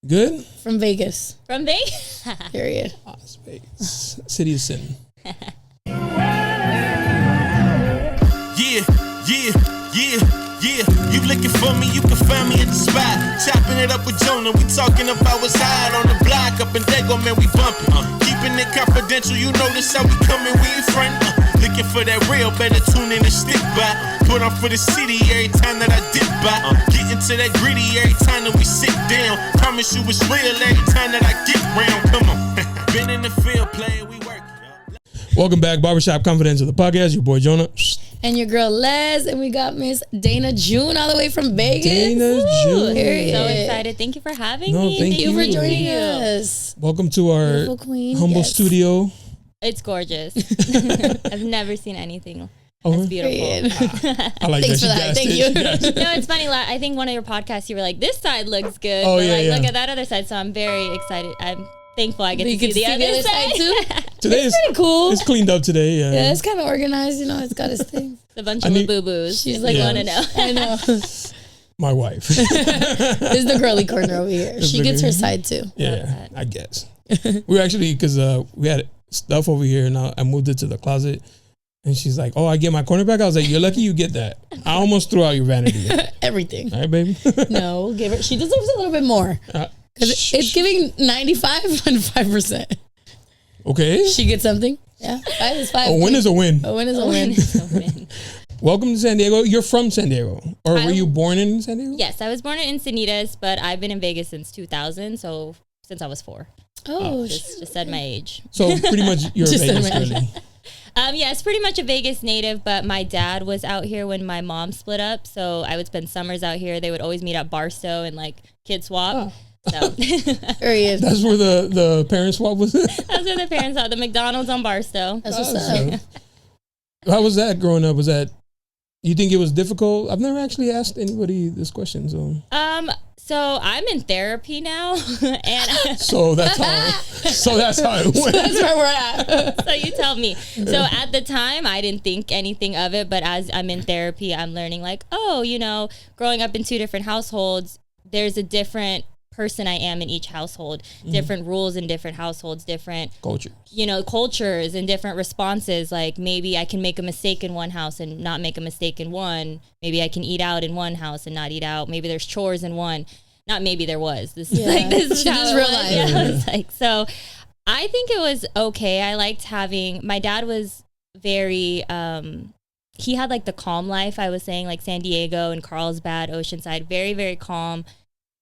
Good? From Vegas. From Vegas? Period. Las Vegas. City of Sin. Yeah. You looking for me, you can find me at the spot. Chopping it up with Jona, we talking about what's hot on the block. Up in Dago, man, we bumping. Keeping it confidential, you know this how we coming, we in front. Looking for that real, better tune in and stick by. Put on for the city every time that I dip by. Getting to that gritty every time that we sit down. Promise you it's real every time that I get round. Come on. Been in the field playing, we work. Welcome back, Barbershop Confidential, the podcast. Your boy Jona. And your girl Les, and we got Miss Dana June all the way from Vegas. Dana June. Period. So excited. Thank you for having me. Thank you for joining us. Welcome to our queen. humble Yes. studio. It's gorgeous. I've never seen anything Oh, as beautiful. I like Thanks that. for that. Thank you. No, it's funny. I think one of your podcasts, you were like, this side looks good. Oh, but yeah, like, yeah. look at that other side. So I'm very excited. I'm thankful I get You to see can the other side. too. Today It's pretty cool. It's cleaned up today. Yeah, it's kind of organized. You know, it's got its thing. It's a bunch of boo-boos. She's She's like, like, want to know. I know. This My wife. is the girly corner over here. She gets her side too. Yeah, I guess. We were actually, because we had stuff over here and I moved it to the closet. And she's like, oh, I get my corner back? I was like, you're lucky you get that. I almost threw out your vanity. Everything. All right, baby? No, give her. She deserves a little bit more. Because it's giving 95.5%. Okay. She gets something. Yeah. 5 is 5. A win is a win. A win is a win. Welcome to San Diego. You're from San Diego. Or were you born in San Diego? Yes, I was born in Encinitas, but I've been in Vegas since 2000. So since I was 4. Oh, Just said my age. So pretty much you're a Just Vegas imagine. girly. Yeah, it's pretty much a Vegas native, but my dad was out here when my mom split up. So I would spend summers out here. They would always meet at Barstow and like kid swap. So there he is. That's where the parent swap was. that's where the parents are. The McDonald's on Barstow. That's what's up. How was that growing up? Was that, you think it was difficult? I've never actually asked anybody this question. So I'm in therapy now, and So that's how it went. That's where we're at. so you tell me. So at the time, I didn't think anything of it, but as I'm in therapy, I'm learning like, oh, growing up in 2 different households, there's a different person I am in each household, different rules in different households, different Culture. Cultures and different responses. Like maybe I can make a mistake in one house and not make a mistake in one. Maybe I can eat out in one house and not eat out. Maybe there's chores in one. Not maybe there was. This is She how just it realized. was. Yeah, I was like, so I think it was okay. I liked having, my dad was very, he had like the calm life. I was saying like San Diego and Carlsbad, Oceanside, very, very calm.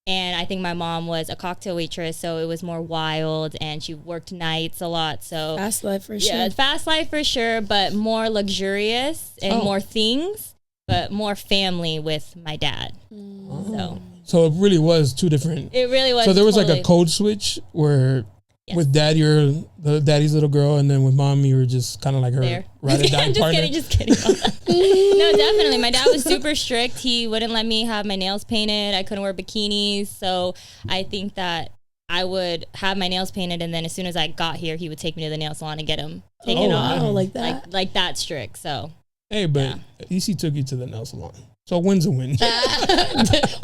And I think my mom was a cocktail waitress, so it was more wild, and she worked nights a lot. So Fast life for sure. yeah, fast life for sure, but more luxurious and more things, but more family with my dad. So it really was 2 different. It really was. So there was totally, like a code switch where with dad you're the daddy's little girl, and then with mom you were just kind of like her there. ride or die partner. Just kidding. No, definitely. My dad was super strict. He wouldn't let me have my nails painted. I couldn't wear bikinis. So I think that I would have my nails painted, and then as soon as I got here, he would take me to the nail salon and get them taken off. Oh, like that. Like that strict. So Hey, but at least he took you to the nail salon. So a win's a win.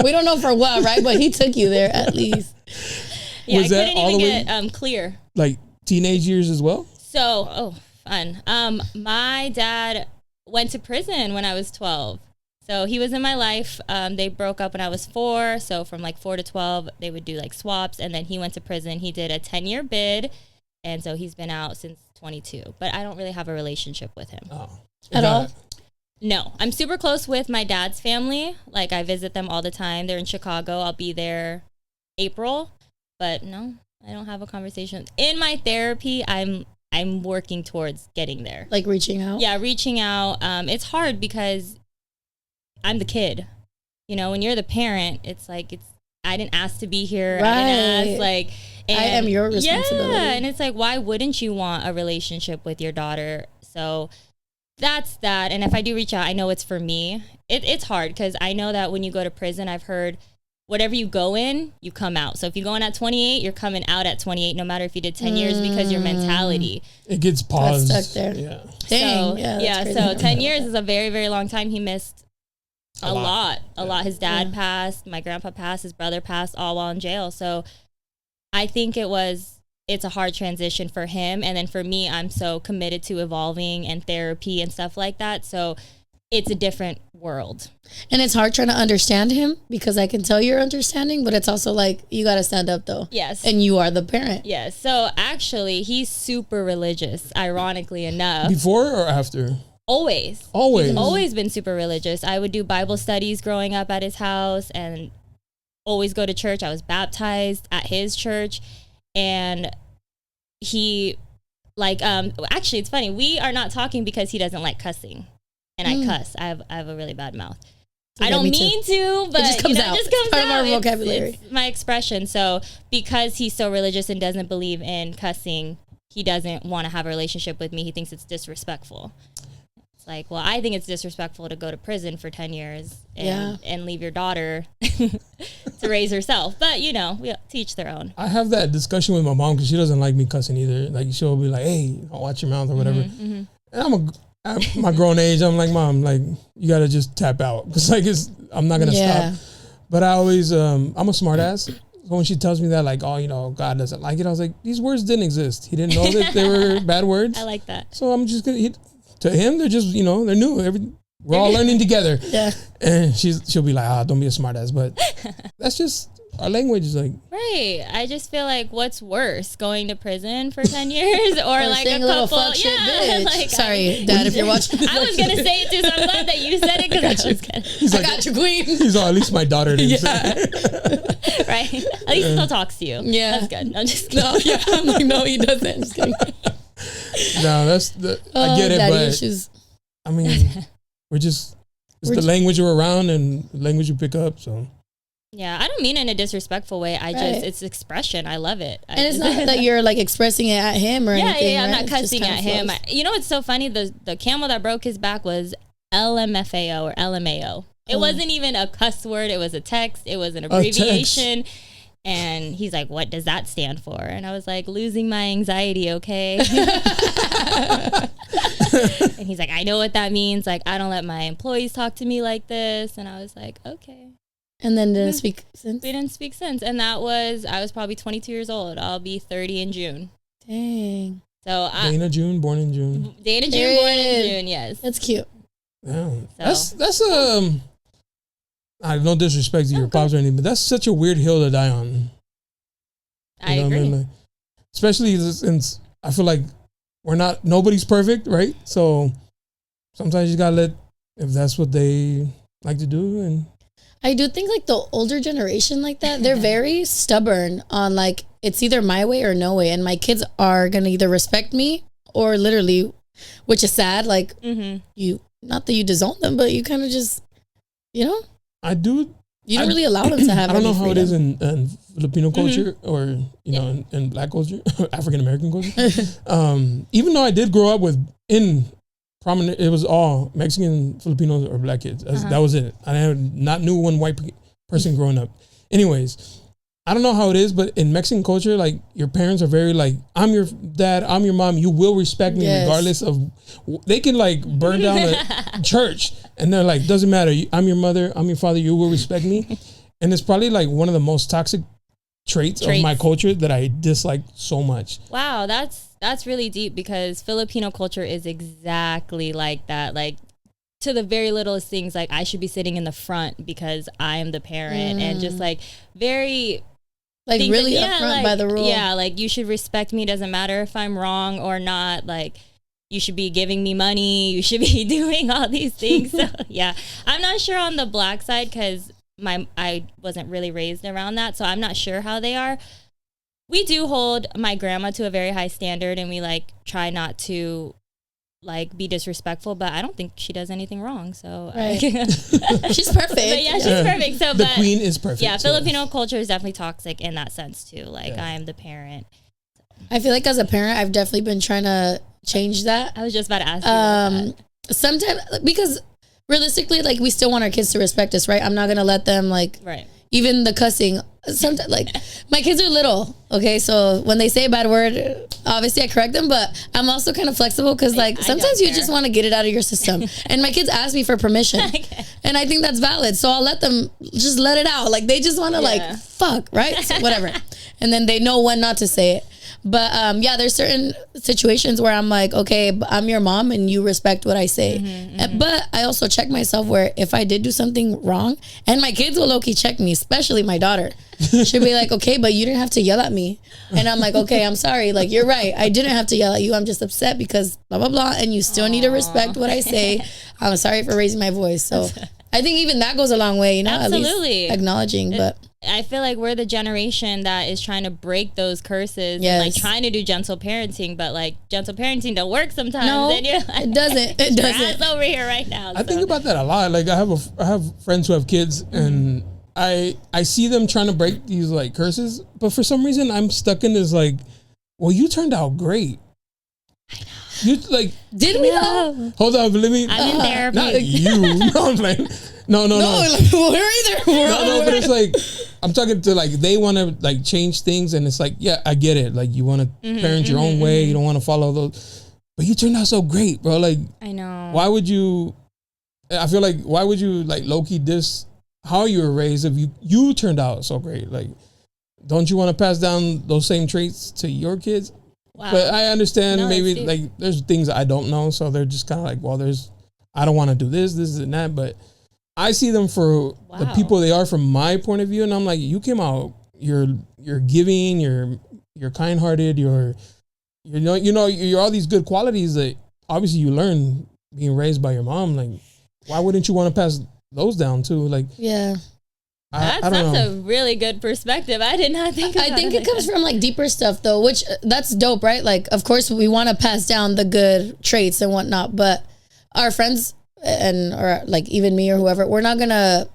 We don't know for what, right? But he took you there at least. yeah, Was I that couldn't all even the way- get clear. Like teenage years as well? So, fun. My dad went to prison when I was 12. So he was in my life. They broke up when I was 4. So from like 4 to 12, they would do like swaps. And then he went to prison. He did a 10-year bid. And so he's been out since 22. But I don't really have a relationship with him. Oh. At all? No, I'm super close with my dad's family. Like I visit them all the time. They're in Chicago. I'll be there April. But no, I don't have a conversation. In my therapy, I'm working towards getting there. Like reaching out? Yeah, reaching out. It's hard because I'm the kid. When you're the parent, it's like I didn't ask to be here. Right. I didn't ask I am your responsibility. Yeah, and it's like, why wouldn't you want a relationship with your daughter? So that's that. And if I do reach out, I know it's for me. It's hard because I know that when you go to prison, I've heard whatever you go in, you come out. So if you go in at 28, you're coming out at 28, no matter if you did 10 years, because your mentality. It gets paused. Got stuck there. Yeah. Dang. So, That's crazy. so 10 years is a very, very long time. He missed a lot. His dad passed, my grandpa passed, his brother passed, all while in jail. So I think it's a hard transition for him. And then for me, I'm so committed to evolving and therapy and stuff like that. So it's a different world. And it's hard trying to understand him because I can tell you're understanding, but it's also like, you got to stand up though. Yes. And you are the parent. Yes. So actually, he's super religious, ironically enough. Before or after? Always. He's always been super religious. I would do Bible studies growing up at his house and always go to church. I was baptized at his church. And he, like, actually, it's funny. We are not talking because he doesn't like cussing. And I cuss. I have a really bad mouth. I don't mean to, but it just comes out. It just comes out. Our vocabulary. It's my expression. So because he's so religious and doesn't believe in cussing, he doesn't want to have a relationship with me. He thinks it's disrespectful. It's like, well, I think it's disrespectful to go to prison for 10 years and leave your daughter to raise herself. But, you know, we teach their own. I have that discussion with my mom because she doesn't like me cussing either. Like, she'll be like, hey, watch your mouth or whatever. And at my grown age, I'm like, Mom, like, you got to just tap out. Because, like, I'm not going to stop. But I always, I'm a smart ass. So when she tells me that, like, oh, you know, God doesn't like it, I was like, these words didn't exist. He didn't know that they were bad words. I like that. So I'm just going to him, they're just, you know, they're new. We're all learning together. Yeah. And she'll be like, don't be a smart ass. But that's just, our language is like. Right. I just feel like what's worse, going to prison for 10 years or like a couple. Like, sorry, Dad, if you're watching. I was going to say it too, so I'm glad that you said it because I was going to. I got you, queen. He's all, at least my daughter didn't say it. Right. At least he still talks to you. Yeah. That's good. I'm just kidding. No, yeah. I'm like, no, he doesn't. Just kidding. No, I get it, but issues. I mean, it's the language you're around and the language you pick up, so. Yeah, I don't mean it in a disrespectful way. It's expression. I love it. And it's not that you're like expressing it at him or anything. Yeah, I'm not cussing at him. You know what's so funny? The camel that broke his back was LMFAO or LMAO. It wasn't even a cuss word. It was a text. It was an abbreviation. And he's like, what does that stand for? And I was like, losing my anxiety, okay? And he's like, I know what that means. Like, I don't let my employees talk to me like this. And I was like, okay. And then didn't speak since? We didn't speak since. And I was probably 22 years old. I'll be 30 in June. Dang. So Dana June, born in June. Dana June, born in June, yes. That's cute. Yeah. So. That's I have no disrespect to your pops or anything, but that's such a weird hill to die on. I agree. I mean? Like, especially since I feel like nobody's perfect, right? So sometimes you gotta let, if that's what they like to do. And I do think like the older generation like that, they're very stubborn on like, it's either my way or no way. And my kids are gonna either respect me or literally, which is sad. Like you, not that you disown them, but you kind of just, you know. I do. You don't really allow them to have. I don't know how it is in Filipino culture or in Black culture, African American culture. Even though I did grow up in prominent, it was all Mexican, Filipinos, or Black kids. That was it. I knew one white person growing up. Anyways, I don't know how it is, but in Mexican culture, like your parents are very like, I'm your dad, I'm your mom. You will respect me regardless of. They can like burn down a church, and they're like, doesn't matter. I'm your mother, I'm your father. You will respect me, and it's probably like one of the most toxic traits of my culture that I dislike so much. Wow, that's really deep because Filipino culture is exactly like that. Like to the very littlest things, like I should be sitting in the front because I am the parent, and just like very. Like really upfront by the rule. Yeah, like you should respect me. Doesn't matter if I'm wrong or not. Like you should be giving me money. You should be doing all these things. So yeah, I'm not sure on the Black side because I wasn't really raised around that. So I'm not sure how they are. We do hold my grandma to a very high standard, and we like try not to like be disrespectful, but I don't think she does anything wrong. So she's perfect. But yeah, she's perfect. So the queen is perfect. Yeah, Filipino culture is definitely toxic in that sense too. Like I am the parent. I feel like as a parent, I've definitely been trying to change that. I was just about to ask you that. Sometimes because realistically, like we still want our kids to respect us, right? I'm not gonna let them like even the cussing. Sometimes, like, my kids are little, okay? So when they say a bad word, obviously I correct them, but I'm also kind of flexible because, like, sometimes you just want to get it out of your system. And my kids ask me for permission. Okay. And I think that's valid. So I'll let them just let it out. Like, they just want to, like, fuck, right? So whatever. And then they know when not to say it. But yeah, there's certain situations where I'm like, okay, I'm your mom and you respect what I say. But I also check myself where if I did do something wrong, and my kids will low-key check me, especially my daughter. She'll be like, okay, but you didn't have to yell at me. And I'm like, okay, I'm sorry. Like, you're right. I didn't have to yell at you. I'm just upset because blah, blah, blah. And you still need to respect what I say. I'm sorry for raising my voice. So I think even that goes a long way, you know, absolutely. At least acknowledging, but I feel like we're the generation that is trying to break those curses and like trying to do gentle parenting, but like gentle parenting don't work sometimes. No, and you're like, it doesn't. It doesn't. over here right now. I think about that a lot. Like I have friends who have kids, and I see them trying to break these like curses, but for some reason I'm stuck in this like, well, you turned out great. I know. You like did we know? Hold on, let me. I'm in therapy. Not you. No, I'm playing. No. We're either. No, but it's like I'm talking to like they want to like change things, and it's like yeah, I get it. Like you want to parent your own way, you don't want to follow those, but you turned out so great, bro. Like I know. Why would you? I feel like why would you like low key diss how you were raised if you turned out so great? Like, don't you want to pass down those same traits to your kids? Wow. But I understand maybe like there's things I don't know, so they're just kind of like, well, I don't want to do this and that, but I see them for the people they are from my point of view, and I'm like, you came out, you're giving, you're kind-hearted, you're all these good qualities that obviously you learn being raised by your mom. Like, why wouldn't you want to pass those down too? Like, yeah. That's a really good perspective. I did not think about I think it comes from like deeper stuff though, which that's dope, right? Like, of course we want to pass down the good traits and whatnot, but our friends or like even me or whoever, we're not gonna,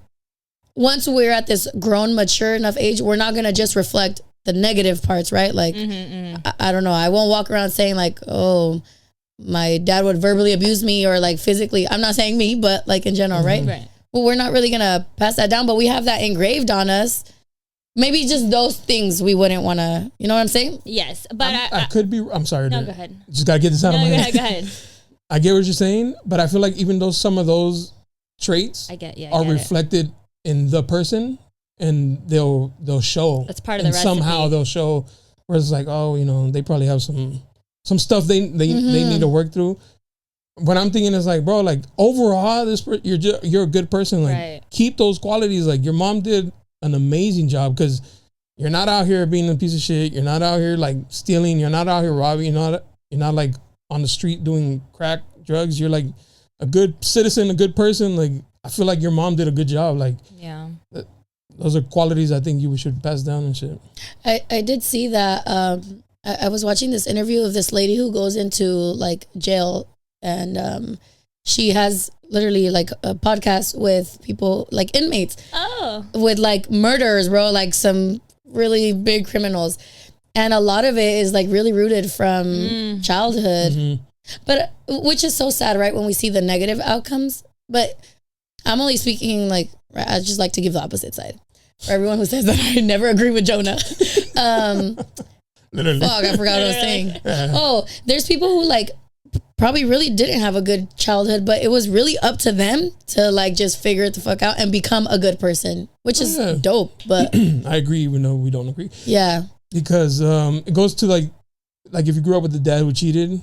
once we're at this grown, mature enough age, we're not gonna just reflect the negative parts, right? Like, I don't know. I won't walk around saying like, oh, my dad would verbally abuse me or like physically. I'm not saying me, but like in general, right? Right. Well, we're not really going to pass that down, but we have that engraved on us. Maybe just those things we wouldn't want to, you know what I'm saying? Yes. But I could be, I'm sorry. No, go ahead. Just got to get this out of my head. Go ahead. I get what you're saying, but I feel like even though some of those traits are reflected in the person and they'll show. That's part of the recipe. Somehow they'll show where it's like, oh, you know, they probably have some stuff they need to work through. What I'm thinking is like, bro, like overall, you're a good person. Like, keep those qualities. Like, your mom did an amazing job because you're not out here being a piece of shit. You're not out here like stealing. You're not out here robbing. You're not like on the street doing crack drugs. You're like a good citizen, a good person. Like, I feel like your mom did a good job. Like, yeah, those are qualities I think you should pass down and shit. I did see that. I was watching this interview of this lady who goes into like jail. And she has literally like a podcast with people like inmates with like murderers, bro, like some really big criminals. And a lot of it is like really rooted from childhood, but which is so sad, right? When we see the negative outcomes, but I'm only speaking like, I just like to give the opposite side for everyone who says that I never agree with Jonah. Literally. Fuck, I forgot what I was saying. Oh, there's people who like probably really didn't have a good childhood, but it was really up to them to like just figure it the fuck out and become a good person, which is dope. But I agree, even though we don't agree. Yeah, because it goes to like if you grew up with a dad who cheated,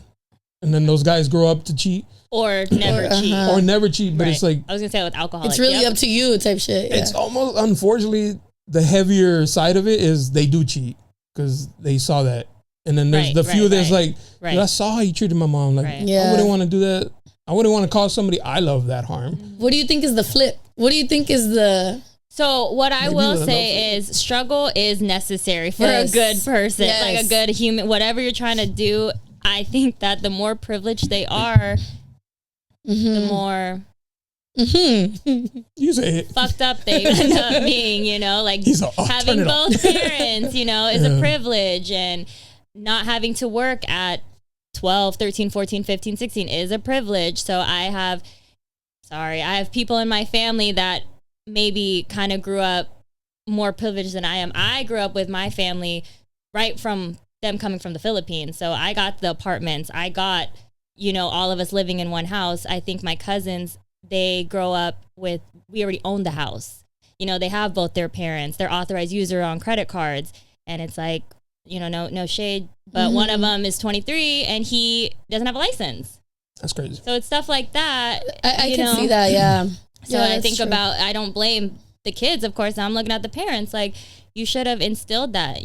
and then those guys grow up to cheat or never cheat, but it's like I was gonna say with alcohol, it's really up to you type shit. Yeah. It's almost, unfortunately, the heavier side of it is they do cheat because they saw that. And then there's the few that's like, I saw how you treated my mom. Like, I wouldn't want to do that. I wouldn't want to cause somebody I love that harm. What do you think is the flip? What do you think is the... So what I will say is struggle is necessary for a good person, like a good human, whatever you're trying to do. I think that the more privileged they are, the more... You say it. Fucked up they end up being, you know, like having both parents, you know, is a privilege, and not having to work at 12, 13, 14, 15, 16 is a privilege. So I have people in my family that maybe kind of grew up more privileged than I am. I grew up with my family right from them coming from the Philippines. So I got the apartments. I got, all of us living in one house. I think my cousins, they grow up with, we already own the house. They have both their parents. They're authorized user on credit cards. And it's like, no shade, but one of them is 23 and he doesn't have a license. That's crazy. So it's stuff like that. I can see that, yeah. So I think about, I don't blame the kids, of course. I'm looking at the parents, like, you should have instilled that,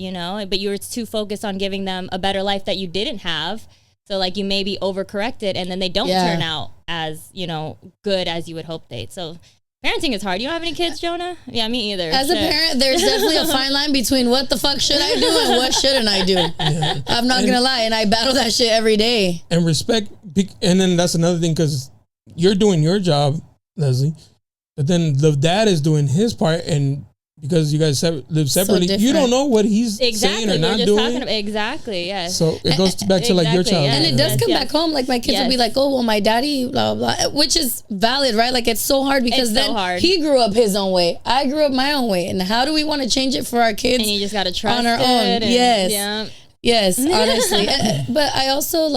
but you were too focused on giving them a better life that you didn't have. So like you maybe overcorrected and then they don't turn out as, good as you would hope they'd. So parenting is hard. You don't have any kids, Jonah? Yeah, me either. As a parent, there's definitely a fine line between what the fuck should I do and what shouldn't I do. Yeah. I'm not going to lie. And I battle that shit every day. And respect. And then that's another thing, because you're doing your job, Leslie, but then the dad is doing his part, and because you guys live separately, you don't know what he's saying or not doing. Exactly, yes. So it goes back to like your child. Yes. And it does come back home. Like my kids will be like, oh, well, my daddy, blah, blah, blah, which is valid, right? Like it's so hard because he grew up his own way. I grew up my own way. And how do we want to change it for our kids? And you just got to trust on our own. Yes. Yeah. Yes, honestly. But I also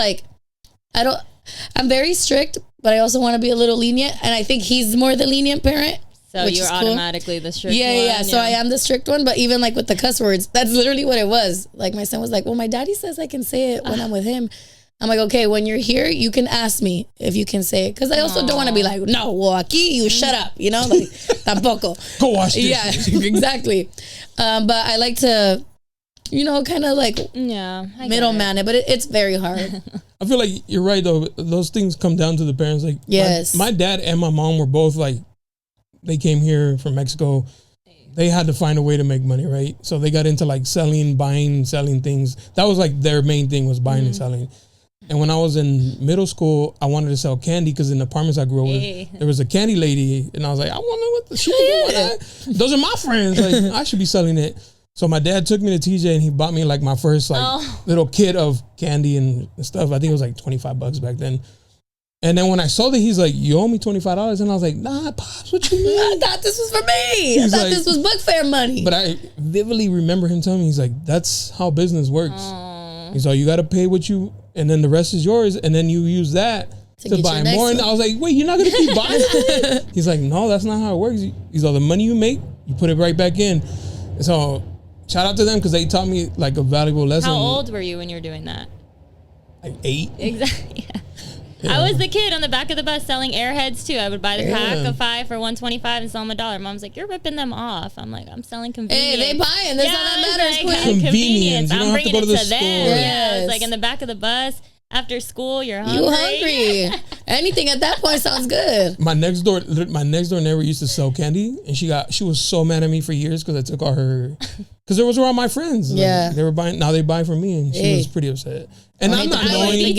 I'm very strict, but I also want to be a little lenient. And I think he's more the lenient parent. So you're automatically the strict one. Yeah. So I am the strict one, but even like with the cuss words, that's literally what it was. Like my son was like, well, my daddy says I can say it when I'm with him. I'm like, okay, when you're here, you can ask me if you can say it. Because I also don't want to be like, no, well, aquí, you shut up. Like, tampoco. Go wash this. Yeah, exactly. But I like to, kind of like middleman it. But it's very hard. I feel like you're right, though. Those things come down to the parents. Like, yes. My dad and my mom were both like, they came here from Mexico. They had to find a way to make money, right? So they got into like selling things. That was like their main thing, was buying and selling. And when I was in middle school, I wanted to sell candy because in the apartments I grew up with, there was a candy lady. And I was like, I wonder what the shit is. Those are my friends. Like, I should be selling it. So my dad took me to TJ and he bought me like my first little kit of candy and stuff. I think it was like $25 back then. And then when I saw that, he's like, you owe me $25. And I was like, nah, Pops, what you mean? I thought this was for me. I thought this was book fair money. But I vividly remember him telling me, he's like, that's how business works. He's like, you got to pay what you, and then the rest is yours. And then you use that to buy more. And I was like, wait, you're not going to keep buying? He's like, no, that's not how it works. He's like, the money you make, you put it right back in. So shout out to them because they taught me like a valuable lesson. How old were you when you were doing that? Like 8. Exactly. Yeah. I was the kid on the back of the bus selling Airheads too. I would buy the pack of 5 for $1.25 and sell them $1. Mom's like, you're ripping them off. I'm like, I'm selling convenience. Hey, they buying. That's all that matters. Like, convenience. I'm bringing it to them. Yes. Yeah, it's like in the back of the bus. After school, you're hungry. You hungry? Anything at that point sounds good. My next door neighbor used to sell candy, and she was so mad at me for years because I took all her, because there was around my friends. Yeah, like, they were buying. Now they buy from me, and she was pretty upset. And I'm not knowing.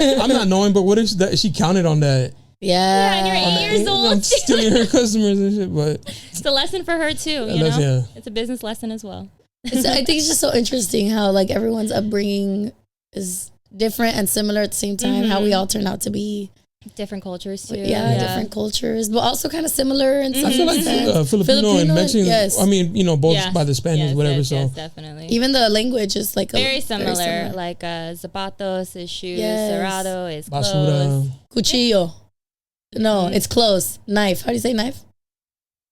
I'm not knowing, but what if she counted on that? Yeah, and you're 8 years old. I'm stealing her customers and shit, but it's a lesson for her too. It's a business lesson as well. I think it's just so interesting how like everyone's upbringing is different and similar at the same time. How we all turn out to be different cultures too. Different cultures, but also kind of similar in some I feel like Filipino and Mexican. Yes. I mean, both by the Spanish, whatever. Yes, definitely. Even the language is like very similar. Like zapatos is shoes, cerrado is clothes. Cuchillo. No, it's close. Knife. How do you say knife?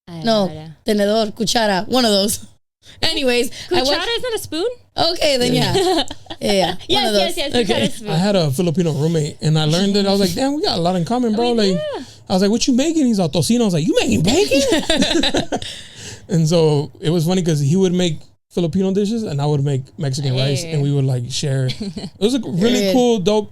No, tenedor, cuchara. One of those. Anyways, cuchara isn't a spoon. Okay, then yeah. Yes. Okay. Spoon. I had a Filipino roommate, and I learned that I was like, damn, we got a lot in common, bro. I was like, what you making? He's like, tocino. I was like, you making bacon? And so it was funny because he would make Filipino dishes, and I would make Mexican rice, and we would like share. It was a really cool, dope.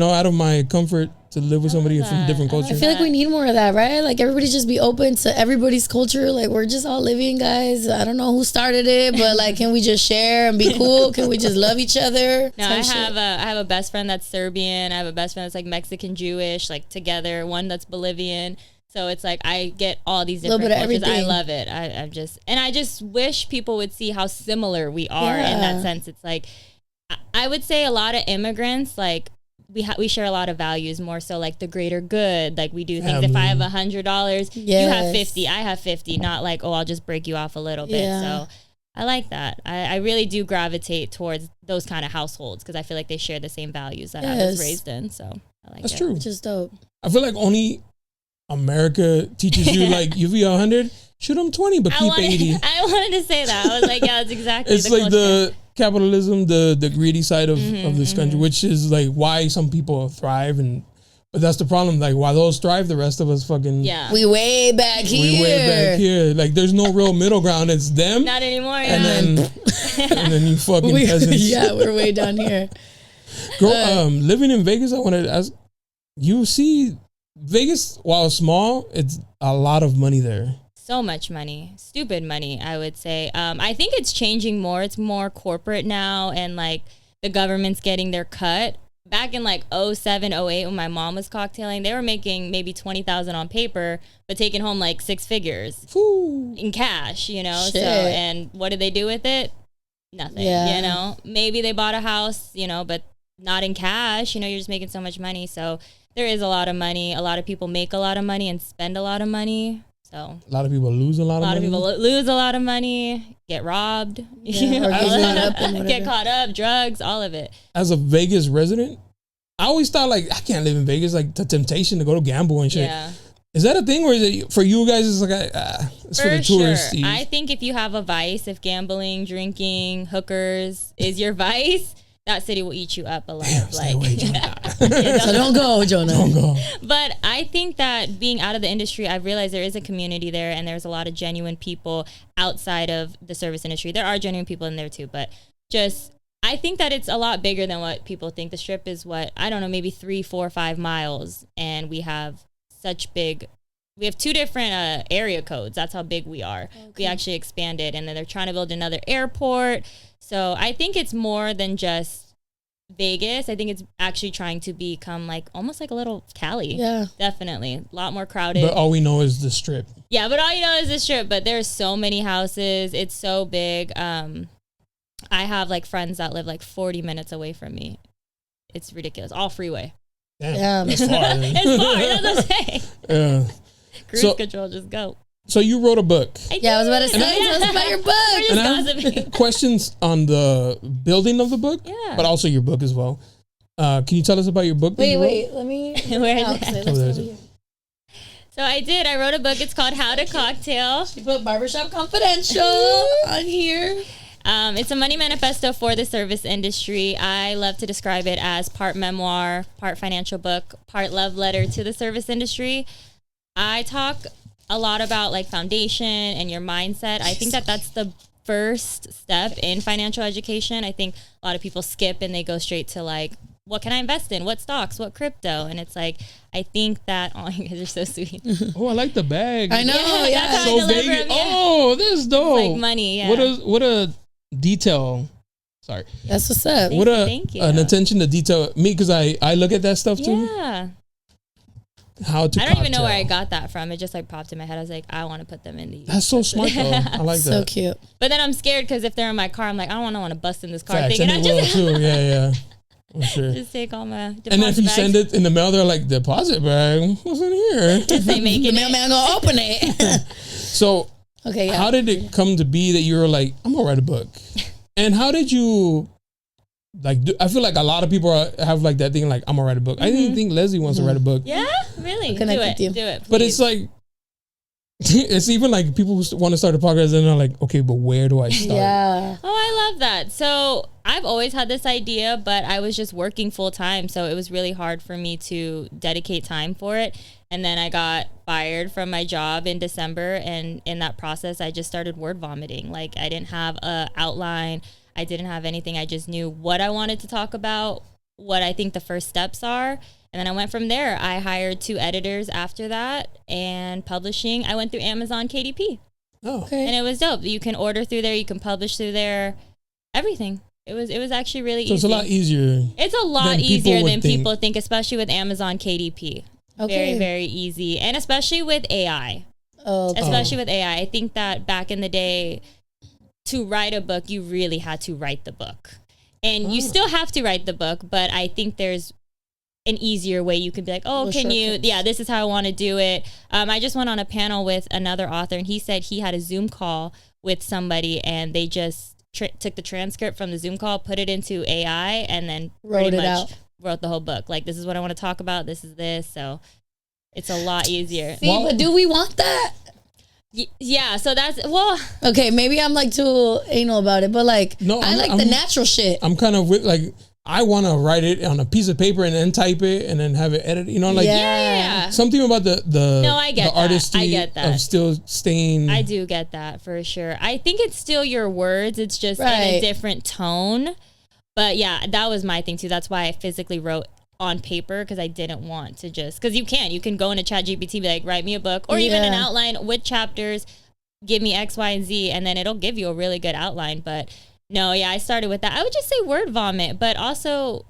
Out of my comfort to live with somebody from different cultures. I feel like we need more of that, right? Like everybody just be open to everybody's culture. Like we're just all living, guys. I don't know who started it, but like, can we just share and be cool? Can we just love each other? No, I have a best friend that's Serbian. I have a best friend that's like Mexican Jewish, like together. One that's Bolivian. So it's like I get all these different cultures. Everything. I love it. I just wish people would see how similar we are in that sense. It's like I would say a lot of immigrants like we share a lot of values, more so like the greater good. Like we do things. If I have $100, you have 50, I have 50. Not like, oh, I'll just break you off a little bit. So I like that. I really do gravitate towards those kind of households because I feel like they share the same values that I was raised in. So I like That's true. Just dope. I feel like only America teaches you like you be 100, shoot them 20, but keep 80. I wanted to say that. I was like, yeah, that's exactly. It's like the capitalism, the greedy side of this country, which is like why some people thrive, but that's the problem. Like while those thrive, the rest of us fucking we way back here. We way back here. Like there's no real middle ground. It's them. Not anymore. And then you fucking peasants. Yeah, we're way down here. Living in Vegas, I wanted to ask. You see, Vegas, while small, it's a lot of money there. So much money, stupid money, I would say. I think it's changing more. It's more corporate now, and like the government's getting their cut. Back in like 07, 08, when my mom was cocktailing, they were making maybe $20,000 on paper, but taking home like 6 figures in cash, you know? Shit. So, and what did they do with it? Nothing, you know? Maybe they bought a house, you know, but not in cash, you know, you're just making so much money. So there is a lot of money. A lot of people make a lot of money and spend a lot of money. So a lot of people lose a lot of money. A lot of people lose a lot of money, get robbed, get caught up, drugs, all of it. As a Vegas resident, I always thought like I can't live in Vegas, like the temptation to go to gamble and shit. Yeah. Is that a thing, or is it for you guys? It's like it's for the tourists. Sure. I think if you have a vice, if gambling, drinking, hookers is your vice, that city will eat you up alive. Stay away, Jonah. So don't go, Jonah. Don't go. But I think that being out of the industry, I've realized there is a community there, and there's a lot of genuine people outside of the service industry. There are genuine people in there too, but I think that it's a lot bigger than what people think. The Strip is maybe 3, 4, 5 miles, and we have we have 2 different area codes. That's how big we are. Okay. We actually expanded, and then they're trying to build another airport. So I think it's more than just Vegas. I think it's actually trying to become like almost like a little Cali. Yeah, definitely. A lot more crowded. But all we know is the Strip. Yeah, but all you know is the Strip. But there's so many houses. It's so big. I have like friends that live like 40 minutes away from me. It's ridiculous. All freeway. Damn, that's far. It's far. That's what I'm saying. Yeah. Cruise control, just go. So you wrote a book. I was about to say, tell us about your book. We're just gossiping. Questions on the building of the book, but also your book as well. Can you tell us about your book? Wait, let me. Where is it? So I wrote a book. It's called How to Cocktail. You put Barbershop Confidential on here. It's a money manifesto for the service industry. I love to describe it as part memoir, part financial book, part love letter to the service industry. I talk a lot about like foundation and your mindset. I think that that's the first step in financial education. I think a lot of people skip and they go straight to like, what can I invest in? What stocks? What crypto? And it's like, I think that, oh, you guys are so sweet. Oh, I like the bag. I know. Yeah. So big. Oh, this is dope. It's like money. Yeah. What a detail. Sorry. That's what's up. Thank you. An attention to detail. Me, because I look at that stuff too. Yeah. How to I don't even know where I got that from. It just like popped in my head. I was like, I want to put them in these. That's so smart though. I like that. So cute. But then I'm scared because if they're in my car, I'm like, I don't want to bust in this car. Facts. Thinking And I just too. Yeah. For sure. Just take all my deposit and then if you bags. send it in the mail, they're like, deposit bag? What's in here? Just they make The it. mailman gonna open it. So, okay. Yeah. How did it come to be that you were like, I'm gonna write a book? And how did you like? I feel like a lot of people have like that thing, like I'm gonna write a book. I didn't think Leslie wants to write a book. Yeah, really. Do connect with you. it. But it's like, it's even like people who want to start a podcast and they're like, okay, but where do I start? Yeah. Oh, I love that. So I've always had this idea, but I was just working full time. So it was really hard for me to dedicate time for it. And then I got fired from my job in December. And in that process, I just started word vomiting. Like I didn't have a outline. I didn't have anything. I just knew what I wanted to talk about, what I think the first steps are. And then I went from there. I hired 2 editors after that and publishing. I went through Amazon KDP. Oh, okay. And it was dope. You can order through there. You can publish through there. Everything. It was actually really easy. So it's a lot easier. It's a lot easier than people think, especially with Amazon KDP. Okay. Very, very easy. And especially with AI. Okay. Especially with AI. I think that back in the day, to write a book, you really had to write the book. And you still have to write the book, but I think there's an easier way you could be like, oh, can you, this is how I want to do it. I just went on a panel with another author, and he said he had a Zoom call with somebody, and they just took the transcript from the Zoom call, put it into AI, and then wrote the whole book. Like, this is what I want to talk about. This is this. So it's a lot easier. See, but do we want that? Yeah, so that's, okay, maybe I'm like too anal about it, but like, no, I like the natural shit. I'm kind of with, like, I want to write it on a piece of paper and then type it and then have it edited. You know, like something about the artistry of still staying. I do get that for sure. I think it's still your words. It's just in a different tone. But yeah, that was my thing too. That's why I physically wrote on paper, because I didn't want to just, because you can go into ChatGPT, be like, write me a book, or even an outline with chapters, give me X, Y, and Z, and then it'll give you a really good outline. But no, I started with that. I would just say word vomit, but also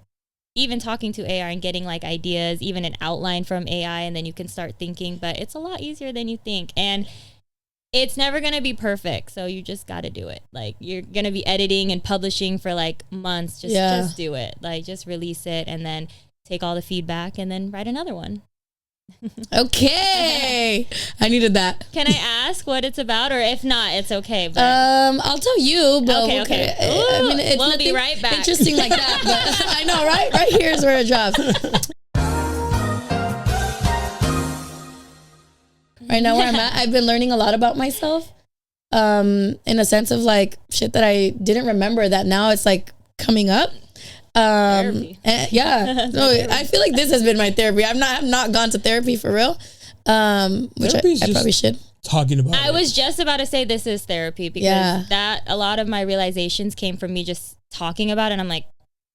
even talking to AI and getting like ideas, even an outline from AI, and then you can start thinking. But it's a lot easier than you think, and it's never going to be perfect. So you just got to do it. Like, you're going to be editing and publishing for like months. Just do it. Like, just release it and then take all the feedback and then write another one. Okay. I needed that. Can I ask what it's about, or if not, it's okay? But I'll tell you. But okay. Ooh, I mean, it's we'll be right back. Interesting like that. But I know, right? Right here is where it drops. Right now, where I'm at, I've been learning a lot about myself. In a sense of like shit that I didn't remember that now it's like coming up. So I feel like this has been my therapy. I've not gone to therapy for real. Which I probably should. Talking about I was just about to say this is therapy, because that a lot of my realizations came from me just talking about it, and I'm like,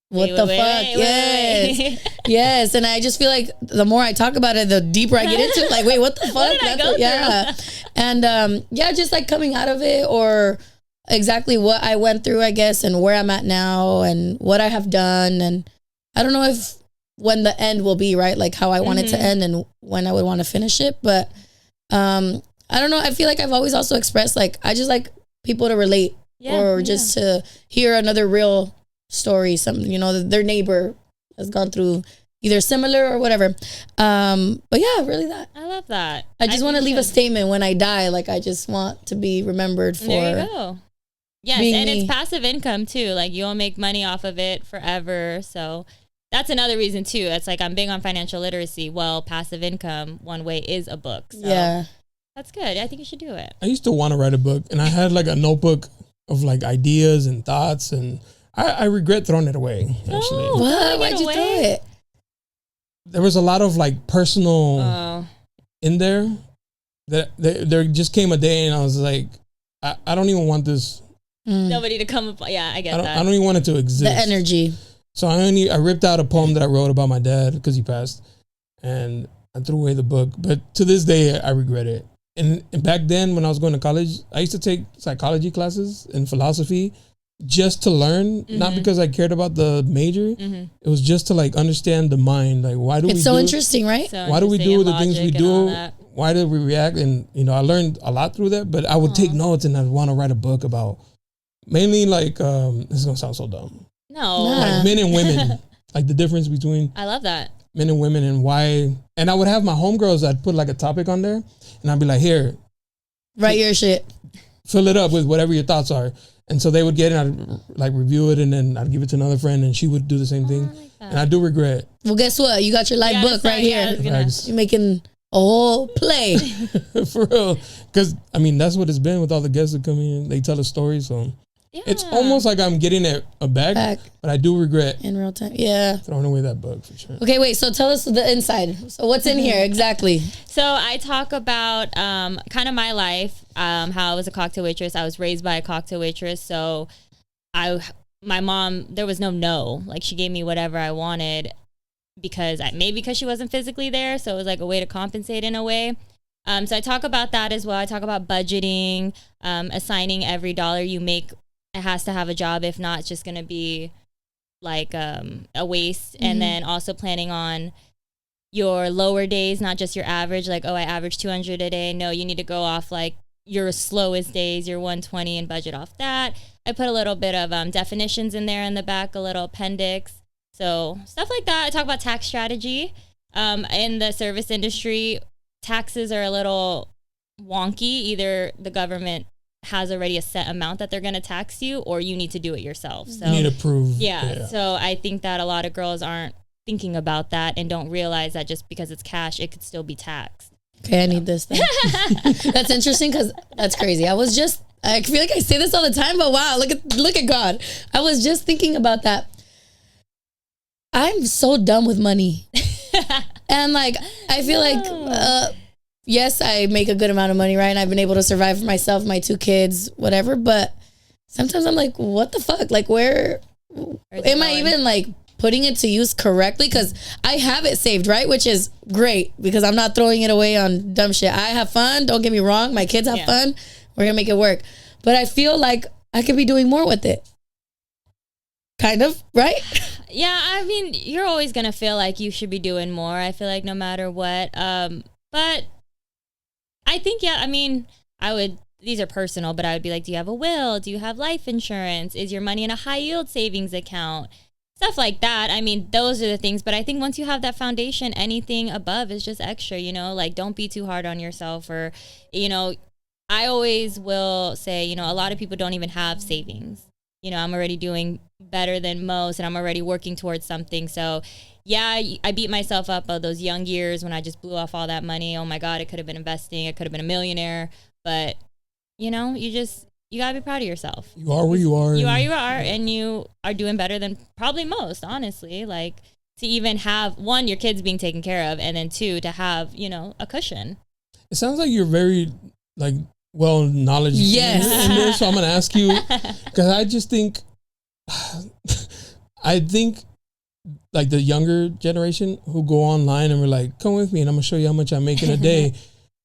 what the fuck? Yes. Yes. And I just feel like the more I talk about it, the deeper I get into it. Like, wait, what the fuck? What did I go through? And just like coming out of it, or exactly what I went through, I guess, and where I'm at now and what I have done. And I don't know if when the end will be, right? Like how I want it to end and when I would want to finish it. But I don't know. I feel like I've always also expressed, like, I just like people to relate just to hear another real story. Something, their neighbor has gone through either similar or whatever. But yeah, really that. I love that. I just want to leave a statement when I die. Like, I just want to be remembered for. There you go. Yes, and it's passive income too. Like, you'll make money off of it forever. So that's another reason too. It's like, I'm big on financial literacy. Well, passive income, one way is a book. So that's good. I think you should do it. I used to want to write a book, and I had like a notebook of like ideas and thoughts, and I regret throwing it away, actually. Oh, what? Why'd you throw it? There was a lot of like personal in there that there just came a day, and I was like, I don't even want this. Nobody to come up. Yeah, I get that. I don't even want it to exist. The energy. So I ripped out a poem that I wrote about my dad because he passed, and I threw away the book. But to this day, I regret it. And back then, when I was going to college, I used to take psychology classes and philosophy just to learn, not because I cared about the major. It was just to like understand the mind. Like, why do we? It's so interesting, right? Why do we do the things we do? Why do we react? And I learned a lot through that. But I would take notes, and I'd want to write a book about mainly like this is gonna sound so dumb. No, like men and women, like the difference between. I love that. Men and women, and why. And I would have my homegirls. I'd put like a topic on there, and I'd be like, "Here, write your shit. Fill it up with whatever your thoughts are." And so they would get it, and I'd like review it, and then I'd give it to another friend, and she would do the same thing. I like that. And I do regret. Well, guess what? You got your live book right here. You're making a whole play. For real. Because, I mean, that's what it's been with all the guests that come in. They tell a story, so it's almost like I'm getting it back, but I do regret. In real time, yeah. Throwing away that book, for sure. Okay, wait, so tell us the inside. So what's in here, exactly? So I talk about kind of my life, how I was a cocktail waitress. I was raised by a cocktail waitress, so my mom, there was no. Like, she gave me whatever I wanted because she wasn't physically there, so it was like a way to compensate in a way. So I talk about that as well. I talk about budgeting, assigning every dollar you make. It has to have a job. If not, it's just going to be like a waste. And then also planning on your lower days, not just your average. Like, I average 200 a day. No, you need to go off like your slowest days, your 120, and budget off that. I put a little bit of definitions in there in the back, a little appendix. So stuff like that. I talk about tax strategy. In the service industry, taxes are a little wonky. Either the government has already a set amount that they're going to tax you, or you need to do it yourself. So you need to prove. Yeah. So I think that a lot of girls aren't thinking about that and don't realize that just because it's cash, it could still be taxed. Okay, I need this then. That's interesting because that's crazy. I feel like I say this all the time, but wow, look at God. I was just thinking about that. I'm so done with money. And like, I feel like, yes, I make a good amount of money, right? And I've been able to survive for myself, my 2 kids, whatever. But sometimes I'm like, what the fuck? Like, where am I even like putting it to use correctly? Because I have it saved, right? Which is great because I'm not throwing it away on dumb shit. I have fun. Don't get me wrong. My kids have fun. We're going to make it work. But I feel like I could be doing more with it. Kind of, right? Yeah, I mean, you're always going to feel like you should be doing more. I feel like no matter what. But I think, I mean, these are personal, but I would be like, do you have a will? Do you have life insurance? Is your money in a high yield savings account? Stuff like that. I mean, those are the things. But I think once you have that foundation, anything above is just extra, like don't be too hard on yourself. Or, I always will say, a lot of people don't even have savings. I'm already doing better than most and I'm already working towards something. So yeah, I beat myself up of those young years when I just blew off all that money. Oh my God, it could have been investing. I could have been a millionaire. But, you got to be proud of yourself. You are where you are. You are, and you are doing better than probably most, honestly. Like, to even have, 1, your kids being taken care of, and then 2, to have, a cushion. It sounds like you're very, like, well knowledge in this, so I'm going to ask you, because I just think, like the younger generation who go online and we're like, come with me and I'm going to show you how much I make in a day.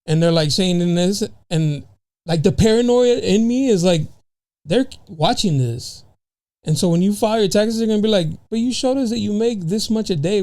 And they're like saying in this, and like the paranoia in me is like, they're watching this. And so when you file your taxes, they're going to be like, but you showed us that you make this much a day.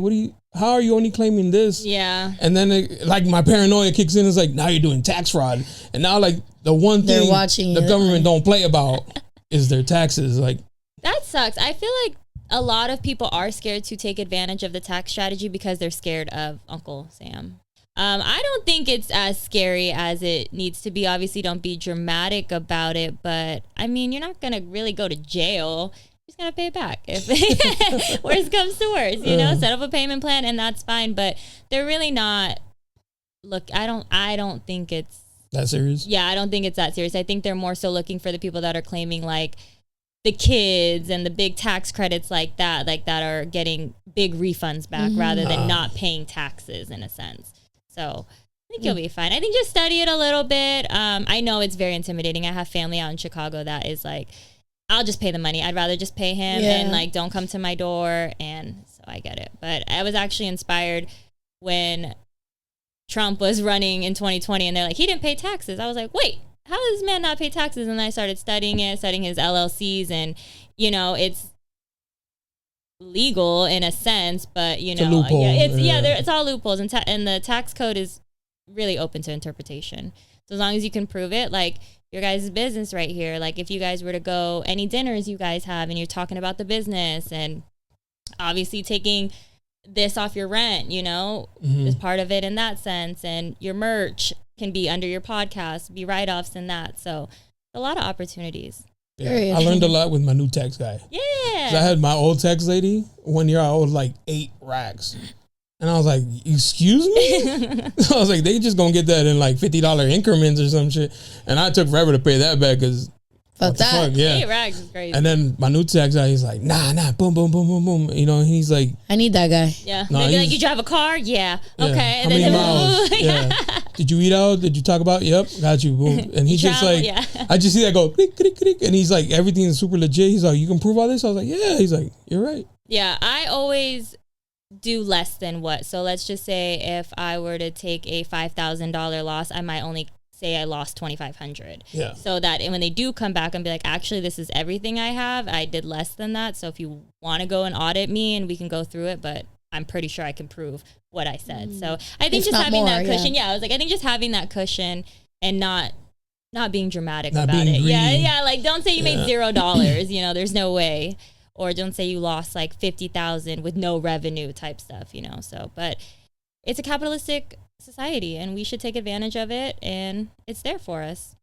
How are you only claiming this? Yeah. And then like my paranoia kicks in. It's like, now you're doing tax fraud. And now like the one thing the government don't play about is their taxes. Like, that sucks. I feel like a lot of people are scared to take advantage of the tax strategy because they're scared of Uncle Sam. I don't think it's as scary as it needs to be. Obviously, don't be dramatic about it. But, I mean, you're not going to really go to jail. You're just going to pay it back. If worst comes to worst, set up a payment plan and that's fine. But they're really not. Look, I don't think it's that serious. Yeah, I don't think it's that serious. I think they're more so looking for the people that are claiming like the kids and the big tax credits like that are getting big refunds back rather than not paying taxes in a sense. So I think you'll be fine. I think just study it a little bit. I know it's very intimidating. I have family out in Chicago that is like, I'll just pay the money. I'd rather just pay him and like don't come to my door. And so I get it. But I was actually inspired when Trump was running in 2020 and they're like, he didn't pay taxes. I was like, wait, how does this man not pay taxes? And then I started studying his LLCs and, it's legal in a sense, but it's a loophole. It's all loopholes, and the tax code is really open to interpretation. So as long as you can prove it, like your guys' business right here, like if you guys were to go any dinners you guys have and you're talking about the business and obviously taking this off your rent, is part of it in that sense, and your merch can be under your podcast, be write-offs and that. So a lot of opportunities. Yeah, I learned a lot with my new tax guy. Yeah. I had my old tax lady. 1 year I owed like 8 racks. And I was like, excuse me? I was like, they just gonna get that in like $50 increments or some shit. And I took forever to pay that back because fuck that. Fuck? Yeah. 8 rags is crazy. And then my new tax guy, he's like, nah, boom, boom, boom, boom, boom. He's like, I need that guy. Yeah. They'd be like, you drive a car? Yeah. Okay. How many miles? Yeah. Did you eat out? Did you talk about? Yep. Got you. Boom. And he's just like, I just see that go, click, click, click. And he's like, everything is super legit. He's like, you can prove all this? I was like, yeah. He's like, you're right. Yeah. I always do less than what. So let's just say if I were to take a $5,000 loss, I might only say I lost $2,500. Yeah. So that when they do come back and be like, actually, this is everything I have, I did less than that. So if you want to go and audit me and we can go through it, but I'm pretty sure I can prove what I said. So I think just having that cushion. Yeah. I was like, I think just having that cushion and not being dramatic about it. Greedy. Yeah. Like don't say you made $0. There's no way. or don't say you lost like 50,000 with no revenue type stuff, you know. So, but it's a capitalistic society and we should take advantage of it, and it's there for us.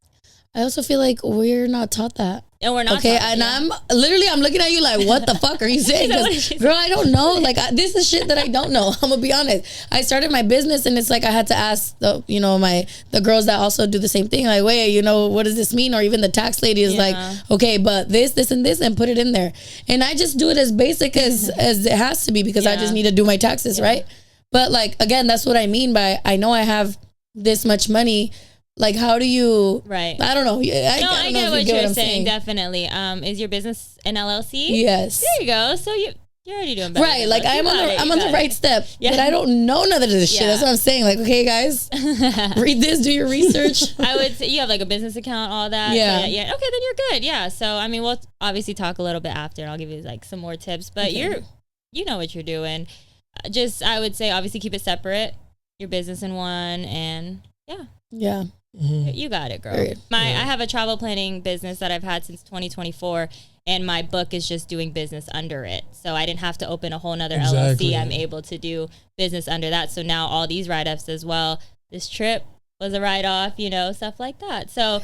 I also feel like we're not taught that. And we're not. Okay, and I'm looking at you like, what the fuck are you saying? Because, girl, I don't know. Like, this is shit that I don't know. I'm gonna be honest. I started my business, and it's like I had to ask the girls that also do the same thing. Like, wait, what does this mean? Or even the tax lady is like, okay, but this, and this, and put it in there. And I just do it as basic as it has to be because I just need to do my taxes, right? But like, again, that's what I mean by I know I have this much money. Like, how do I don't know. I get what you're saying. Definitely. Is your business an LLC? Yes. There you go. So you're already doing better. Right. Like, I'm on the right step. Yeah. But I don't know none of this shit. That's what I'm saying. Like, okay, guys, read this, do your research. I would say you have like a business account, all that. Yeah. So, yeah. Okay, then you're good. Yeah. So, I mean, we'll obviously talk a little bit after, and I'll give you like some more tips. But you know what you're doing. Just, I would say, obviously keep it separate. Your business in one, and yeah. Mm-hmm. You got it, girl. I have a travel planning business that I've had since 2024, and my book is just doing business under it. So I didn't have to open a whole nother LLC. I'm able to do business under that. So now all these write-offs as well. This trip was a write-off, stuff like that. So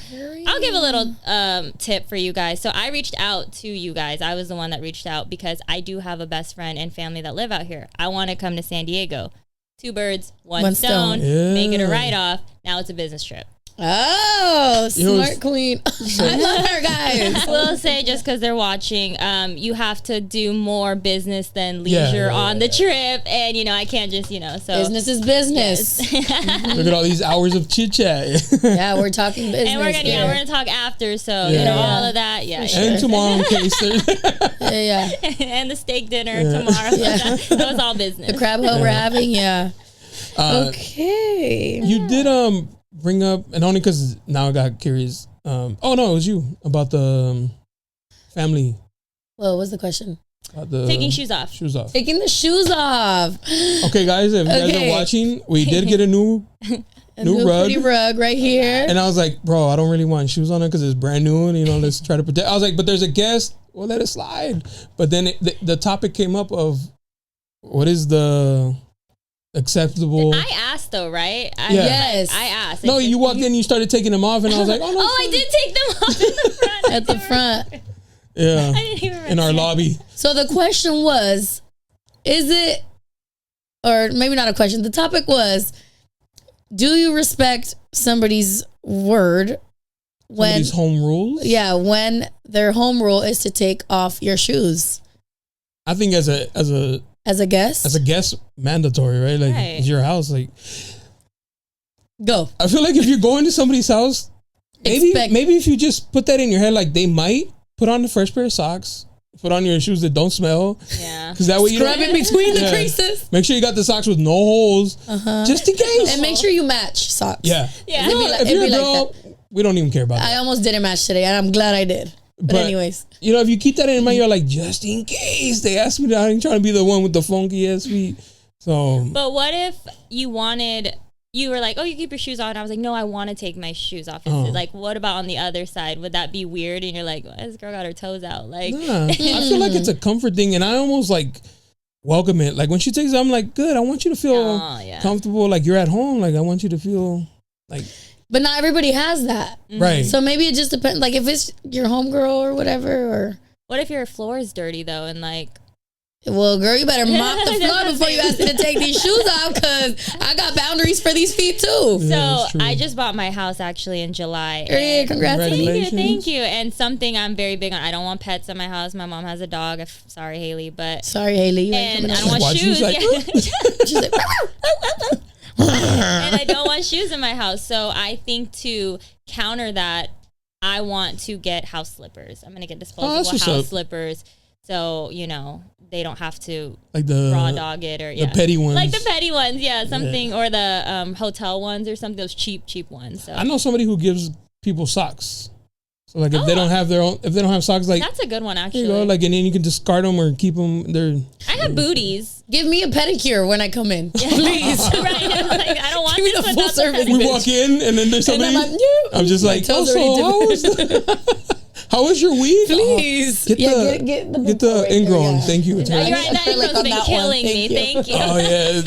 I'll give a little tip for you guys. So I reached out to you guys. I was the one that reached out because I do have a best friend and family that live out here. I want to come to San Diego. 2 birds, one stone. Make it a write-off. Now it's a business trip. Oh, smart queen. I love her, guys. We'll say, just because they're watching, you have to do more business than leisure on the trip. And, I can't just, so. Business is business. Yes. Look at all these hours of chit chat. Yeah, we're talking business. And we're going to talk after. So, all of that. Yeah. And tomorrow, in case. Yeah. And the steak dinner tomorrow. Yeah. That was all business. The crab hoe we're having. Yeah. Okay. You did, bring up, and only because now I got curious. It was you about the family. What was the question? Taking shoes off. Taking the shoes off. Okay, guys, if you guys are watching, we did get a new rug. Pretty rug right here. And I was like, bro, I don't really want shoes on it because it's brand new, and let's try to protect. I was like, but there's a guest, we'll let it slide. But then the topic came up of what is the acceptable. I asked though, right? Yes. I asked. No, you walked in, you started taking them off, and I was like, oh no. I did take them off in the front. At the front. Yeah. I didn't even remember. In our lobby. So the question was, is it, or maybe not a question, the topic was, do you respect somebody's word when somebody's home rules? Yeah, when their home rule is to take off your shoes. I think as a guest? As a guest, mandatory, right? Like, it's your house. Like, go. I feel like if you're going to somebody's house, maybe if you just put that in your head, like, they might put on the fresh pair of socks, put on your shoes that don't smell. Yeah. Because that way you scrub in between the creases. Make sure you got the socks with no holes, just in case. And make sure you match socks. Yeah. Yeah. If you're a girl, we don't even care about that. I almost didn't match today, and I'm glad I did. But anyways, if you keep that in mind, you're like, just in case they ask me, I ain't trying to be the one with the funky ass feet. So, but what if you were like, oh, you keep your shoes on? I was like, no, I want to take my shoes off. Like, what about on the other side? Would that be weird? And you're like, well, this girl got her toes out. Like, I feel like it's a comfort thing, and I almost like welcome it. Like when she takes it, I'm like, good. I want you to feel comfortable, like you're at home. Like I want you to feel like. But not everybody has that. Right. So maybe it just depends. Like if it's your homegirl or whatever, or. What if your floor is dirty though, and like. Well, girl, you better mop the floor before you ask me to take these shoes off, because I got boundaries for these feet too. So I just bought my house actually in July. Hey, congrats. Thank you. And something I'm very big on, I don't want pets at my house. My mom has a dog. Sorry, Haley, but. Sorry, Haley. And I don't want shoes. Like, she's like, and I don't want shoes in my house. So I think to counter that, I want to get house slippers. I'm going to get disposable house slippers. So, they don't have to like the raw dog it or the petty ones. Like the petty ones, something or the hotel ones or something, those cheap ones. So I know somebody who gives people socks. So like if they don't have socks, like that's a good one actually. You know, like and then you can discard them or keep them. I have booties. Give me a pedicure when I come in, please. Right? Like, I don't want give me the full service. We walk in and then there's somebody. And I'm just like, How is your weed? Please. Get the ingrown. Thank you. You're right. That ingrown's been killing me. Thank you. Oh yeah.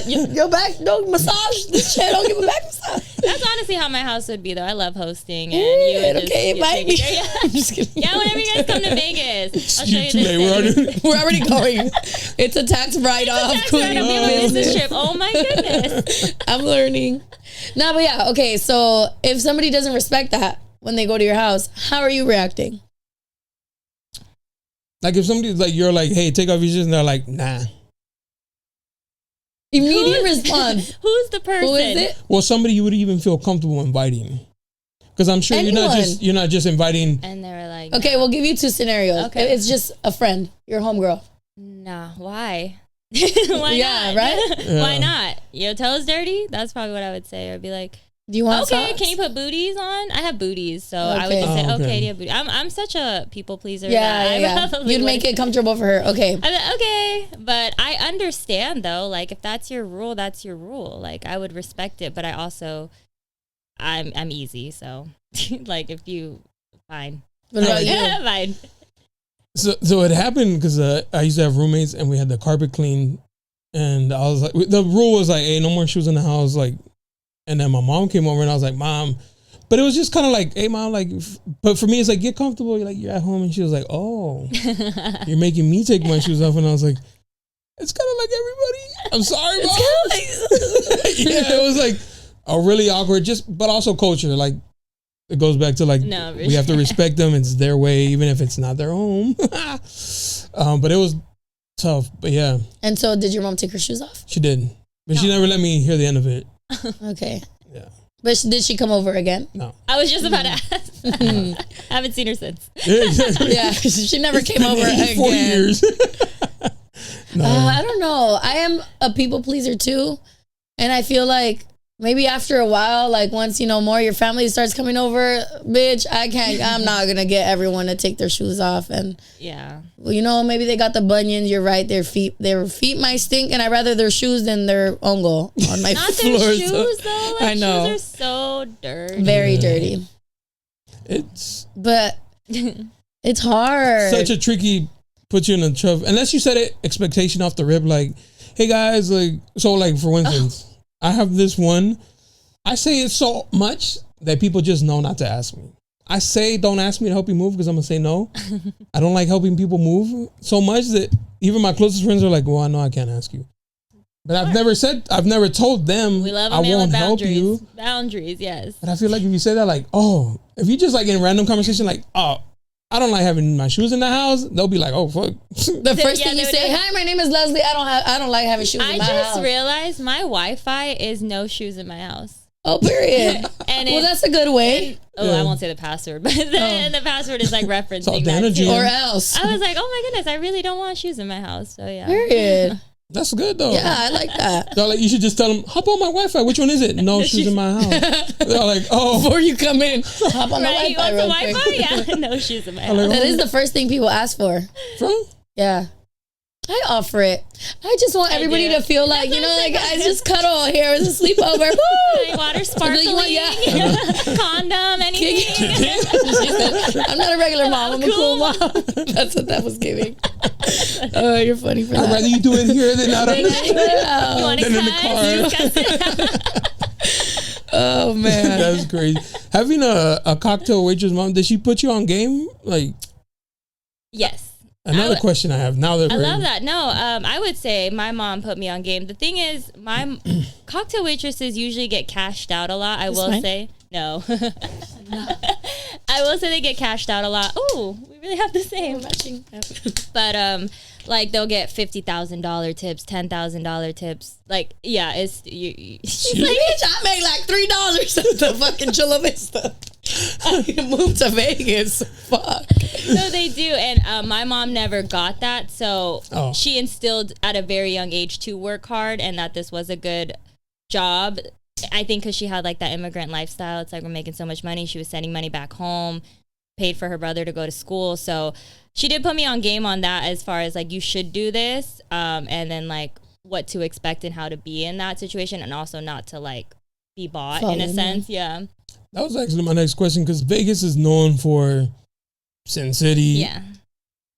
Your back, don't massage this shit. Don't give a back massage. That's honestly how my house would be, though. I love hosting, and you would okay, invite me. I'm just kidding. Yeah, whenever you guys come to Vegas, I'll show you this. We're already going. It's a tax write-off. It's a tax write-off. We have a business trip. Oh my goodness. I'm learning. No, but yeah, okay. So if somebody doesn't respect that when they go to your house, how are you reacting? Like if somebody's like, you're like, hey, take off your shoes, and they're like, nah. Immediate response. Who's the person? Who is it? Well, somebody you would even feel comfortable inviting, because I'm sure you're not just inviting. And they were like, okay, we'll give you two scenarios. Okay, it's just a friend, your homegirl. Nah, why? Why yeah, not? Right? Yeah. Why not? Your toes dirty? That's probably what I would say. I'd be like, do you want okay, socks? can you put booties on? I have booties, so I would just say, okay, do you have booties? I'm such a people pleaser. Yeah. You'd make it comfortable for her. Okay. I'm like, okay, but I understand though. Like, if that's your rule, that's your rule. Like, I would respect it, but I also, I'm easy. So, like, if you, fine. What about you? Fine. So it happened because I used to have roommates and we had the carpet cleaned, and I was like, the rule was like, hey, no more shoes in the house, like. And then my mom came over and I was like, Mom, but it was just kind of like, hey, Mom, like, but for me, it's like, get comfortable. You're like, you're at home. And she was like, oh, you're making me take my shoes off. And I was like, it's kind of like everybody. I'm sorry, Mom. Yeah, it was like a really awkward, but also culture. Like, it goes back to like, we have to respect them. It's their way, even if it's not their home. But it was tough, but yeah. And so did your mom take her shoes off? She did, but she never let me hear the end of it. Okay. Yeah. But did she come over again? No. I was just about to ask. I haven't seen her since. Yeah, she never came over again. 4 years. No. I don't know. I am a people pleaser too. And I feel like maybe after a while, like once you know more, your family starts coming over, bitch, I'm not going to get everyone to take their shoes off. And yeah, well, you know, maybe they got the bunions. You're right. Their feet might stink. And I'd rather their shoes than their ongo on my not floor. Their shoes though. Like, I know. Shoes are so dirty. Very dirty. But it's hard. Such a tricky, put you in a tough, unless you set an expectation off the rip, like, hey guys, like, so like for instance, I have this one. I say it so much that people just know not to ask me. I say, don't ask me to help you move because I'm going to say no. I don't like helping people move so much that even my closest friends are like, well, I know I can't ask you. But I've never told them we love I won't help you. Boundaries, yes. But I feel like if you say that, like, oh, if you just like in random conversation, like, oh, I don't like having my shoes in the house, they'll be like, oh, fuck. The first thing you say, hi, my name is Leslie. I don't like having shoes in my house. I just realized my Wi-Fi is no shoes in my house. Oh, period. Well, that's a good way. I won't say the password, but the password is like referencing that too. Or else. I was like, oh my goodness, I really don't want shoes in my house. So yeah. Period. That's good though. Yeah, I like that. So like, you should just tell them, hop on my Wi-Fi. Which one is it? No shoes in my house. They're like, oh, before you come in, hop on the Wi-Fi. You want real the quick. Wi-Fi? Yeah, no shoes in my house. Like, that is the first thing people ask for. Yeah. I offer it. I just want everybody to feel like, you know, like I just cuddle here. It's a sleepover. Woo! Water sparkling. Condom, anything. I'm not a regular mom. I'm a cool mom. That's what that was giving. Oh, you're funny for that. I'd rather you do it here than out of You want to in the car. Oh, man. That's crazy. Having a cocktail waitress mom, did she put you on game? Like, yes. Another question I have now that I love that. No, I would say my mom put me on game. The thing is, my cocktail waitresses usually get cashed out a lot. I will say no. I will say they get cashed out a lot. Oh, we really have the same. But like they'll get $50,000 tips, $10,000 tips. Like, yeah, it's she's like, bitch, I make like $3 at the fucking Chula Vista. I moved to Vegas. Fuck. So they do, and my mom never got that. So she instilled at a very young age to work hard, and that this was a good job. I think because she had like that immigrant lifestyle. It's like we're making so much money. She was sending money back home, paid for her brother to go to school. So she did put me on game on that as far as like you should do this, and then like what to expect and how to be in that situation, and also not to like be bought in a sense. Yeah. That was actually my next question because Vegas is known for Sin City,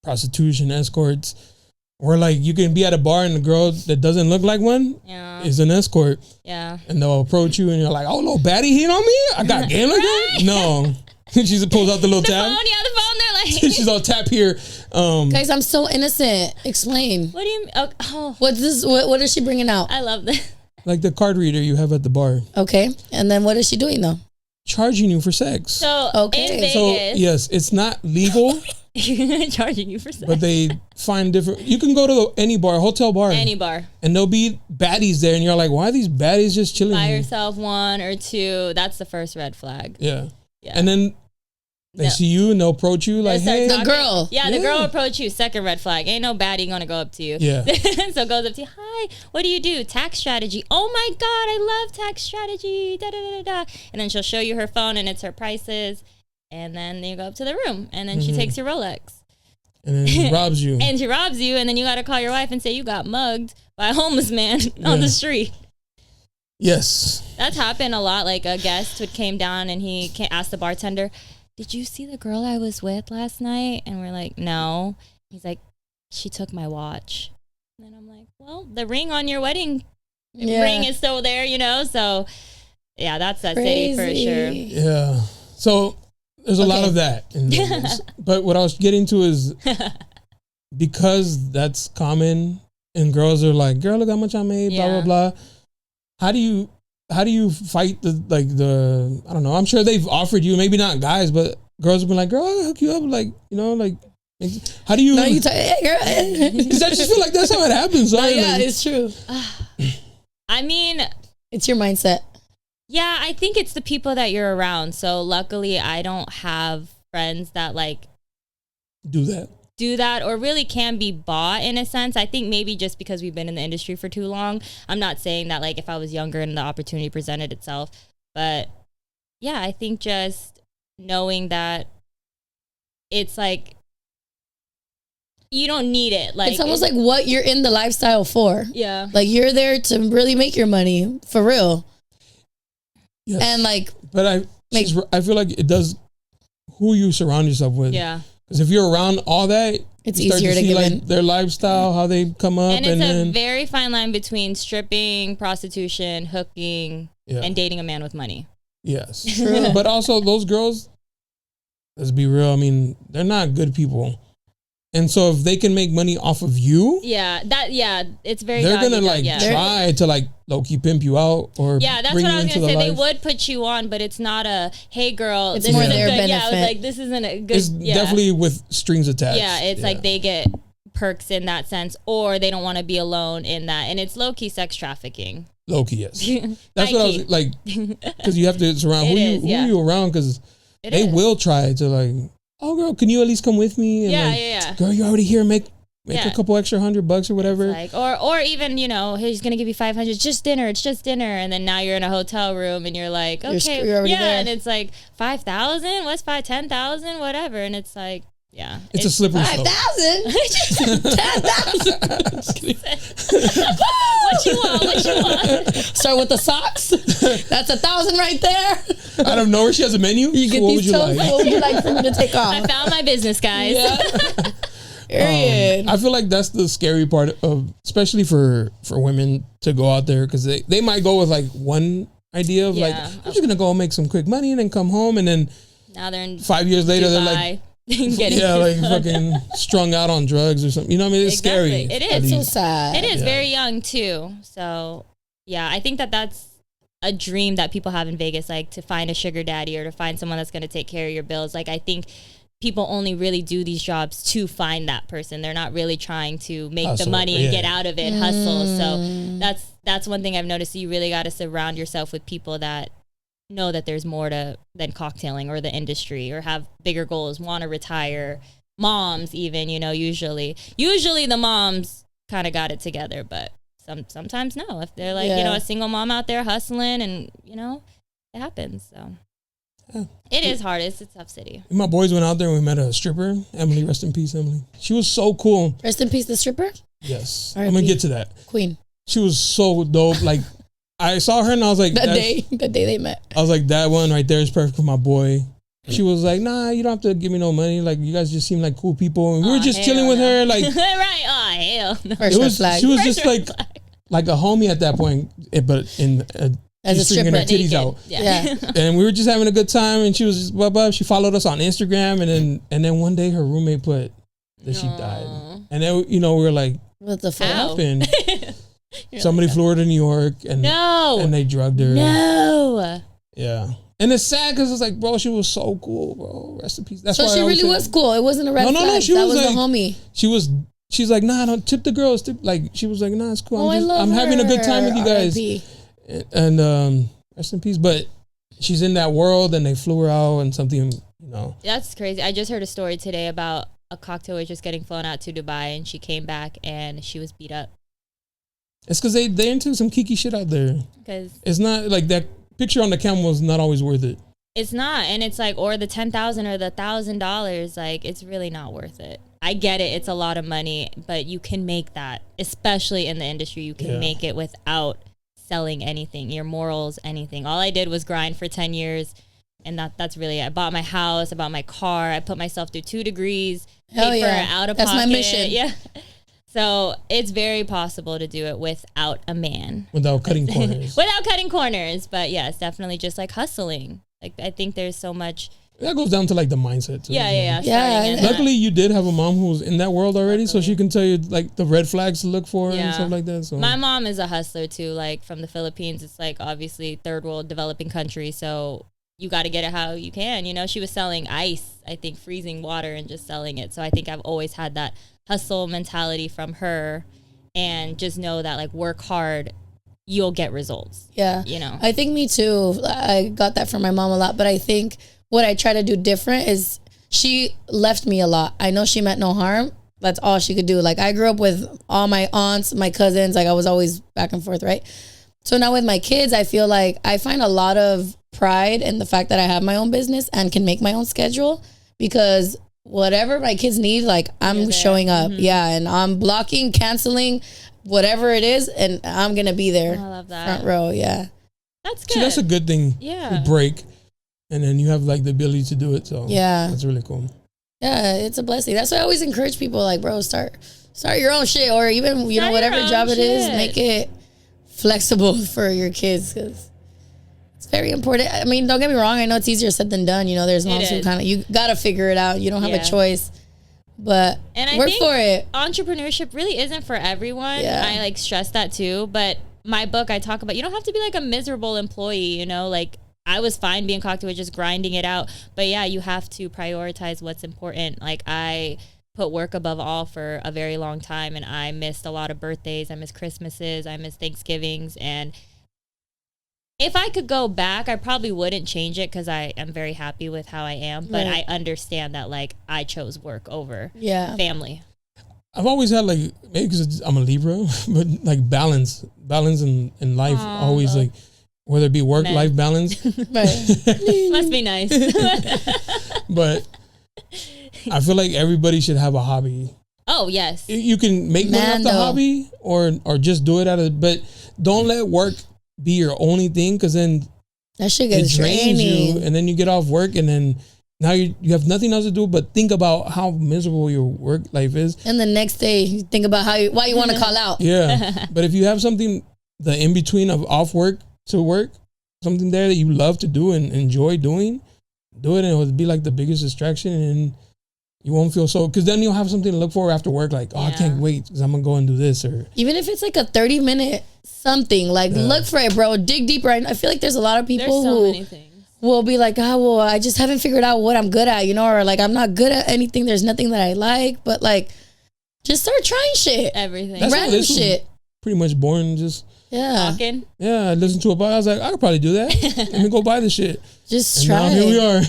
prostitution, escorts. Or like you can be at a bar and the girl that doesn't look like one is an escort. Yeah. And they'll approach you and you're like, oh, little baddie hit on me? I got game like that? No. She pulls out the little tab. The phone, they're like. She's all tap here. Guys, I'm so innocent. Explain. What do you mean? Oh. What's this? What is she bringing out? I love this. Like the card reader you have at the bar. Okay. And then what is she doing though? Charging you for sex. So, in Vegas. So, yes, it's not legal. Charging you for sex. But they find different. You can go to any bar, hotel bar. Any bar. And there'll be baddies there. And you're like, why are these baddies just chilling Buy here? yourself one or two. That's the first red flag. Yeah. And then they see you and they'll approach you like, hey. The girl. Yeah, the girl approach you. Second red flag. Ain't no baddie gonna go up to you. Yeah. So goes up to you. Hi, what do you do? Tax strategy. Oh my God, I love tax strategy. Da, da, da, da, da. And then she'll show you her phone and it's her prices. And then you go up to the room and then she takes your Rolex. And then she robs you. And she robs you. And then you got to call your wife and say you got mugged by a homeless man on the street. Yes. That's happened a lot. Like a guest who came down and he asked the bartender, did you see the girl I was with last night? And we're like, no. He's like, she took my watch. And then I'm like, well, the ring on your wedding ring is still there, you know? So, yeah, that's that city for sure. Yeah. So, there's a lot of that in Vegas. But what I was getting to is because that's common and girls are like, girl, look how much I made, blah, blah, blah. How do you fight the I don't know, I'm sure they've offered you, maybe not guys, but girls have been like, girl, I'll hook you up, like, you know, like, how do you? No, hey, girl. Because I just feel like that's how it happens. Right? No, yeah, it's true. I mean, it's your mindset. Yeah, I think it's the people that you're around. So luckily, I don't have friends that like do that or really can be bought in a sense. I think maybe just because we've been in the industry for too long. I'm not saying that like if I was younger and the opportunity presented itself, but yeah, I think just knowing that it's like you don't need it. Like it's almost like what you're in the lifestyle for. Yeah. Like you're there to really make your money for real. Yes. And like, but I feel like it does who you surround yourself with. Yeah. Because if you're around all that, it's easier to get like in their lifestyle, how they come up, and it's a very fine line between stripping, prostitution, hooking, and dating a man with money. Yes, true. But also those girls, let's be real. I mean, they're not good people. And so if they can make money off of you, it's very. They're gonna try to like low key pimp you out or that's bring what you I was into gonna say. the They life. would put you on, but it's not a hey girl. It's this more isn't their good. benefit. Yeah, I was like this isn't a good. It's definitely with strings attached. Yeah, it's like they get perks in that sense, or they don't want to be alone in that, and it's low key sex trafficking. Low key, yes. That's what I was like, because you have to surround who you around, because they will try to like, oh girl, can you at least come with me? And girl, you're already here. Make a couple extra $100 or whatever. Like, or even, you know, he's gonna give you $500. It's just dinner, and then now you're in a hotel room and you're like, okay, you're already there. And it's like 5,000. What's 10,000? Whatever, and it's like. Yeah, it's a slippery slope. 5,000, 10,000. What you want? Start with the socks. That's 1,000 right there. Out of nowhere, she has a menu. You get these toes. What would you like for me to take off? I found my business, guys. Period. I feel like that's the scary part of, especially for women to go out there, because they might go with like one idea of like, I'm just gonna go make some quick money and then come home, and then now they're in 5 years later Dubai. they're like. Like fucking strung out on drugs or something. You know what I mean? It's scary. It is. It's so sad. It is very young too. So yeah, I think that's a dream that people have in Vegas, like to find a sugar daddy or to find someone that's going to take care of your bills. Like I think people only really do these jobs to find that person. They're not really trying to make the money and get out of it, hustle. So that's one thing I've noticed. You really got to surround yourself with people that know that there's more than cocktailing or the industry, or have bigger goals, want to retire. Moms even, you know, usually the moms kind of got it together, but sometimes no. If they're like, you know, a single mom out there hustling, and you know, it happens. So it is hard. It's a tough city. My boys went out there and we met a stripper, Emily. Rest in peace, Emily. She was so cool. Rest in peace, the stripper. Yes, I'm gonna get to that. Queen. She was so dope. Like I saw her and I was like, that day they met. I was like, that one right there is perfect for my boy. she was like, nah, you don't have to give me no money. Like, you guys just seem like cool people. And we were just chilling with her. Like, right. Oh, hell no. She was just like a homie at that point, but in as a stripper, her titties out. Yeah. And we were just having a good time, and she was just blah blah. She followed us on Instagram, and then one day her roommate put that she died, and then we were like, what the fuck happened? Somebody flew her to New York, and they drugged her. No. Yeah. And it's sad because it's like, bro, she was so cool, bro. Rest in peace. That's so why she really was cool. It wasn't a red flag. No, she was like, a homie. She's like, nah, don't tip the girls. Like, she was like, nah, it's cool. I'm having a good time with you guys. And rest in peace. But she's in that world, and they flew her out, and something, That's crazy. I just heard a story today about a cocktail waitress getting flown out to Dubai, and she came back and she was beat up. It's because they into some kiki shit out there. Because it's not like that. Picture on the camera is not always worth it. It's not, and it's like, or the $10,000 or the $1,000, like it's really not worth it. I get it; it's a lot of money, but you can make that, especially in the industry. You can make it without selling anything, your morals, anything. All I did was grind for 10 years, and that's really it. I bought my house, I bought my car, I put myself through 2 degrees, paid for it out of pocket. That's my mission. Yeah. So it's very possible to do it without a man. Without cutting corners. Without cutting corners. But yeah, it's definitely just like hustling. Like, I think there's so much. That goes down to like the mindset too. Yeah. Luckily, you did have a mom who was in that world already, so she can tell you like the red flags to look for and stuff like that. So my mom is a hustler too, like from the Philippines. It's like obviously third world developing country. So you got to get it how you can. She was selling ice, I think freezing water and just selling it. So I think I've always had that hustle mentality from her, and just know that like work hard, you'll get results. Yeah. I think me too. I got that from my mom a lot, but I think what I try to do different is she left me a lot. I know she meant no harm. That's all she could do. Like, I grew up with all my aunts, my cousins, like I was always back and forth, right? So now with my kids, I feel like I find a lot of pride in the fact that I have my own business and can make my own schedule, because whatever my kids need, like I'm showing up. Mm-hmm. Yeah. And I'm blocking, canceling, whatever it is. And I'm going to be there. I love that. Front row. Yeah. That's good. See, that's a good thing. Yeah. You break, and then you have like the ability to do it. So yeah, that's really cool. Yeah. It's a blessing. That's why I always encourage people, like, bro, start your own shit, or even, whatever job it is, make it flexible for your kids. Cause it's very important. I mean, don't get me wrong. I know it's easier said than done. There's moms who you got to figure it out. You don't have a choice, but work for it. Entrepreneurship really isn't for everyone. Yeah. I like stress that too. But my book, I talk about, you don't have to be like a miserable employee, like I was fine being cocktail with just grinding it out. But yeah, you have to prioritize what's important. Like, I put work above all for a very long time, and I missed a lot of birthdays. I missed Christmases. I missed Thanksgivings. And if I could go back, I probably wouldn't change it, because I am very happy with how I am. But I understand that, like, I chose work over family. I've always had, like, maybe because I'm a Libra, but like balance in life. Always like, whether it be work-life balance. Must be nice. But I feel like everybody should have a hobby. Oh, yes. You can make money off the hobby, or just do it but don't let work be your only thing, because then that shit gets drains you, and then you get off work, and then now you have nothing else to do but think about how miserable your work life is. And the next day you think about why you want to call out. Yeah. But if you have something, the in between of off work to work, something there that you love to do and enjoy doing, do it, and it will be like the biggest distraction, and you won't feel so, because then you'll have something to look for after work, like, I can't wait because I'm gonna go and do this. Or even if it's like a 30-minute something, like look for it, bro. Dig deeper. I feel like there's a lot of people who will be like, I just haven't figured out what I'm good at, or like, I'm not good at anything. There's nothing that I like, but like, just start trying shit. Everything. Random shit. Pretty much born just talking. Yeah, I listened to a podcast. I was like, I could probably do that. Let me go buy this shit. Just try. Now here we are.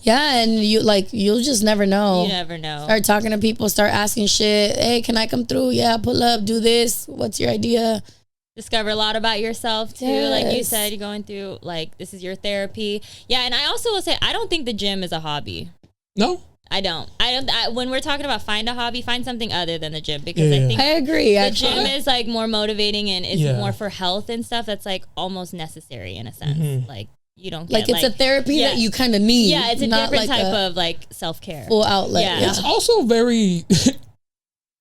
Yeah, and you'll just never know. You never know. Start talking to people. Start asking shit. Hey, can I come through? Yeah, pull up. Do this. What's your idea? Discover a lot about yourself too. Yes. Like you said, you're going through, like, this is your therapy. Yeah, and I also will say, I don't think the gym is a hobby. No. I don't. When we're talking about find a hobby, find something other than the gym, because I think I agree. The gym is like more motivating and is more for health and stuff. That's like almost necessary in a sense. Mm-hmm. Like, you don't like get, it's a therapy that you kind of need. Yeah, it's a not different like type of like self-care. full outlet. Yeah. It's also very,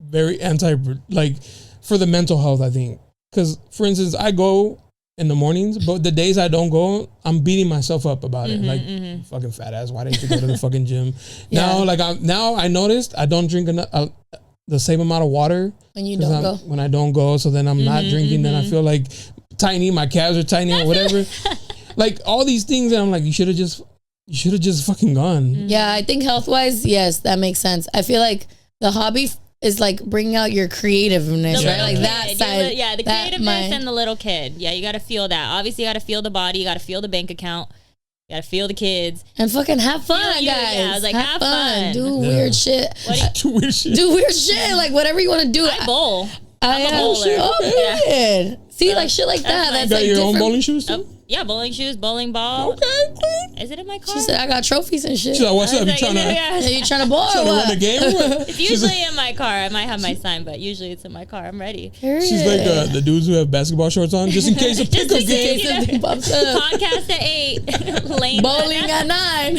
very anti, like for the mental health, I think. Because, for instance, I go in the mornings, but the days I don't go, I'm beating myself up about it. Like, fucking fat ass, why didn't you go to the fucking gym? Now, like, now I noticed I don't drink enough, the same amount of water when you don't go. When I don't go, so then I'm not drinking, then I feel like tiny, my calves are tiny or whatever. Like, all these things, and I'm like, you should have just fucking gone. Yeah, I think health-wise, yes, that makes sense. I feel like the hobby is like bringing out your creativeness, right? Like that side. Yeah, the creativeness and the little kid. Yeah, you got to feel that. Obviously, you got to feel the body. You got to feel the bank account. You got to feel the kids. And fucking have fun, guys. Yeah, I was like, have fun. Do weird shit. Do weird shit. Do weird shit. Like, whatever you want to do. I bowl. I'm a bowler. Oh, man. See, like shit like that. That's got like your different. own bowling shoes too? Yeah, bowling shoes, bowling ball. Okay. Is it in my car? She said, I got trophies and shit. She's like, what's up? You Like, trying to You trying to bowl or run the what? game? Or what? It's usually in my car. I might have my sign, but usually it's in my car. I'm ready. She's like the dudes who have basketball shorts on, just in case a Just pickup in game. case. Something pops up. Podcast at 8. Lane Bowling at 9.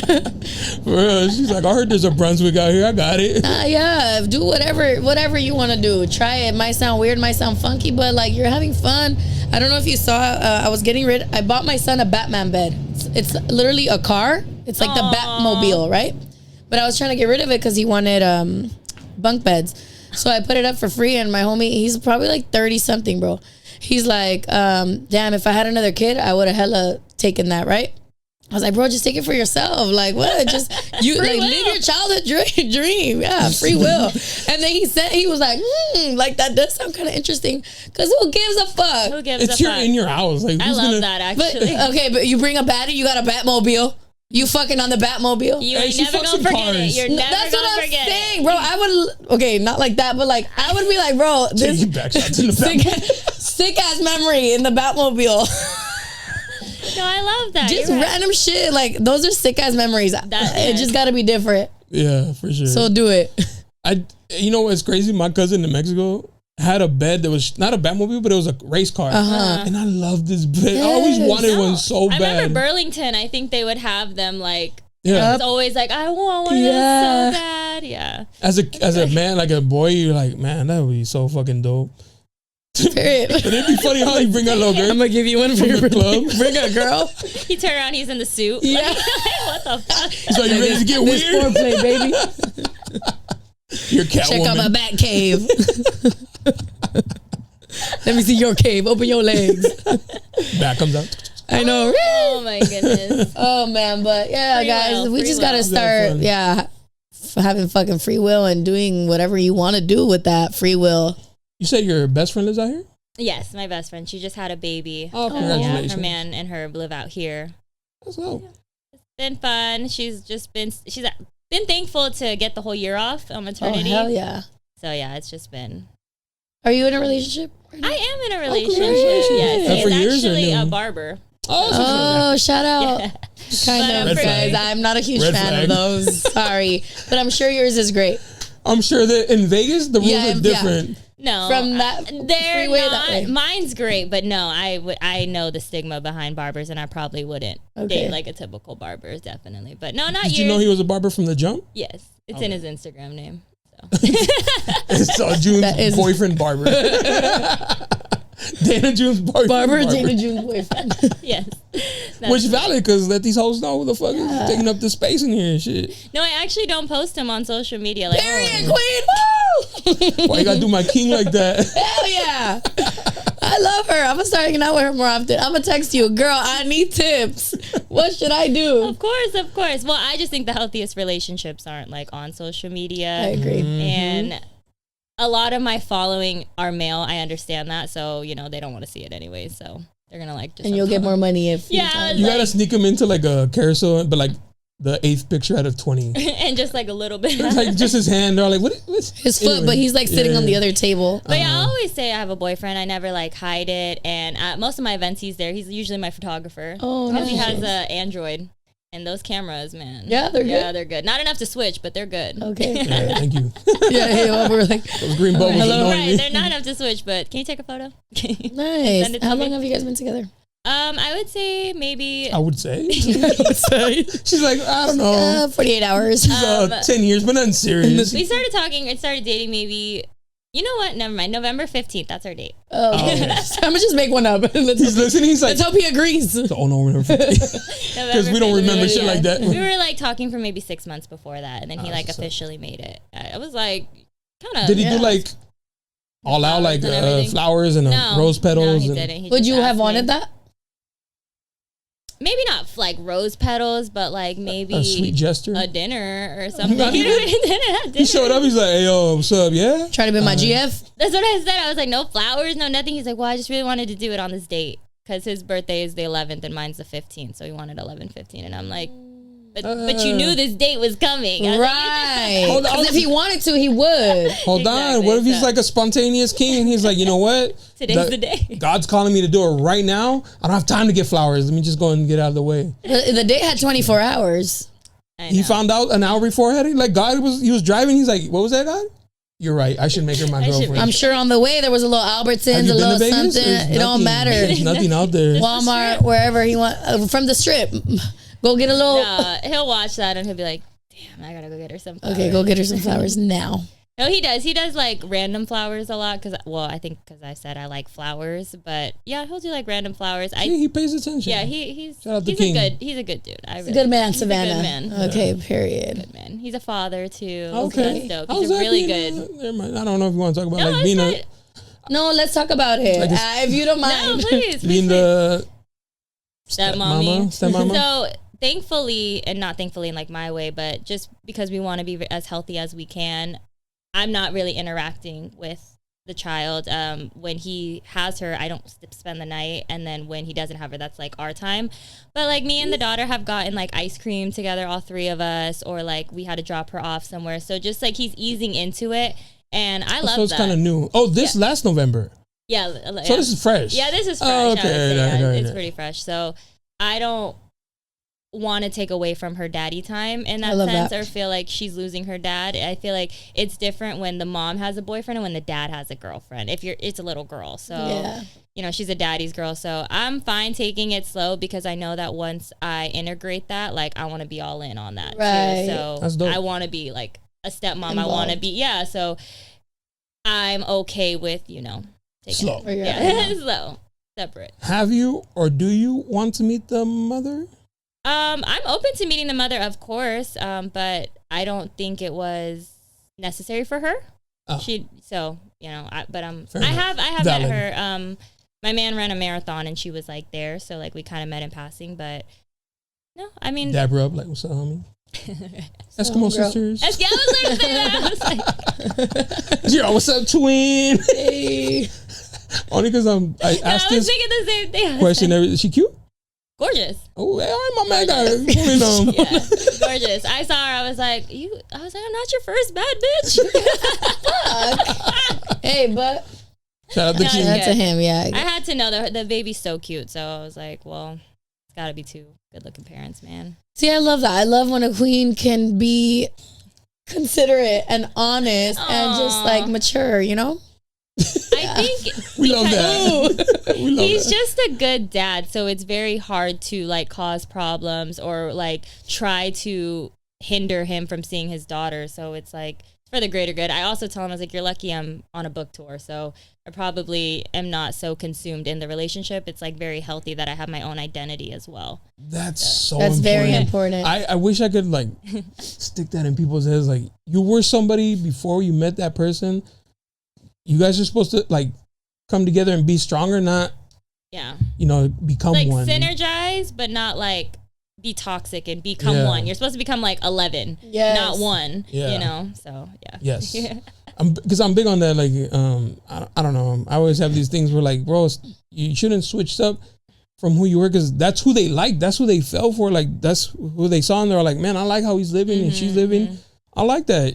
For real. She's like, I heard there's a Brunswick out here. I got it. Yeah, do whatever you want to do. Try it. Might sound weird, might sound funky, but like you're having fun. I don't know if you saw. I bought my son a Batman bed. It's literally a car. It's like the Batmobile, right? But I was trying to get rid of it because he wanted bunk beds. So I put it up for free, and my homie, he's probably like 30 something, bro. He's like, damn, if I had another kid, I would have hella taken that, right? I was like, bro, just take it for yourself. Like, what? Just you like live your childhood dream. Yeah, free will. And then he was like, like that does sound kind of interesting. Cause who gives a fuck? Who gives It's a here fuck? in your house. Like, I love that actually. But okay, but you bring a baddie, you got a Batmobile. You fucking on the Batmobile. You Hey, ain't she never fucks gonna with forget cars. it. You're never That's what gonna I'm forget saying, it. bro. I would, okay, not like that, but like I would be like, bro, this Take you back shots in the back. sick ass memory in the Batmobile. No, I love that. Just You're right. random shit. Like those are sick ass memories. It just got to be different. Yeah, for sure. So do it. You know what's crazy? My cousin in Mexico had a bed that was not a Batmobile, but it was a race car. And I love this bed. I always wanted one so I bad. remember Burlington. I think they would have them like. Yeah. It's always like I want one of those so bad. Yeah. As a man, like a boy, you're like, man, that would be so fucking dope. Period. But it'd be funny how you bring a little girl. I'm gonna give you one for From your the club. Bring a girl. He turned around. He's in the suit. Yeah. Like, what the fuck? So you ready to get This weird? foreplay, baby. Your cat Check out my woman. bat cave. Let me see your cave. Open your legs. Back comes out. I know. Oh my goodness. Oh man, but yeah, Free guys, will, we free just gotta will. start. Fun. Yeah, having fucking free will and doing whatever you want to do with that free will. You said your best friend lives out here? Yes, my best friend. She just had a baby. Oh, Yeah, congratulations. her man and her live out here. That's dope. Been fun. She's been thankful to get the whole year off on Oh maternity. hell yeah! So yeah, it's just been. Are you in a relationship? I am in a relationship. congratulations. Yes, And for he's years or actually new? a barber. Oh, shout out! Yeah. Kind But of, Red guys. flag. I'm not a huge Red fan flag. of those. Sorry, but I'm sure yours is great. I'm sure that in Vegas the rules Yeah, are different. No, From that they're freeway not. that way. Mine's great, but no, I know the stigma behind barbers, and I probably wouldn't date like a typical barber, definitely. But no, not Did yours. you know he was a barber from the jump? Yes, it's in his Instagram name. So. It's June's That is- boyfriend barber. Dana June's boyfriend Barber Dana June's boyfriend. Yes, Which valid, because let these hoes know who the fuck is taking up the space in here and shit. No, I actually don't post him on social media. Like, Period, queen. Woo! Why you gotta do my king like that? Hell yeah. I love her. I'm gonna start hanging out with her more often. I'm gonna text you, girl, I need tips. What should I do? Of course. Well, I just think the healthiest relationships aren't like on social media. I agree. And a lot of my following are male. I understand that. So, they don't want to see it anyway. So they're going to like just. And you'll get more money if Yeah. You gotta sneak him into like a carousel, but like the 8th picture out of 20. And just like a little bit. It's like just his hand. They're like, what's his foot, but he's like sitting on the other table. But yeah, I always say I have a boyfriend. I never like hide it. And at most of my events, he's there. He's usually my photographer. Oh, Because he nice. has a Android. And those cameras, man. Yeah, they're Yeah, good. they're good. Not enough to switch, but they're good. Okay. Yeah, thank you. yeah, we're like, Those green bubbles Hello. annoying Right, me. they're not enough to switch, but can you take a photo? nice. Send it to How me. long have you guys been together? I would say maybe. I would say. She's like, I don't know. 48 hours. 10 years, but nothing serious. We started talking and started dating maybe. You know what? Never mind. November 15th. That's our date. Oh, okay. I'm gonna just make one up. He's listening. He's like, let's hope he agrees. Oh no, November 15th. Because we don't remember shit like that. We were like talking for maybe 6 months before that, and then he like officially made it. I was like, kind of. Did he do like all out like flowers and rose petals? No, he didn't. Would you have wanted that? Maybe not like rose petals, but like maybe a sweet gesture, a dinner or something. He showed up. He's like, "Hey, yo, what's up? Yeah." Try to be my GF. That's what I said. I was like, "No flowers, no nothing." He's like, "Well, I just really wanted to do it on this date because his birthday is the 11th and mine's the 15th, so he wanted 11/15." And I'm like, "But you knew this date was coming, right?" Because if he wanted to, he would. Hold on. What if he's like a spontaneous king and he's like, you know what? Today's the day. God's calling me to do it right now. I don't have time to get flowers. Let me just go and get out of the way. The date had 24 hours. He found out an hour before he was driving. He's like, what was that, God? You're right. I should make her my girlfriend. I'm sure on the way there was a little Albertsons, a little something. It don't matter. There's nothing out there. Walmart, wherever he want, from the strip. Go get a little. No, he'll watch that and he'll be like, damn, I gotta go get her some flowers. Okay, go get her some flowers now. No, he does. He does like random flowers a lot I think because I said I like flowers, but yeah, he'll do like random flowers. He pays attention. Yeah, he's a good dude. He's a good man, Savannah. He's a good man. Okay, period. Good man. He's a father too. Okay, so he's a really good. I don't know if you want to talk about like being a. No, let's talk about it. Like if you don't mind. No, please. Being the stepmommy. So thankfully, and not thankfully in like my way, but just because we want to be as healthy as we can, I'm not really interacting with the child. When he has her, I don't spend the night, and then when he doesn't have her, that's like our time. But like me and the daughter have gotten like ice cream together, all three of us, or like we had to drop her off somewhere. So just like he's easing into it, and I love that. So it's kind of new. Oh, last November. Yeah. So this is fresh. Yeah, this is fresh. Oh, okay. It's pretty fresh. So I don't want to take away from her daddy time in that sense or feel like she's losing her dad. I feel like it's different when the mom has a boyfriend and when the dad has a girlfriend. It's a little girl. So, she's a daddy's girl. So I'm fine taking it slow because I know that once I integrate that, like I want to be all in on that right. too. So I want to be like a stepmom. Involved. I want to be, so I'm okay with, taking slow. it. Slow. Separate. Have you or do you want to meet the mother? I'm open to meeting the mother, of course, but I don't think it was necessary for her. Oh. I have met her. My man ran a marathon and she was like there, so like we kind of met in passing, but no, I mean, dab her up like, what's up, homie? Eskimo sisters. Yeah, I was like, yo, what's up, twin? Hey. Only because I asked this thinking the same thing. question. Is she cute? Gorgeous. Oh, hey, my man got her. Gorgeous. I saw her. I was like, I'm not your first bad bitch. Hey, but shout out to King. That's to him. Yeah, I had to know that the baby's so cute, so I was like, well, it's got to be two good-looking parents, man. See, I love that. I love when a queen can be considerate and honest and just like mature. I think we love that. He's just a good dad, so it's very hard to like cause problems or like try to hinder him from seeing his daughter. So it's like for the greater good. I also tell him, I was like, you're lucky I'm on a book tour, so I probably am not so consumed in the relationship. It's like very healthy that I have my own identity as well. That's very important. I wish I could like stick that in people's heads. Like you were somebody before you met that person. You guys are supposed to like come together and be stronger, not become like one. Synergize, but not like be toxic and become one. You're supposed to become like 11, not one. So Yes. Because I'm big on that. Like I don't know. I always have these things where like, bro, you shouldn't switch up from who you were because that's who they like. That's who they fell for. Like that's who they saw and they're like, man, I like how he's living and she's living. I like that.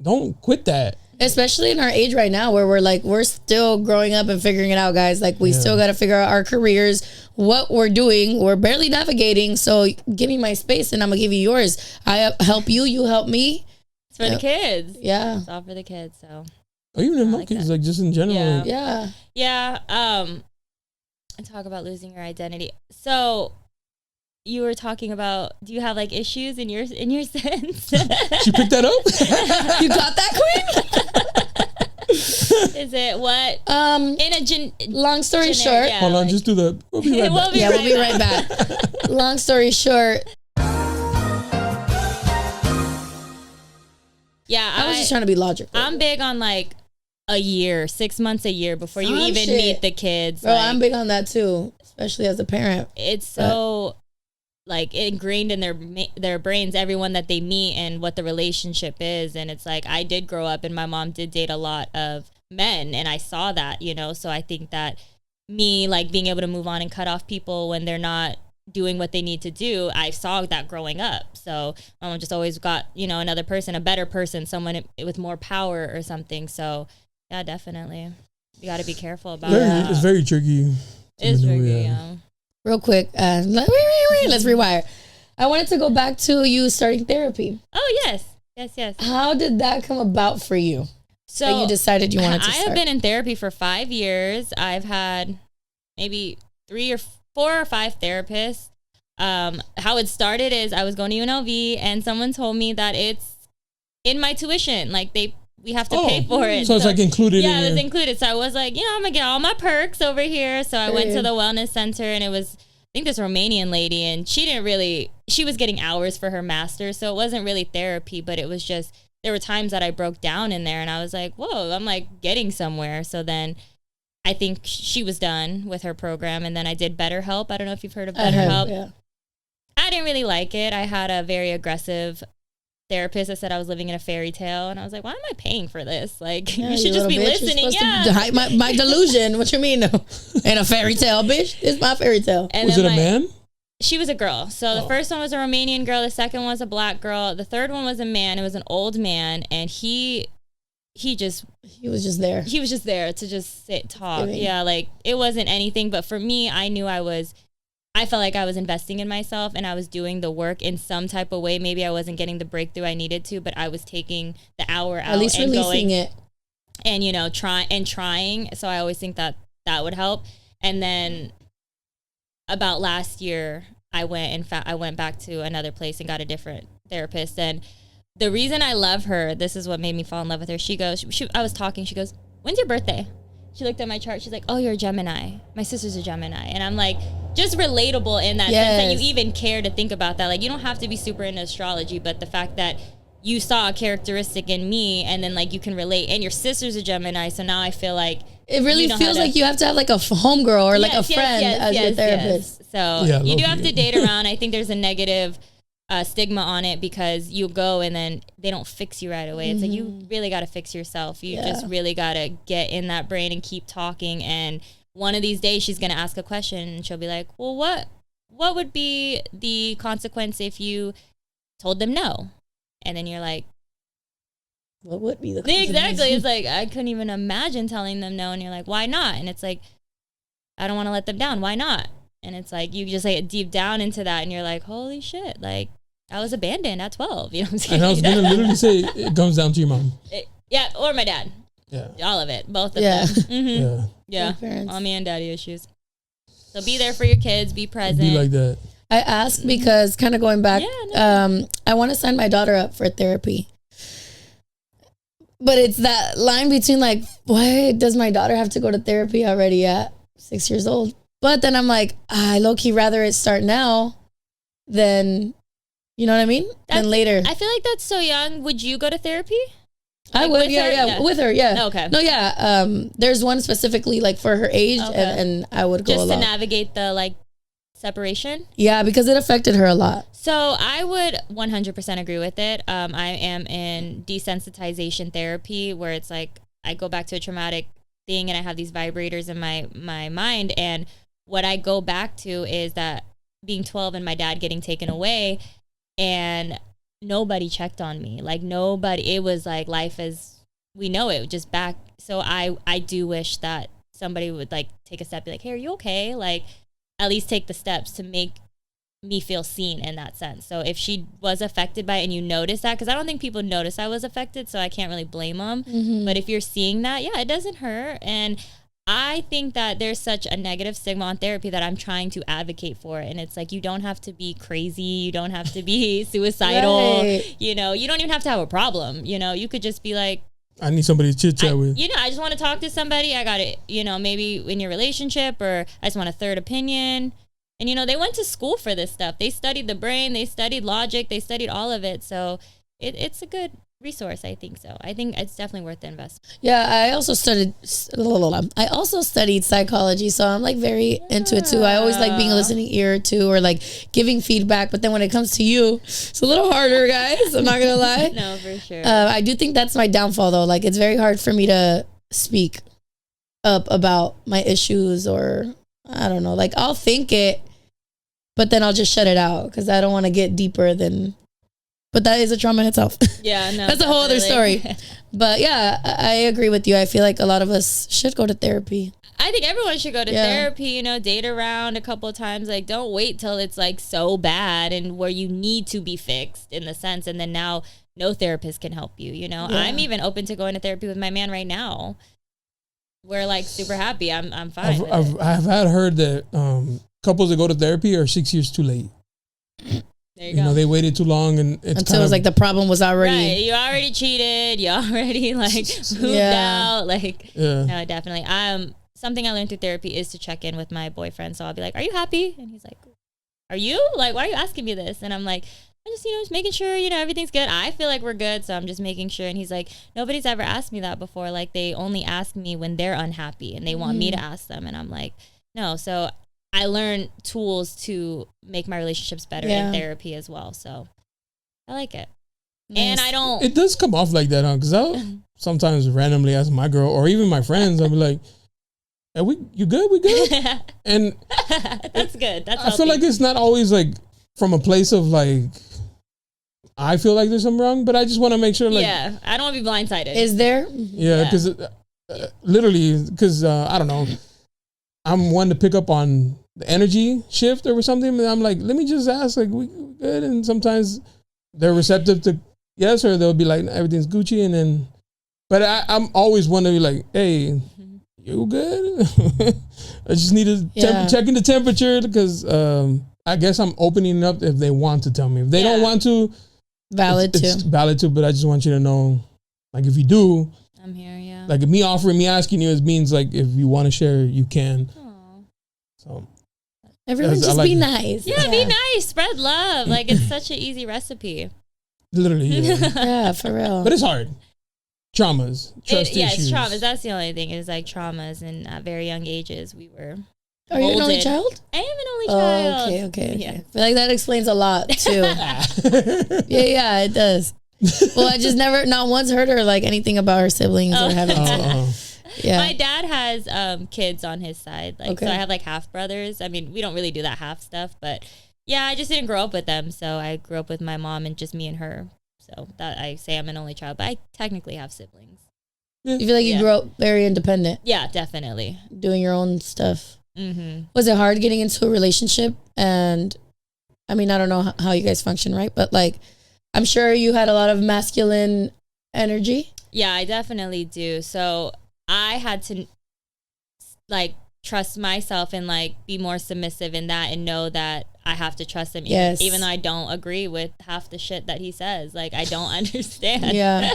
Don't quit that. Especially in our age right now where we're still growing up and figuring it out, guys. Like we still got to figure out our careers, what we're doing. We're barely navigating. So give me my space and I'm going to give you yours. I help you. You help me. It's for the kids. Yeah. It's all for the kids. So. Oh, even if no kids, like just in general. Yeah. Yeah. And talk about losing your identity. So you were talking about, do you have like issues in your sense? She picked that up? You got that, queen? Is it what? In a long story short. Yeah, hold on, just do the. We'll be right back. We'll be right back. Long story short. Yeah, I was just trying to be logical. I'm big on like a year, 6 months, a year before you even meet the kids. Bro, like, I'm big on that too, especially as a parent. It's so like ingrained in their brains, everyone that they meet and what the relationship is. And it's like, I did grow up and my mom did date a lot of men and I saw that, you know, so I think that me like being able to move on and cut off people when they're not doing what they need to do, I saw that growing up. So my mom just always got, you know, another person, a better person, someone with more power or something. So yeah, definitely. You got to be careful about it. It's very tricky. It's tricky, yeah. Real quick, let's rewire. I wanted to go back to you starting therapy. Oh, yes. How did that come about for you? So that you decided you wanted to start? I have been in therapy for 5 years. I've had maybe 3 or 4 or 5 therapists. How it started is I was going to UNLV and someone told me that it's in my tuition. Like we have to pay for it. So it's like included. Yeah, it was included. So I was like, you know, I'm gonna get all my perks over here. So I went to the wellness center and it was, I think, this Romanian lady, and she was getting hours for her master's. So it wasn't really therapy, but it was just, there were times that I broke down in there and I was like, whoa, I'm like getting somewhere. So then I think she was done with her program, and then I did BetterHelp. I don't know if you've heard of BetterHelp. Yeah. I didn't really like it. I had a very aggressive therapist that said I was living in a fairy tale, and I was like, why am I paying for this? Like, you should just be listening. Yeah, to hide my delusion. What you mean? In a fairy tale, bitch. It's my fairy tale. And was it a man? She was a girl. So the first one was a Romanian girl. The second one was a black girl. The third one was a man. It was an old man, and he was just there. He was just there to just sit, talk. Yeah, like it wasn't anything. But for me, I felt like I was investing in myself and I was doing the work in some type of way. Maybe I wasn't getting the breakthrough I needed to, but I was taking the hour out, at least and releasing going it, and trying. So I always think that would help. And then about last year, I went back to another place and got a different therapist. And the reason I love her, this is what made me fall in love with her. She goes, I was talking. She goes, "When's your birthday?" She looked at my chart. She's like, "Oh, you're a Gemini. My sister's a Gemini." And I'm like, just relatable in that sense that you even care to think about that. Like, you don't have to be super into astrology, but the fact that you saw a characteristic in me and then like you can relate, and your sister's a Gemini. So now I feel like it really feels like you have to have like a homegirl or like a friend as your therapist. Yes. So you do have to date around. I think there's a negative stigma on it because you go and then they don't fix you right away. It's like you really got to fix yourself. You just really got to get in that brain and keep talking. And one of these days she's going to ask a question and she'll be like, well, what would be the consequence if you told them no? And then you're like, what would be the consequence? Exactly. It's like, I couldn't even imagine telling them no. And you're like, why not? And it's like, I don't want to let them down. Why not? And it's like, you just like deep down into that and you're like, holy shit, like I was abandoned at 12. You know what I'm saying? And I was going to literally say, it comes down to your mom. Or my dad. Yeah. All of it. Both of them. Mm-hmm. Yeah. Mommy and daddy issues. So be there for your kids. Be present. Be like that. I asked because kind of going back, I want to sign my daughter up for therapy. But it's that line between like, why does my daughter have to go to therapy already at 6 years old? But then I'm like, I low-key rather it start now than, you know what I mean? Than later. I feel like that's so young. Would you go to therapy? I would, with her, yeah. Okay. No, yeah. There's one specifically like for her age, and I would go just along. To navigate the like separation. Yeah, because it affected her a lot. So I would 100% agree with it. I am in desensitization therapy, where it's like I go back to a traumatic thing, and I have these vibrators in my mind, and what I go back to is that being 12 and my dad getting taken away, and nobody checked on me. Like nobody, it was like life as we know it, just back. So I do wish that somebody would like take a step, be like, hey, are you okay? Like at least take the steps to make me feel seen in that sense. So if she was affected by it and you notice that, because I don't think people notice I was affected, so I can't really blame them. Mm-hmm. But if you're seeing that, yeah, it doesn't hurt. And I think that there's such a negative stigma on therapy that I'm trying to advocate for. And it's like, you don't have to be crazy. You don't have to be suicidal. Right. You know, you don't even have to have a problem. You know, you could just be like, I need somebody to chit chat with. you know, I just want to talk to somebody. I got it, you know, maybe in your relationship, or I just want a third opinion. And, you know, they went to school for this stuff. They studied the brain. They studied logic. They studied all of it. So it's a good resource. I think so. I think it's definitely worth the investment. Yeah, I also studied psychology, so I'm like very into it too. I always like being a listening ear too, or like giving feedback. But then when it comes to you, it's a little harder, guys. I'm not gonna lie. No, for sure. I do think that's my downfall though. Like it's very hard for me to speak up about my issues, or I don't know. Like I'll think it, but then I'll just shut it out because I don't want to get deeper than. But that is a trauma in itself. Yeah, no, that's a whole other story. But yeah, I agree with you. I feel like a lot of us should go to therapy. I think everyone should go to therapy, you know, date around a couple of times. Like, don't wait till it's like so bad and where you need to be fixed in the sense. And then now no therapist can help you, you know. Yeah. I'm even open to going to therapy with my man right now. We're like super happy. I'm fine. I've had heard that couples that go to therapy are 6 years too late. There you go. Know, they waited too long, and until it was like the problem was already. Right, you already cheated. You already like moved out. Like, no, definitely. Something I learned through therapy is to check in with my boyfriend. So I'll be like, "Are you happy?" And he's like, "Are you? Like, why are you asking me this?" And I'm like, "I'm just, just making sure, everything's good. I feel like we're good, so I'm just making sure." And he's like, "Nobody's ever asked me that before. Like, they only ask me when they're unhappy and they want me to ask them." And I'm like, "No." So I learned tools to make my relationships better in therapy as well. So I like it. Nice. And I don't. It does come off like that, huh? Because I'll sometimes randomly ask my girl or even my friends, I'll be like, "Are you good? We good?" And that's good. That's I feel like it's not always like from a place of like, I feel like there's something wrong, but I just want to make sure like. Yeah, I don't want to be blindsided. Is there? Yeah, because literally, because I don't know. I'm one to pick up on the energy shift or something, and I'm like, let me just ask, like, we good? And sometimes they're receptive to yes, or they'll be like, everything's Gucci, and then, but I'm always one to be like, hey, you good? I just need to checking the temperature because I guess I'm opening up if they want to tell me. If they don't want to, it's valid too. But I just want you to know, like, if you do, I'm here. Yeah. Like me asking you, it means like if you want to share, you can. Aww. So. Everyone just be nice. Yeah, be nice. Spread love. Like, it's such an easy recipe. Literally, yeah. Yeah, for real. But it's hard. Traumas. Trust issues. Yeah, it's traumas. That's the only thing. Is like traumas. And at very young ages, we were Are you an only child? I am an only child. Okay. Yeah. I feel like that explains a lot, too. yeah, it does. Well, I just not once heard her like anything about her siblings or having Yeah. My dad has kids on his side. Like, so I have like half brothers. I mean, we don't really do that half stuff, but yeah, I just didn't grow up with them. So I grew up with my mom and just me and her. So that I say I'm an only child, but I technically have siblings. You feel like you grew up very independent? Yeah, definitely. Doing your own stuff. Mm-hmm. Was it hard getting into a relationship? And I mean, I don't know how you guys function, right? But like, I'm sure you had a lot of masculine energy. Yeah, I definitely do. So I had to like trust myself and like be more submissive in that and know that I have to trust him even though I don't agree with half the shit that he says. Like, I don't understand. Yeah.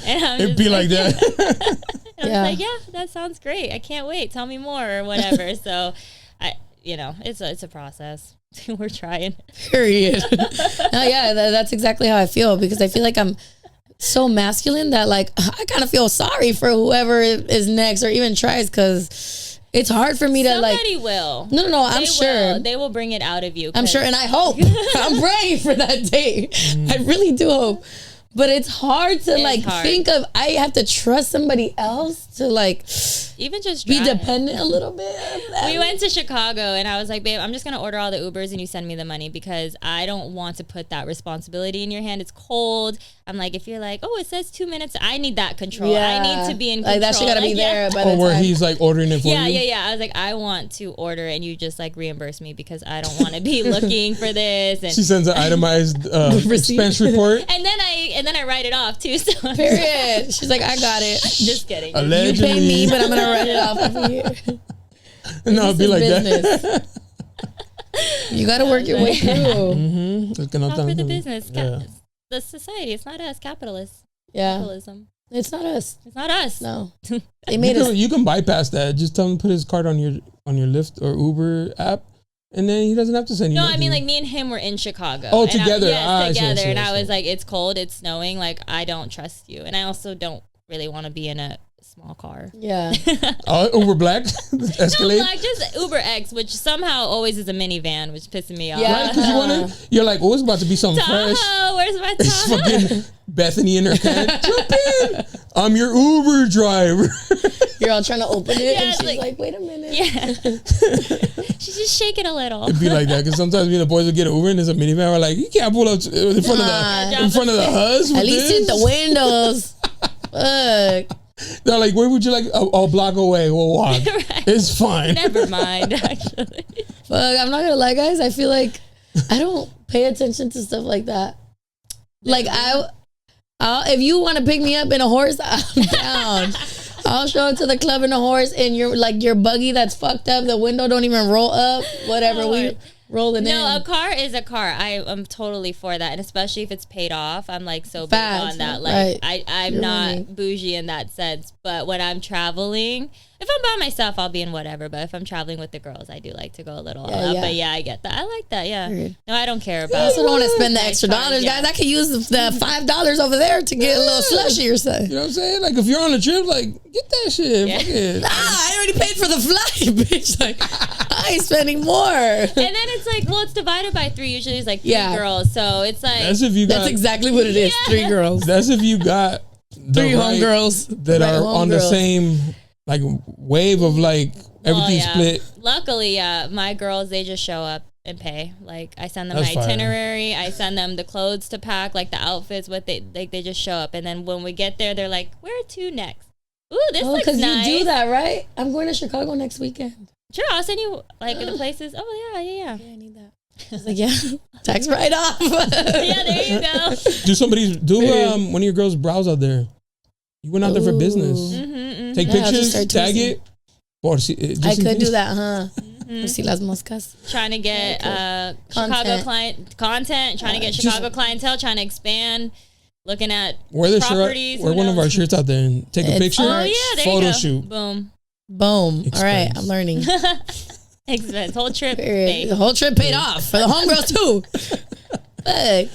and It'd be like that. I was like, yeah, that sounds great. I can't wait. Tell me more or whatever. So it's a process. We're trying. Period. No, yeah, that's exactly how I feel because I feel like I'm so masculine that like I kind of feel sorry for whoever is next or even tries because it's hard for me to Somebody will. No, I'm sure. They will bring it out of you. I'm sure, and I hope. I'm praying for that day. I really do hope. But it's hard to think of, I have to trust somebody else to like even just be dependent a little bit. We went to Chicago and I was like, babe, I'm just going to order all the Ubers and you send me the money because I don't want to put that responsibility in your hand. It's cold. I'm like, if you're like, oh, it says 2 minutes, I need that control. Yeah. I need to be in control. Like that shit got to be there. Or where he's like ordering it for you. Yeah. I was like, I want to order and you just like reimburse me because I don't want to be looking for this. And she sends an itemized expense report. And and then I write it off too. So Period. She's like, I got it. just kidding. Allegedly. You pay me, but I'm gonna write it off over here. No, it'd be like business. that. You gotta work your way through. Mm-hmm. Not for the business. The society. It's not us. Capitalists. Yeah. Capitalism. It's not us. It's not us. No. They made us. You can bypass that. Just tell him to put his card on your Lyft or Uber app, and then he doesn't have to send you. No, nothing. I mean like me and him were in Chicago. Oh, and together. Together. I and I was like, it's cold, it's snowing. Like, I don't trust you. And I also don't really want to be in a small car. Yeah. Uber Black? Escalade? No, like just Uber X, which somehow always is a minivan, which pissing me off. Yeah. Right? Because you're like, oh, it's about to be something fresh. Tahoe, where's my It's Tahoe? fucking Bethany in her car. Jump in. I'm your Uber driver. You're all trying to open it, Yeah, and it's she's like- like, wait a minute. Yeah. She's just shaking a little. It'd be like that because sometimes me and the boys will get an Uber and there's a minivan. We're like, you can't pull up in front of the hus with At least this. hit the windows. Fuck. They're like, where would you like? A block away. We'll walk. Right. It's fine. Never mind, actually. Fuck. I'm not gonna lie, guys. I feel like I don't pay attention to stuff like that. Like I'll if you want to pick me up in a horse, I'm down. I'll show up to the club in a horse, and your buggy that's fucked up. The window don't even roll up. Whatever, Oh, we Lord. rolling No, in. a car is a car. I am totally for that, and especially if it's paid off. I'm like so big Facts, on that. Like right. I'm You're not winning. bougie in that sense. But when I'm traveling, if I'm by myself, I'll be in whatever. But if I'm traveling with the girls, I do like to go a little Yeah, up. yeah. But yeah, I get that. I like that. Yeah. Period. No, I don't care I about. also don't want to spend the Nice extra cars, dollars, yeah. guys. I could use the $5 over there to get a little slushy or something. You know what I'm saying? Like if you're on a trip, like get that shit. Yeah. Fuck it. I already paid for the flight, bitch. Like, I ain't spending more. And then it's like, well, it's divided by 3. Usually it's like 3 Yeah. girls. So it's like That's if you got. That's exactly what it is. 3 girls. That's if you got the 3 right homegirls that are on the same like wave of like everything split. Luckily, my girls, they just show up and pay. Like I send them That's my fire. itinerary, I send them the clothes to pack, like the outfits, what they like. They just show up, and then when we get there, they're like, "Where to next?" Ooh, this Oh, looks because nice. you do that, right? I'm going to Chicago next weekend. Sure, I'll send you like the places. Oh yeah. Yeah, I need that. I was like, yeah, tax write off. Yeah, there you go. Do one of your girls browse out there. You went out there for business. Take Yeah, I'll just pictures, start tag toasting. it. Or see, just I in could case. do that, huh? See las moscas. Trying to get Chicago content, trying to get Chicago clientele, trying to expand. Looking at Wear the properties. shirt. Wear one of our shirts out there and take a It's picture. Oh yeah, there Photo you go. shoot. Boom. Boom. Expense. All right, I'm learning. Expense. Whole trip. Period. paid. The whole trip paid off for the homegirls too. Fuck.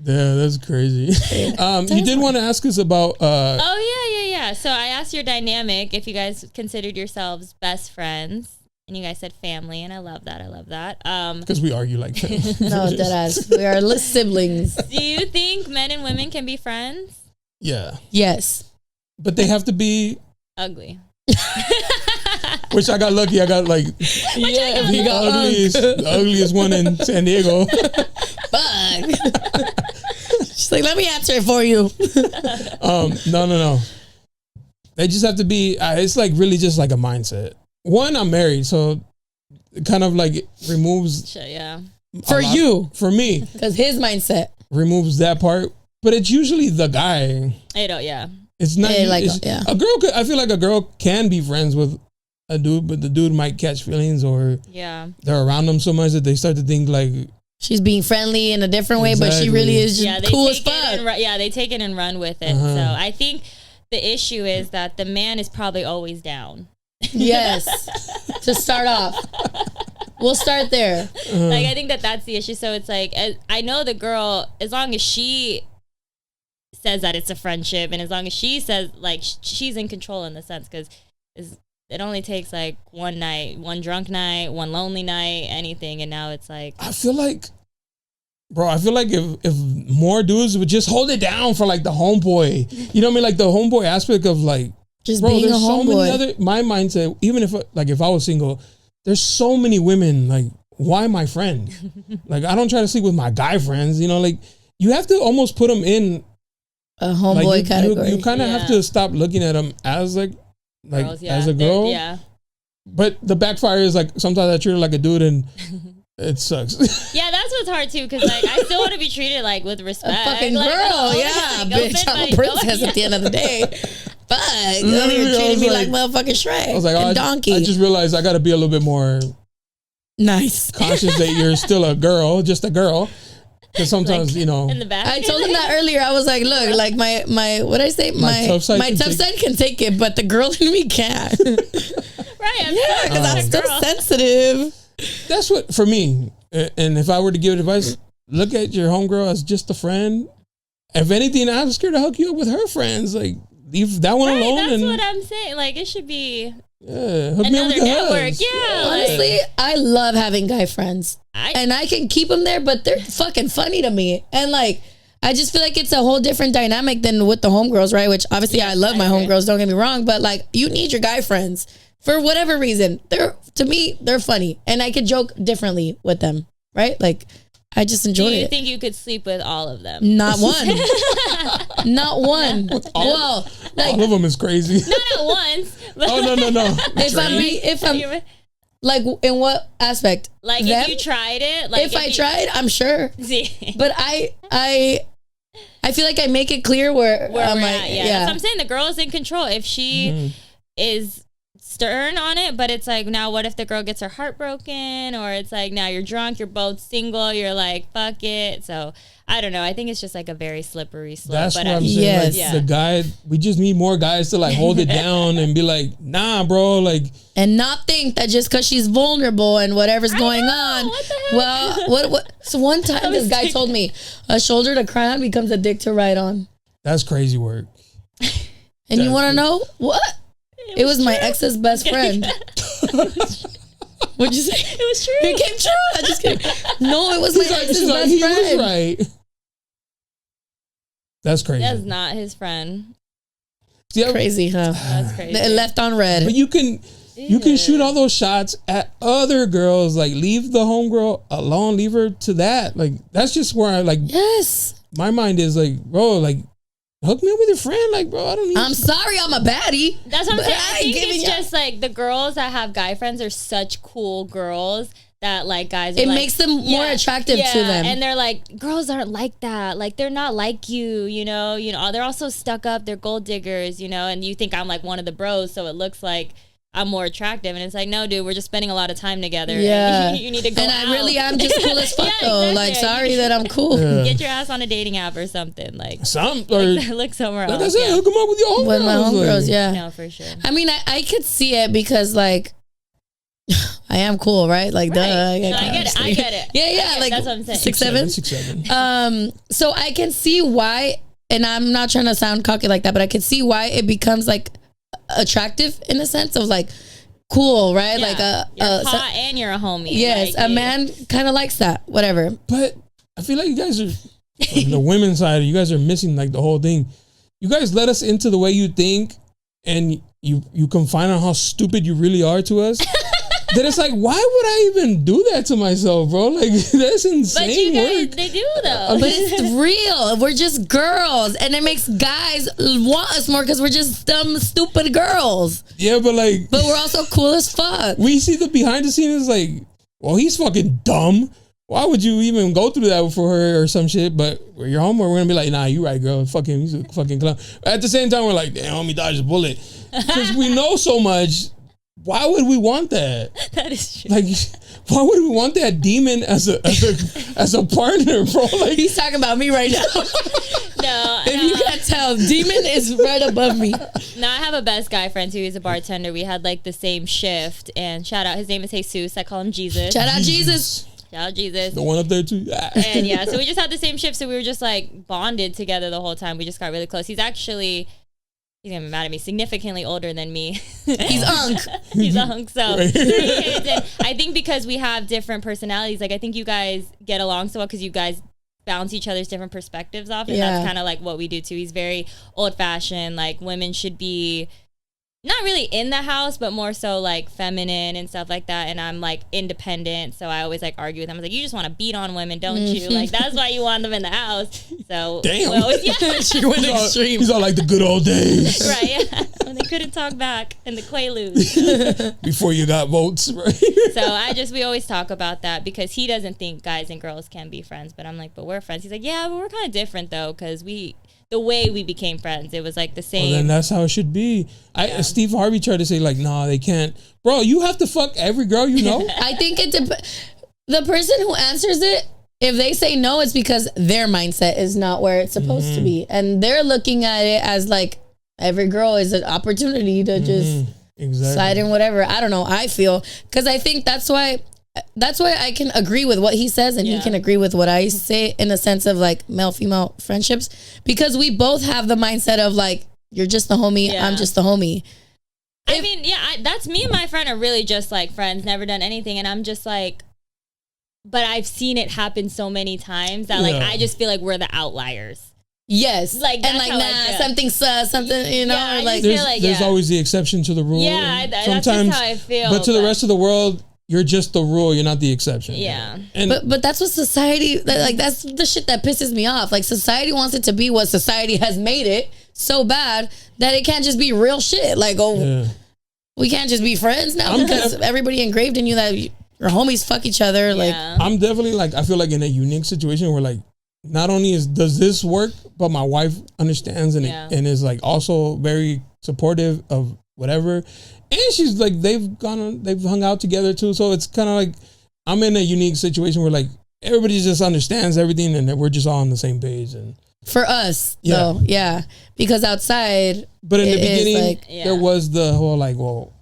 Yeah, that's crazy. You did want to ask us about. Oh yeah. So I asked your dynamic if you guys considered yourselves best friends, and you guys said family, and I love that. Because we argue like that. No, deadass. We are siblings. Do you think men and women can be friends? Yeah, Yes. but they have to be. Ugly. Which I got lucky. I got like Yeah, we the got the ugliest one in San Diego. Fuck. She's like, let me answer it for you. No. They just have to be. It's like really just like a mindset. One, I'm married, so it kind of like removes Shit, yeah. For you. For me, Because his mindset. removes that part. But it's usually the guy. I don't. Yeah. It's not Yeah, like, it's, yeah. a girl. I feel like a girl can be friends with a dude, but the dude might catch feelings, or Yeah. they're around them so much that they start to think like, She's being friendly in a different way, but she Exactly. really is just Yeah. They cool as take it fuck. and they take it and run with it. Uh-huh. So I think the issue is that the man is probably always down. Yes. To start off. We'll start there. Like I think that's the issue. So it's like I know the girl, as long as she says that it's a friendship, and as long as she says like she's in control in the sense, because it only takes like one night, one drunk night, one lonely night, anything, and now it's like I feel like, bro, if more dudes would just hold it down for like the homeboy, you know what I mean? Like the homeboy aspect of like, Just bro, being a there's so many homeboy. other, my mindset, even if I was single, there's so many women, like, why my friend? Like, I don't try to sleep with my guy friends, you know, like, you have to almost put them in A homeboy like, category. You kind of have to stop looking at them as like girls, as a girl. yeah. But the backfire is like sometimes I treat her like a dude, and it sucks. Yeah, that's what's hard too, because like I still want to be treated like with respect. A fucking like, girl, like, bitch. I'm a princess at the end of the day. Fuck, you're treating me like motherfucking Shrek. I was like, donkey. I just realized I got to be a little bit more nice, conscious that you're still a girl, just a girl. Because sometimes, like, you know, in the back. I told him that earlier. I was like, look, like my what I say, my tough side can take it, but the girl in me can't. Right? Because I'm still sensitive. That's what for me. And if I were to give advice, look at your homegirl as just a friend. If anything, I'm scared to hook you up with her friends. Like leave that one alone. That's what I'm saying. Like it should be. Yeah, hook me up with network. hugs. Yeah. Honestly, I love having guy friends. And I can keep them there, but they're fucking funny to me. And like, I just feel like it's a whole different dynamic than with the homegirls, right? Which obviously I love my homegirls, don't get me wrong, but like you need your guy friends for whatever reason. To me, they're funny. And I could joke differently with them, right? Like I just enjoy it. Do you think you could sleep with all of them? Not one. Not one. Well, like all of them is crazy. Not once. Oh no. If I'm like in what aspect? Like them? if you tried it, like if I tried, I'm sure. See. But I feel like I make it clear where I'm like, at, yeah. That's what I'm saying. The girl is in control. If she is stern on it, but it's like, now what if the girl gets her heart broken, or it's like now you're drunk, you're both single, you're like fuck it. So I don't know, I think it's just like a very slippery slope. That's but what I'm saying. yes. Like the guy, we just need more guys to like hold it down and be like, nah bro, like, and not think that just because she's vulnerable and whatever's going on. What the heck? Well, what so one time this guy told me a shoulder to cry on becomes a dick to ride on. that's crazy work. And you want to know what? It was my ex's best friend. What'd you say? It was true. It came true. I just kidding. No, it was my ex's best he friend. was right. That's crazy. That's not his friend. See, Crazy, huh? That's crazy. It left on red. But you can shoot all those shots at other girls. Like leave the homegirl alone. Leave her to that. Like that's just where I like. Yes. My mind is like, bro, like hook me up with your friend. Like, bro, I don't need. I'm sorry, I'm a baddie. That's what I'm saying. I think it's you. just like the girls that have guy friends are such cool girls that like guys are It like, makes them more attractive to them. And they're like, girls aren't like that. Like they're not like you know, they're also stuck up, they're gold diggers, and you think I'm like one of the bros, so it looks like I'm more attractive, and it's like, no, dude, we're just spending a lot of time together. Yeah, you need to go. And out. I really am just cool as fuck though. Exactly. Like, sorry that I'm cool. Yeah. Get your ass on a dating app or something. Like look somewhere like else. I said, hook them up with your homegirls. With my homegirls, like, yeah. No, for sure. I mean, I could see it because like I am cool, right? Like, Right. duh. I get it. Yeah. Like that's what I'm saying. 6'7". So I can see why, and I'm not trying to sound cocky like that, but I can see why it becomes like attractive in the sense of like cool, right? Yeah. Like you're hot and you're a homie. Yes, like, a man kind of likes that. Whatever. But I feel like you guys are on the women's side. You guys are missing like the whole thing. You guys let us into the way you think, and you confine on how stupid you really are to us. Then it's like, why would I even do that to myself, bro? Like that's insane. But you guys, work. they do though. But it's real. We're just girls, and it makes guys want us more because we're just dumb, stupid girls. Yeah, but like, But we're also cool as fuck. we see the behind the scenes. Like, well, he's fucking dumb. Why would you even go through that for her or some shit? But you're home, we're gonna be like, nah, you right, girl. Fuck him. He's a fucking clown. At the same time, we're like, damn, homie dodged a bullet because we know so much. Why would we want that? That is true. Like, why would we want that demon as a partner, bro? Like, He's talking about me right now. No, If you can't tell, Demon is right above me. No, I have a best guy friend too. He's a bartender. We had like the same shift, and shout out, his name is Jesus. I call him Jesus. Shout out Jesus. Shout out Jesus. the one up there too. And yeah, so we just had the same shift, so we were just like bonded together the whole time. We just got really close. He's gonna be mad at me, significantly older than me. He's unk. He's a hunk. So Right. I think because we have different personalities, like I think you guys get along so well because you guys bounce each other's different perspectives off, and that's kind of like what we do too. He's very old fashioned, like women should be not really in the house, but more so like feminine and stuff like that. And I'm like independent, so I always like argue with him. I was like, you just want to beat on women, don't you? Like that's why you want them in the house. So Damn. we always, yeah. She went extreme. He's all like the good old days. Right. when they couldn't talk back in the Quaaludes. Before you got votes, right? So we always talk about that because he doesn't think guys and girls can be friends. But I'm like, but we're friends. He's like, yeah, but we're kind of different though, because the way we became friends, it was like the same. Well, then that's how it should be. Steve Harvey tried to say like, nah, they can't. Bro, you have to fuck every girl you know. I think the person who answers it, if they say no, it's because their mindset is not where it's supposed to be. And they're looking at it as like every girl is an opportunity to just slide in whatever. I don't know. I feel, because I think that's why I can agree with what he says and he can agree with what I say in a sense of like male-female friendships, because we both have the mindset of like, you're just the homie, I'm just the homie. I mean, that's me and my friend are really just like friends, never done anything. And I'm just like, but I've seen it happen so many times that like I just feel like we're the outliers. Yes, like and like something sus, something you know, or like there's always the exception to the rule. Yeah, that's just how I feel. But to the rest of the world, you're just the rule. You're not the exception. Yeah, and but that's what society like. That's the shit that pisses me off. Like society wants it to be what society has made it so bad that it can't just be real shit. Like we can't just be friends now because everybody engraved in you that your homies fuck each other. Like I'm definitely like, I feel like in a unique situation where like not only does this work, but my wife understands and is like also very supportive of whatever, and she's like they've hung out together too. So it's kind of like I'm in a unique situation where like everybody just understands everything and we're just all on the same page. And for us, though, because outside, but in the beginning, like, there was the whole like, well,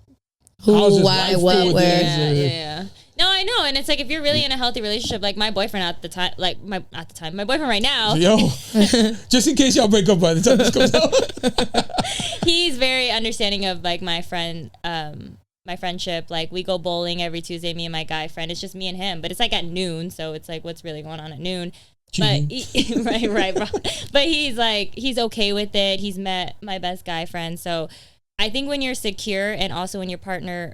who, why, what, where, yeah. No, I know, and it's like if you're really in a healthy relationship, like my boyfriend at the time, my boyfriend right now. Yo, just in case y'all break up by the time this comes out. He's very understanding of like my friend, my friendship. Like we go bowling every Tuesday, me and my guy friend. It's just me and him, but it's like at noon, so it's like what's really going on at noon. But right, bro. But he's okay with it. He's met my best guy friend, so I think when you're secure and also when your partner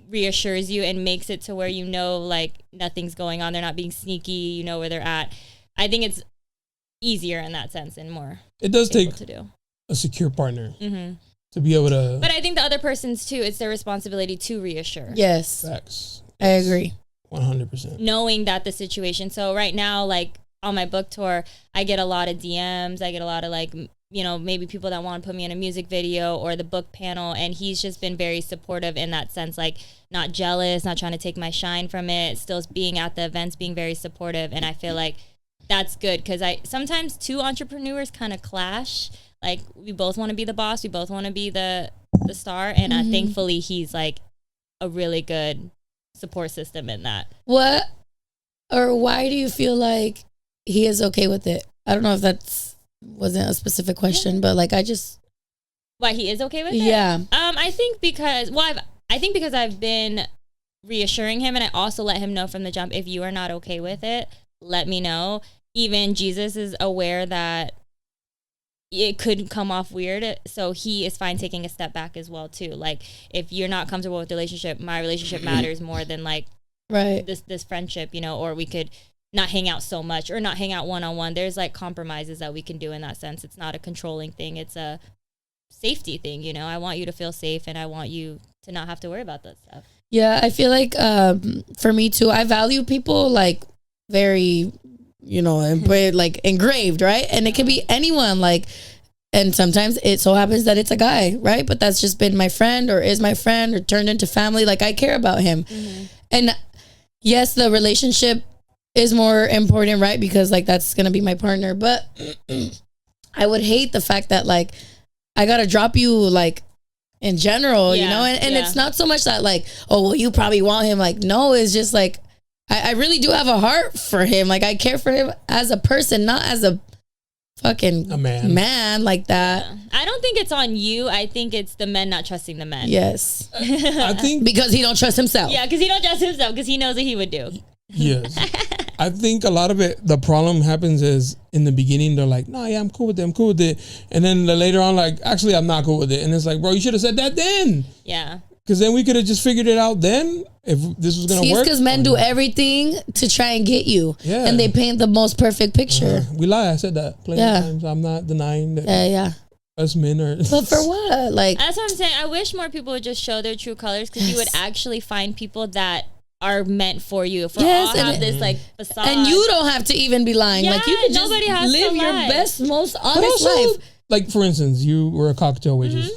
reassures you and makes it to where you know like nothing's going on, they're not being sneaky, you know where they're at, I think it's easier in that sense and more. It does take to do a secure partner to be able to. But I think the other person's too, it's their responsibility to reassure. Yes, facts. I agree. 100%. Knowing that the situation. So right now, like on my book tour, I get a lot of DMs. I get a lot of like, you know, maybe people that want to put me in a music video or the book panel. And he's just been very supportive in that sense, like not jealous, not trying to take my shine from it, still being at the events, being very supportive. And I feel like that's good because sometimes two entrepreneurs kind of clash. Like we both want to be the boss. We both want to be the star. And thankfully he's like a really good support system in that. What or why do you feel like he is okay with it? I don't know if wasn't a specific question, but like why he is okay with it? Yeah. I think because I've been reassuring him, and I also let him know from the jump, if you are not okay with it, let me know. Even Jesus is aware that it could come off weird, so he is fine taking a step back as well too. Like if you're not comfortable with the relationship, my relationship matters more than like this friendship, you know, or we could not hang out so much or not hang out one-on-one. There's like compromises that we can do in that sense. It's not a controlling thing, it's a safety thing, you know. I want you to feel safe and I want you to not have to worry about that stuff. Yeah, I feel like for me too, I value people like very, you know, like engraved, right? And it can be anyone, like, and sometimes it so happens that it's a guy, right? But that's just been my friend or is my friend or turned into family. Like I care about him. And yes, the relationship is more important, right? Because like that's gonna be my partner. But I would hate the fact that like I gotta drop you like in general, you know? And it's not so much that like, oh well, you probably want him. Like no, it's just like I really do have a heart for him. Like I care for him as a person, not as a fucking man like that. Yeah. I don't think it's on you. I think it's the men not trusting the men. Yes. I think because he don't trust himself. Yeah, because he don't trust himself because he knows what he would do. Yes. I think a lot of it, the problem happens is in the beginning, they're like, no, yeah, I'm cool with it. And then later on, like, actually, I'm not cool with it. And it's like, bro, you should have said that then. Yeah. Because then we could have just figured it out then if this was going to work. Because men do everything to try and get you. Yeah. And they paint the most perfect picture. We lie. I said that plenty of times. I'm not denying that. Yeah. us men are. But for what? Like, that's what I'm saying. I wish more people would just show their true colors, because you would actually find people that are meant for you. If we all have this like facade, and you don't have to even be lying. Yeah, like, you can just has live your best, most honest also, life. Like, for instance, you were a cocktail waitress.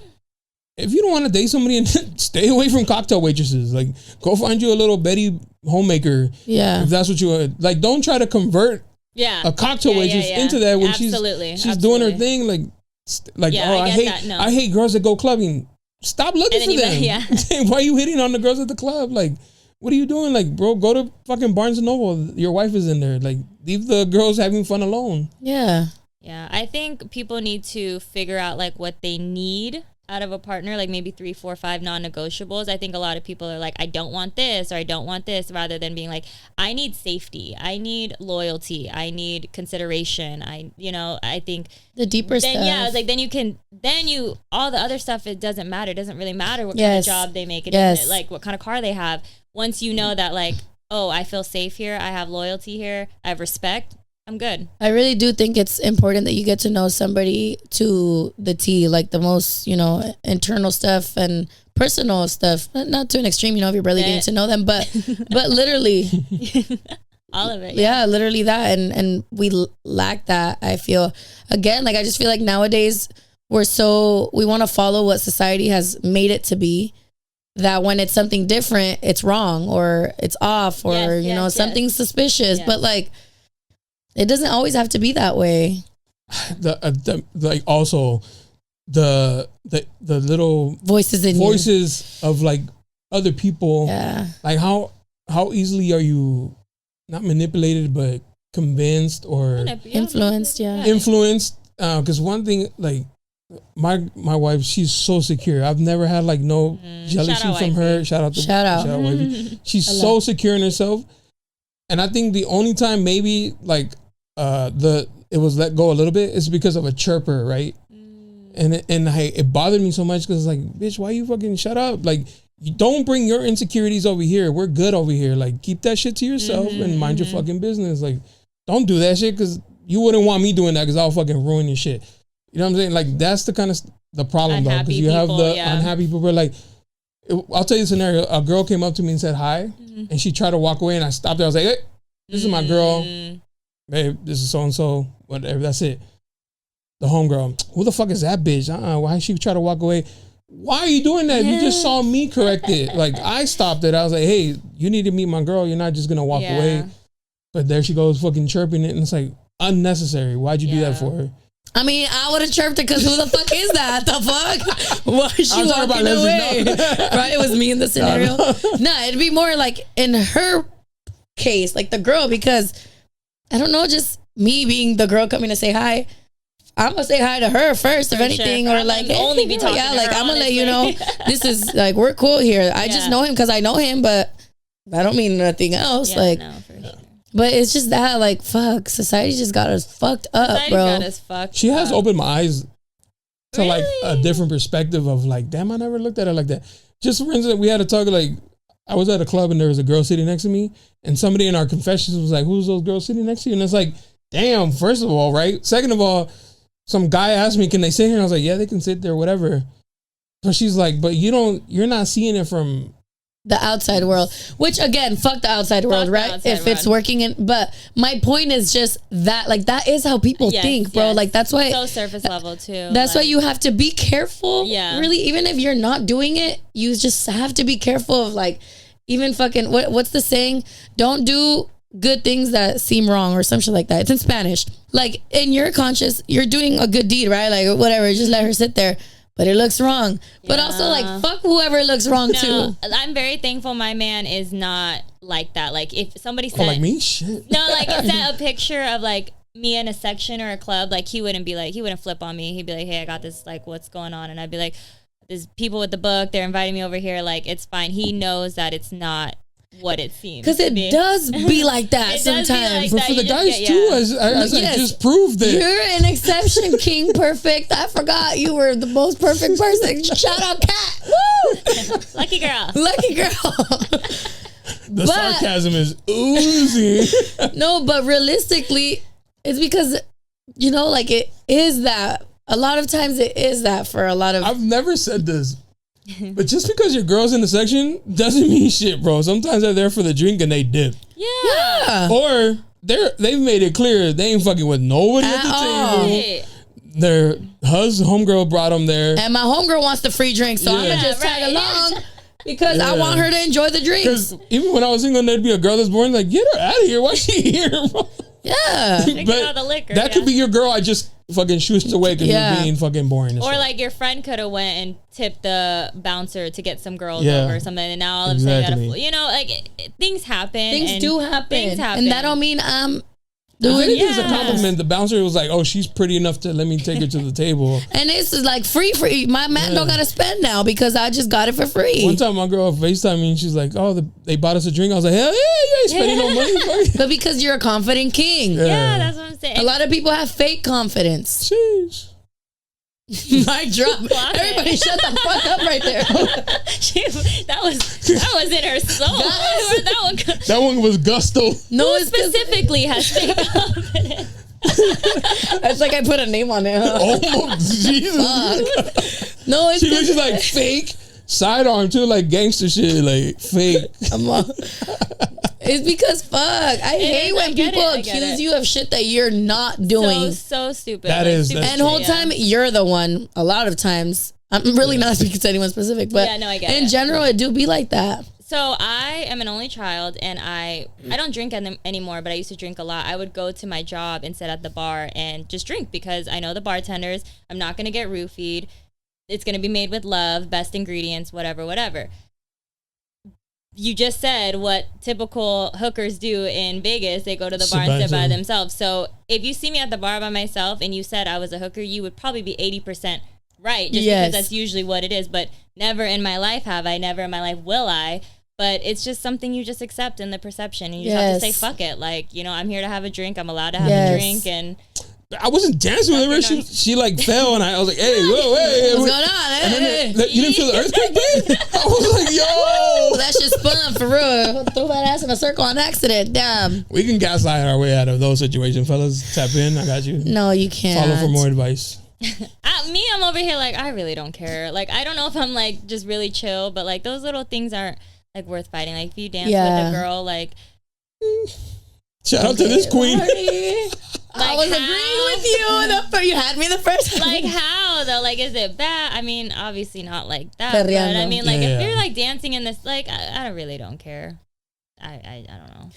If you don't want to date somebody, and stay away from cocktail waitresses. Like, go find you a little Betty homemaker. Yeah, if that's what you want. Like, don't try to convert a cocktail waitress into that when she's doing her thing. Like, I hate girls that go clubbing. Stop looking for them. Why are you hitting on the girls at the club? Like, what are you doing? Like, bro, go to fucking Barnes and Noble. Your wife is in there. Like, leave the girls having fun alone. Yeah, I think people need to figure out like what they need out of a partner, like maybe 3, 4, 5 non-negotiables. I think a lot of people are like, I don't want this, or I don't want this, rather than being like, I need safety, I need loyalty, I need consideration. I think the deeper stuff. Yeah, it's like then you all the other stuff, it doesn't matter. It doesn't really matter what kind of job they make. It doesn't, like what kind of car they have. Once you know that, like, oh, I feel safe here, I have loyalty here, I have respect, I'm good. I really do think it's important that you get to know somebody to the T, like the most, internal stuff and personal stuff. Not to an extreme, if you're barely getting to know them, but literally all of it. Yeah, literally that. And we lack that, I feel. Again, like, I just feel like nowadays we want to follow what society has made it to be, that when it's something different, it's wrong or it's off or, something's suspicious. Yes. But like, it doesn't always have to be that way. Like, also the little voices of like other people. Yeah. Like, how easily are you not manipulated but convinced or influenced? Yeah. Influenced. Because one thing, like, my wife, she's so secure. I've never had like no jealousy from her. Shout out wifey. She's so secure in herself. And I think the only time maybe like it was let go a little bit is because of a chirper, right? And it bothered me so much because it's like, bitch, why you fucking shut up? Like, you don't bring your insecurities over here. We're good over here. Like, keep that shit to yourself and mind your fucking business. Like, don't do that shit, because you wouldn't want me doing that, because I'll fucking ruin your shit. You know what I'm saying? Like, that's the kind of the problem, though, because you have the unhappy people. Where, like, I'll tell you a scenario. A girl came up to me and said hi, and she tried to walk away, and I stopped her. I was like, hey, this is my girl. Babe, this is so-and-so. Whatever, that's it. The homegirl, who the fuck is that bitch? Why she try to walk away? Why are you doing that? You just saw me correct it. Like, I stopped it. I was like, hey, you need to meet my girl. You're not just going to walk away. But there she goes fucking chirping it, and it's like, unnecessary. Why'd you do that for her? I mean, I would have chirped it, because who the fuck is that? The fuck? Why is she walking away? Right? It was me in the scenario. No, it'd be more like in her case, like the girl, because I don't know, just me being the girl coming to say hi. I'm gonna say hi to her first, if anything, or like, hey, only be talking. Yeah, like, I'm gonna let you know this is like, we're cool here. I just know him because I know him, but I don't mean nothing else. Yeah, like, no, for sure. But it's just that, like, fuck, society just got us fucked up, bro. Got us fucked she has up. opened my eyes to like a different perspective of like, damn, I never looked at it like that. Just for instance, we had a talk, like, I was at a club and there was a girl sitting next to me, and somebody in our confessions was like, who's those girls sitting next to you? And it's like, damn, first of all, right? Second of all, some guy asked me, can they sit here? And I was like, yeah, they can sit there, whatever. But she's like, but you're not seeing it from the outside world, which again, fuck the outside world, right? If it's working in, but my point is just that, like, that is how people think, bro. Like, that's why so surface level too. That's why you have to be careful. Yeah, really, even if you're not doing it, you just have to be careful of, like, even fucking what's the saying? Don't do good things that seem wrong or some shit like that. It's in Spanish. Like, in your conscious, you're doing a good deed, right? Like, whatever, just let her sit there. But it looks wrong. But also, like, fuck whoever looks wrong too. I'm very thankful my man is not like that. Like, if somebody sent, like me, shit. No, like, sent a picture of like me in a section or a club, like, he wouldn't flip on me. He'd be like, hey, I got this, like, what's going on? And I'd be like, there's people with the book, they're inviting me over here, like, it's fine. He knows that it's not what it seems, because it does be like that sometimes. But for the guys too, as I just proved that you're an exception, King Perfect. I forgot you were the most perfect person. Shout out, Kat. Woo! Lucky girl. The sarcasm is oozing. No, but realistically, it's because, like, it is that A lot of times it is that for a lot of. I've never said this, but just because your girl's in the section doesn't mean shit, bro. Sometimes they're there for the drink and they dip. Yeah. Or they've made it clear they ain't fucking with nobody at the table. Their homegirl brought them there. And my homegirl wants the free drink, so I'm going to just tag along because I want her to enjoy the drinks. Because even when I was single, there'd be a girl that's born like, get her out of here. Why's she here, bro? Yeah. But all the liquor, that could be your girl. I just fucking shushed away because you're being fucking boring. Or like your friend could have went and tipped the bouncer to get some girls over or something, and now all of a sudden you gotta, like things happen. Things do happen. And that don't mean I'm doing it's a compliment. The bouncer was like, oh, she's pretty enough to let me take her to the table. And this is like free. My man don't gotta spend now because I just got it for free. One time my girl FaceTimed me and she's like, oh, they bought us a drink. I was like, hell yeah, you ain't spending no money. But because you're a confident king. Yeah, that's what I'm saying. A lot of people have fake confidence. Sheesh. Mic drop. Everybody shut the fuck up right there. that was in her soul. That one was gusto. No, Who specifically has fake confidence? It's like I put a name on it. Huh? Oh, Jesus. No, it's she was just like fake sidearm too, like gangster shit, like fake. It's because fuck. I hate when people accuse you of shit that you're not doing. So stupid. That is. And the whole time you're the one. A lot of times, I'm really not speaking to anyone specific, but I get in general, it do be like that. So I am an only child, and I don't drink anymore, but I used to drink a lot. I would go to my job and sit at the bar and just drink because I know the bartenders. I'm not going to get roofied. It's going to be made with love, best ingredients, whatever. You just said what typical hookers do in Vegas. They go to the bar and sit by themselves. So if you see me at the bar by myself and you said I was a hooker, you would probably be 80% right, just because that's usually what it is. But never in my life have I, never in my life will I. But it's just something you just accept in the perception. And you just have to say, fuck it. Like, I'm here to have a drink. I'm allowed to have a drink. And I wasn't dancing with her. She like fell, and I was like, "Hey, whoa, hey, what's going on? You didn't feel the earthquake, babe?" I was like, "Yo, that shit spun for real. Threw that ass in a circle on accident. Damn." We can gaslight our way out of those situations, fellas. Tap in. I got you. No, you can't. Follow for more advice. I'm over here like I really don't care. Like I don't know if I'm like just really chill, but like those little things aren't like worth fighting. Like if you dance with a girl, like. Shout out to this queen. I was agreeing with you. You had me the first time. Like how though? Like is it bad? I mean, obviously not like that. But I mean, like if you're like dancing in this, like I really don't care. I don't know.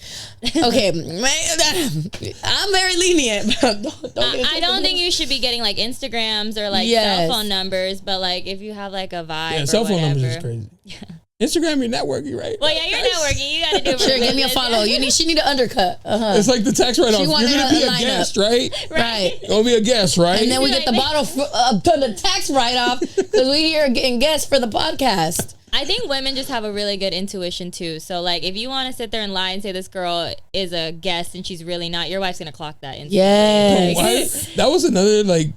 Okay, I'm very lenient. I don't think you should be getting like Instagrams or like cell phone numbers. But like if you have like a vibe, cell phone numbers is crazy. Yeah. Instagram, you're networking, right? Well, yeah, you're networking. You got to do it. Sure, give me a follow. She need an undercut. It's like the tax write-off. You're going to be a guest, right? Right. You're going to be a guest, right? And then we get the bottle for the tax write-off because we here getting guests for the podcast. I think women just have a really good intuition, too. So, like, if you want to sit there and lie and say this girl is a guest and she's really not, your wife's going to clock that instantly. Yes. That was another, like,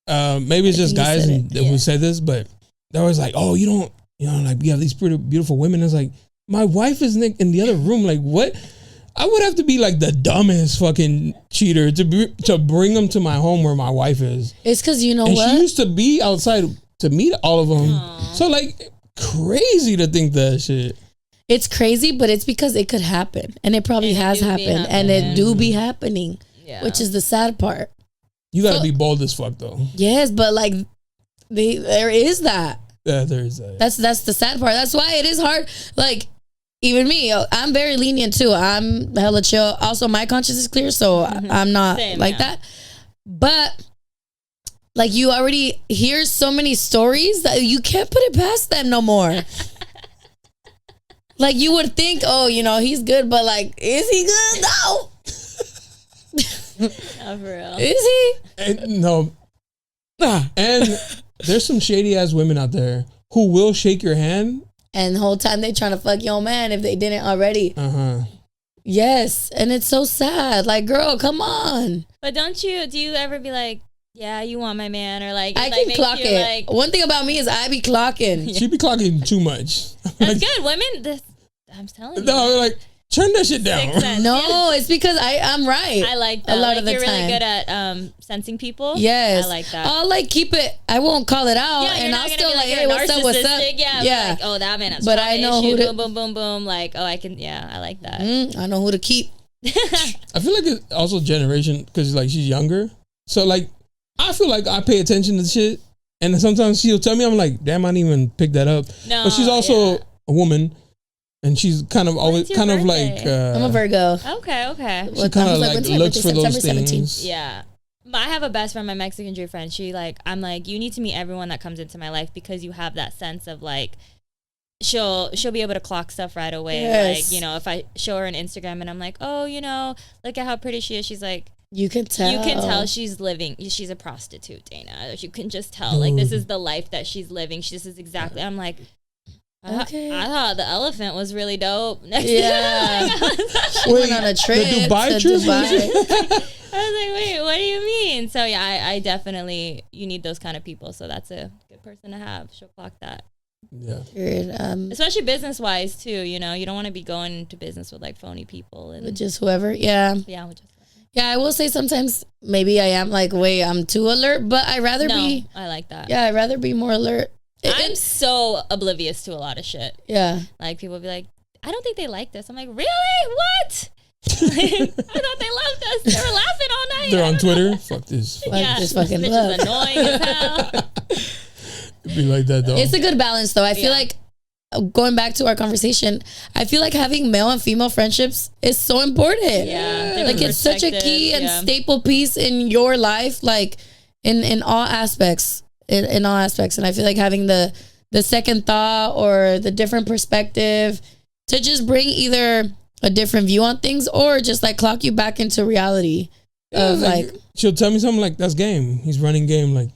maybe it's just guys who said this, but they're always like, oh, you don't. Like we have these pretty beautiful women. It's like my wife is in the other room. Like what? I would have to be like the dumbest fucking cheater to bring them to my home where my wife is. It's because what? She used to be outside to meet all of them. Aww. So like crazy to think that shit. It's crazy, but it's because it could happen, and it probably has happened, and it do be happening, which is the sad part. You got to be bold as fuck though. Yes, but like there is that. Yeah, there is that. That's the sad part. That's why it is hard. Like, even me, I'm very lenient too. I'm hella chill. Also, my conscience is clear, so I'm not that. But like, you already hear so many stories that you can't put it past them no more. Like, you would think, oh, he's good, but like, is he good? No. Oh, for real. Is he? And, no. And there's some shady ass women out there who will shake your hand. And the whole time they trying to fuck your man if they didn't already. Yes. And it's so sad. Like, girl, come on. But do you ever be like, yeah, you want my man? Or like, I can clock it. Like, one thing about me is I be clocking. She be clocking too much. That's good. Women, I'm telling you. No, like, turn that shit down. Sixth sense. No, it's because I'm right. I like that. A lot like of the you're time. really good at sensing people. Yes. I like that. I'll like keep it. I won't call it out, Yeah, and you're I'll not still gonna like, be hey, what's up? What's up? narcissistic. Yeah. Like, oh, that man has But I know issue. who to, boom, boom, boom, boom. Like, oh, I can. Yeah, I like that. I know who to keep. I feel like it's also generation because like she's younger. So like I feel like I pay attention to shit, and sometimes she'll tell me, I'm like, damn, I didn't even pick that up. No, but she's also a woman, and she's kind of always kind of like. I'm a Virgo. Okay. She kind of like looks for those things. Yeah. I have a best friend, my Mexican Jew friend. I'm like, you need to meet everyone that comes into my life because you have that sense of like, she'll be able to clock stuff right away. Yes. Like, if I show her an Instagram and I'm like, oh, look at how pretty she is. She's like, you can tell she's a prostitute, Dana. You can just tell. Like, this is the life that she's living. This is exactly. I'm like, okay. I thought the elephant was really dope. Yeah. She went on a trip. The Dubai trip? I was like, wait, what do you mean? So yeah, I definitely, you need those kind of people. So that's a good person to have. She'll clock that. Yeah. Especially business wise too. You don't want to be going into business with like phony people and with just whoever. Yeah. Yeah. With just Yeah, I will say sometimes maybe I am like, wait, I'm too alert, but I like that. Yeah, I'd rather be more alert. I'm so oblivious to a lot of shit. Yeah. Like people be like, I don't think they like this. I'm like, really? What? I thought they loved us. They were laughing all night. They're on Twitter. Fuck this. This fucking bitch love. is annoying as hell. It'd be like that though. It's a good balance though. I feel like going back to our conversation, I feel like having male and female friendships is so important. Yeah. Like it's such a key and staple piece in your life, like in all aspects. In all aspects. And I feel like having the second thought or the different perspective to just bring either a different view on things or just like clock you back into reality of like she'll tell me something like, that's game. He's running game. Like,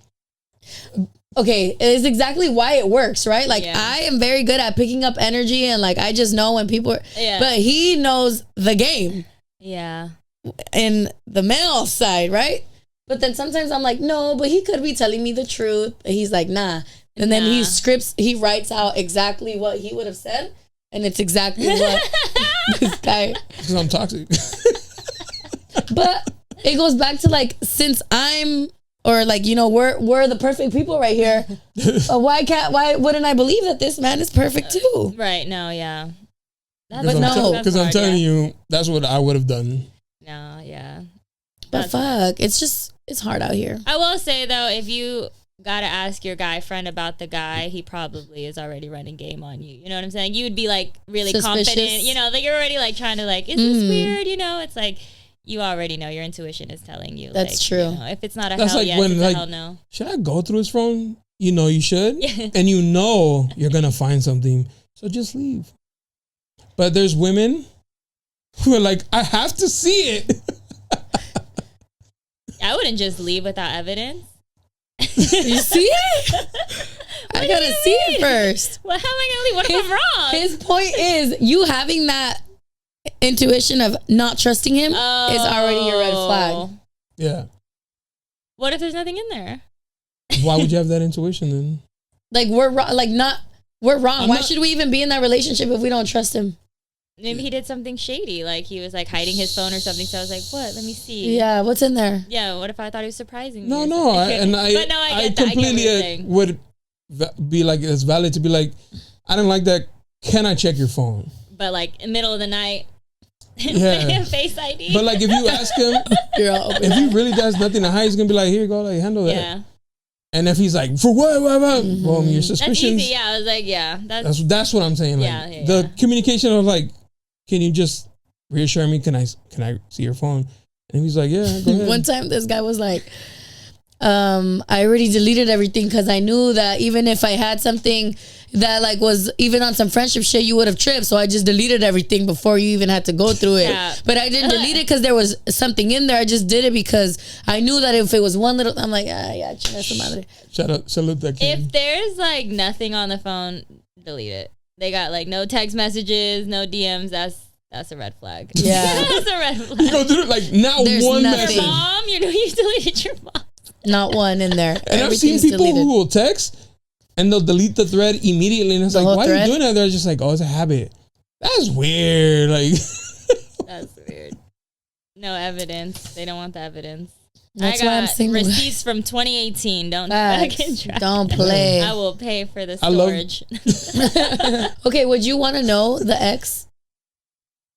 okay, it's exactly why it works, right? Like I am very good at picking up energy and like I just know when people but he knows the game. Yeah. In the male side, right? But then sometimes I'm like, no, but he could be telling me the truth. He's like, nah. And then he writes out exactly what he would have said. And it's exactly what this guy. Because I'm toxic. But it goes back to like, since I'm, or like, we're the perfect people right here. Why wouldn't I believe that this man is perfect too? Right. No. Yeah. Because I'm telling you, that's what I would have done. No. Yeah. But fuck, it's hard out here. I will say though, if you gotta ask your guy friend about the guy, he probably is already running game on you. You know what I'm saying? You would be like really confident. That you're already like trying to like, is this weird? It's like you already know, your intuition is telling you. That's like, true. If it's not a that's hell like yes, when, it's like, a hell no. Should I go through his phone? You should. And you're gonna find something. So just leave. But there's women who are like, I have to see it. I wouldn't just leave without evidence. You see it? I gotta see it first. Well, how am I gonna leave? What if I'm wrong? His point is, you having that intuition of not trusting him is already your red flag. Yeah. What if there's nothing in there? Why would you have that intuition then? Like we're wrong. Why should we even be in that relationship if we don't trust him? Maybe he did something shady, like he was like hiding his phone or something. So I was like, "What? Let me see." Yeah, what's in there? Yeah, what if I thought he was surprising me? No, I completely would be like, it's valid to be like, I don't like that. Can I check your phone? But like in the middle of the night, Face ID. But like if you ask him, if he really does nothing to hide, he's gonna be like, here you go, like handle that. Yeah. And if he's like, for what? Well, your suspicions. That's easy. Yeah, I was like, yeah. That's what I'm saying. Like the communication of like, can you just reassure me? Can I see your phone? And he's like, yeah, go ahead. One time this guy was like, I already deleted everything because I knew that even if I had something that like was even on some friendship shit, you would have tripped. So I just deleted everything before you even had to go through it. Yeah. But I didn't delete it because there was something in there. I just did it because I knew that if it was one little, I'm like, Shout out, salute that kid. If there's like nothing on the phone, delete it. They got like no text messages, no DMs. That's a red flag. Yeah. That's a red flag. You go through it like not there's one message. Your mom, you deleted your mom. Not one in there. And I've seen people who will text and they'll delete the thread immediately. And it's like, why are you doing that? They're just like, oh, it's a habit. That's weird. Like, No evidence. They don't want the evidence. That's I why I'm got single. receipts from 2018. Don't Facts. fucking try. Don't play. I will pay for the I love- storage. Okay, would you want to know the ex?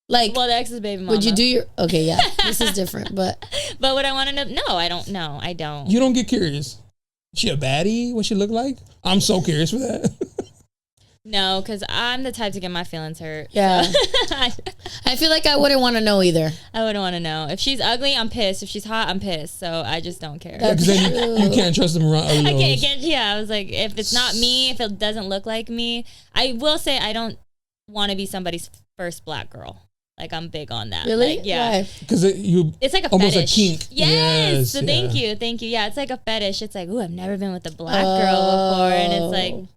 Like, Well, the ex's baby mama. would you do your? Okay, yeah, this is different, but But would I want to know? No, I don't know. I don't. You don't get curious. She a baddie? What she look like? I'm so curious for that. No, because I'm the type to get my feelings hurt. yeah, So I feel like I wouldn't want to know either. I wouldn't want to know. If she's ugly, I'm pissed. If she's hot, I'm pissed. So I just don't care. That's Because then you can't trust them around other I girls. can't, yeah, I was like, if it's not me, if it doesn't look like me, I will say I don't want to be somebody's first black girl. Like, I'm big on that. Really? Like, yeah. Why? Because you It's like a almost fetish. a kink. Yes. So yeah. thank you. Yeah, it's like a fetish. It's like, ooh, I've never been with a black girl before. And it's like,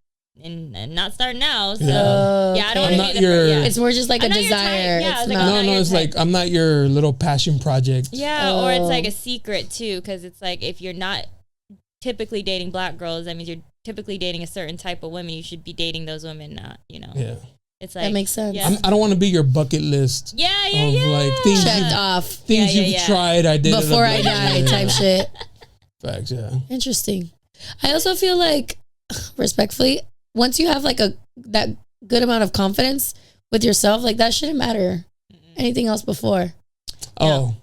and not starting now. So, yeah, I don't want to not be the your- first. Yeah. It's more just like I'm a not your type. desire. Yeah, It's it's like, not. I'm No, not your it's type. like I'm not your little passion project. Yeah, or it's Oh. like a secret too, because it's like if you're not typically dating black girls, that means you're typically dating a certain type of women. You should be dating those women, not, Yeah. It's like That makes sense. Yeah, I don't want to be your bucket list yeah, of like things Checked you've, off things Yeah, you've yeah. tried. I did before I die type shit. Facts, yeah. Interesting. I also feel like, respectfully, once you have like that good amount of confidence with yourself, like that shouldn't matter. Anything else before. Oh,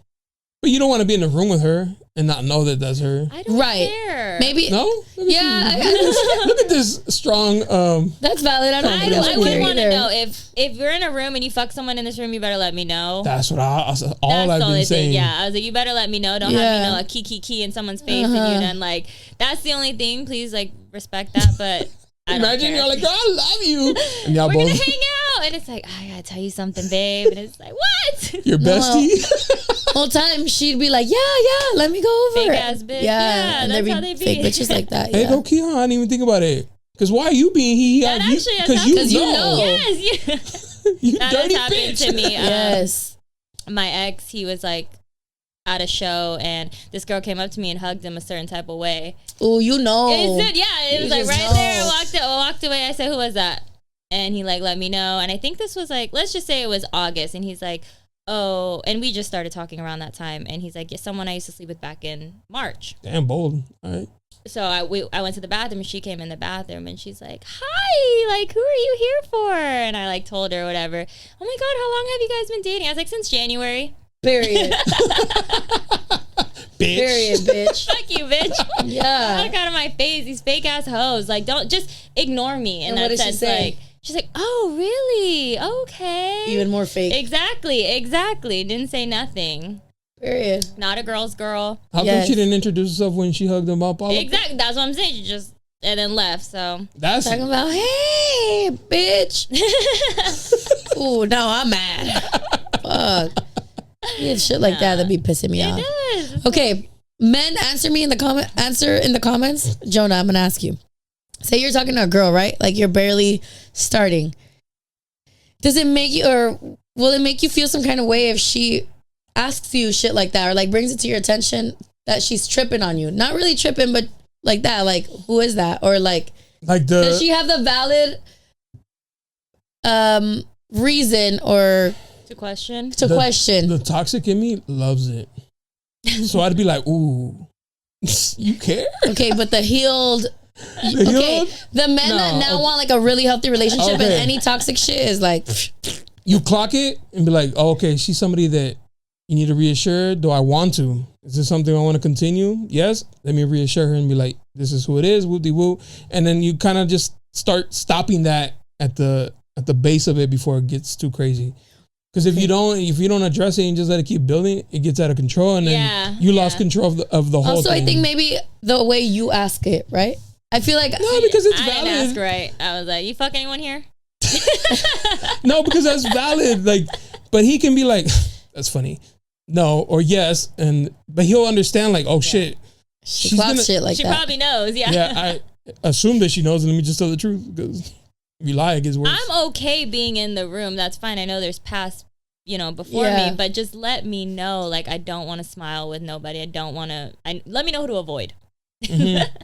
but you don't want to be in the room with her and not know that that's her. I don't Right. care. Maybe. No, look at Yeah, you. Look at this strong. That's valid. I don't I, think that's I would weird want to either. know if you're in a room and you fuck someone in this room, you better let me know. That's what I've That's been the only saying. thing. Yeah, I was like, you better let me know. Don't have Yeah. me know a key in someone's face and you done like. That's the only thing. Please, like, respect that. But I don't Imagine care. you're like, girl, I love you, and y'all We're both gonna hang out, and it's like, I gotta tell you something, babe, and it's like, what? your bestie. Whole time she'd be like, yeah, let me go over. Fake ass bitch. Yeah, Yeah, and that's there'd how they be. fake bitches like that. Hey, Yeah. low key, huh? I didn't even think about it. Because why are you being he? That actually has Because you happened. you know. know. Yes, yeah. You That dirty has happened bitch. to me. Yes. My ex, he was like at a show, and this girl came up to me and hugged him a certain type of way. Oh, you know. It was You like just right know. there. I walked away. I said, "Who was that?" And he like let me know. And I think this was like, let's just say it was August. And he's like, "Oh," and we just started talking around that time. And he's like, "Yeah, someone I used to sleep with back in March." Damn bold. All right. So I went to the bathroom, and she came in the bathroom, and she's like, "Hi, like, who are you here for?" And I like told her whatever. Oh my God, how long have you guys been dating? I was like, since January. Period. Bitch. Period, bitch. Fuck you, bitch. Yeah. Look out of my face, these fake ass hoes. Like, don't just ignore me. And In what that did she sense, say? like, she's like, "Oh, really? Okay." Even more fake. Exactly. Didn't say nothing. Period. Not a girl's girl. How come Yes. she didn't introduce herself when she hugged him up? All up? Exactly. That's what I'm saying. She just and then left. So That's Talking about, hey, bitch. Ooh, now I'm mad. Fuck. Yeah, shit like that be pissing me off. it does. Okay, men, answer in the comments. Jonah, I'm gonna ask you. Say you're talking to a girl, right? Like you're barely starting. Does it make you, or will it make you feel some kind of way if she asks you shit like that, or like brings it to your attention that she's tripping on you? Not really tripping, but like that. Like, who is that? Or like does she have the valid reason or To question. question? The toxic in me loves it. So I'd be like, ooh, you care? Okay, but the healed. The healed? The men that No, now okay. want like a really healthy relationship and Okay. any toxic shit is like, You clock it and be like, oh, okay, she's somebody that you need to reassure. Do I want to? Is this something I want to continue? Yes. Let me reassure her and be like, this is who it is, whoop-de-whoop. And then you kind of just start stopping that at the base of it before it gets too crazy. Because if you don't address it and just let it keep building, it gets out of control, and then you lost control of the whole also thing. I think maybe the way you ask it, right? I feel like No, because it's I didn't valid. ask right. I was like, "You fuck anyone here?" No, because that's valid. Like, but he can be like, that's funny. No, or yes, but he'll understand. Like, oh shit, she she's clocks gonna- shit like She that. probably knows. Yeah. yeah. I assume that she knows, and let me just tell the truth, because if you lie, it gets worse. I'm okay being in the room. That's fine. I know there's past, before Yeah. me, but just let me know. Like, I don't want to smile with nobody. I don't want to. Let me know who to avoid.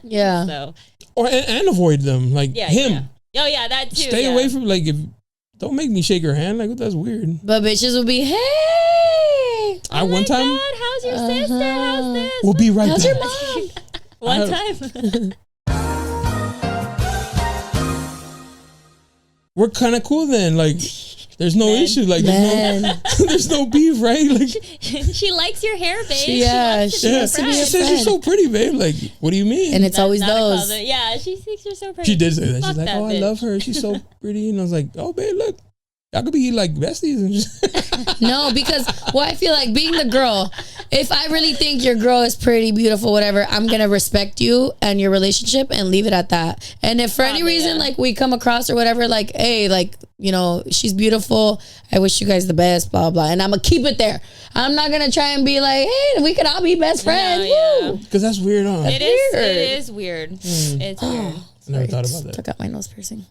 Yeah. So Or and avoid them, like yeah, him. Yeah. Oh yeah, that too. Stay away from Don't make me shake her hand. Like, that's weird. But bitches will be, hey. I one time. God, how's your sister? How's this? We'll be right How's back. your mom? One time. We're kind of cool then. Like, there's no issue. Like, there's no beef, right? Like, she likes your hair, babe. She says you're so pretty, babe. Like, what do you mean? And it's always those. Yeah, she thinks you're so pretty. She did say that. Fuck She's like, that oh, bitch. I love her. She's so pretty. And I was like, oh, babe, look. Y'all could be like besties and just No, because I feel like being the girl, if I really think your girl is pretty, beautiful, whatever, I'm gonna respect you and your relationship and leave it at that. And if for any reason like we come across or whatever, like, hey, like, you know, she's beautiful, I wish you guys the best, blah blah, and I'm gonna keep it there. I'm not gonna try and be like, hey, we could all be best friends. No, because that's weird, huh? It is weird. It's weird. I never thought about that. Took out my nose piercing.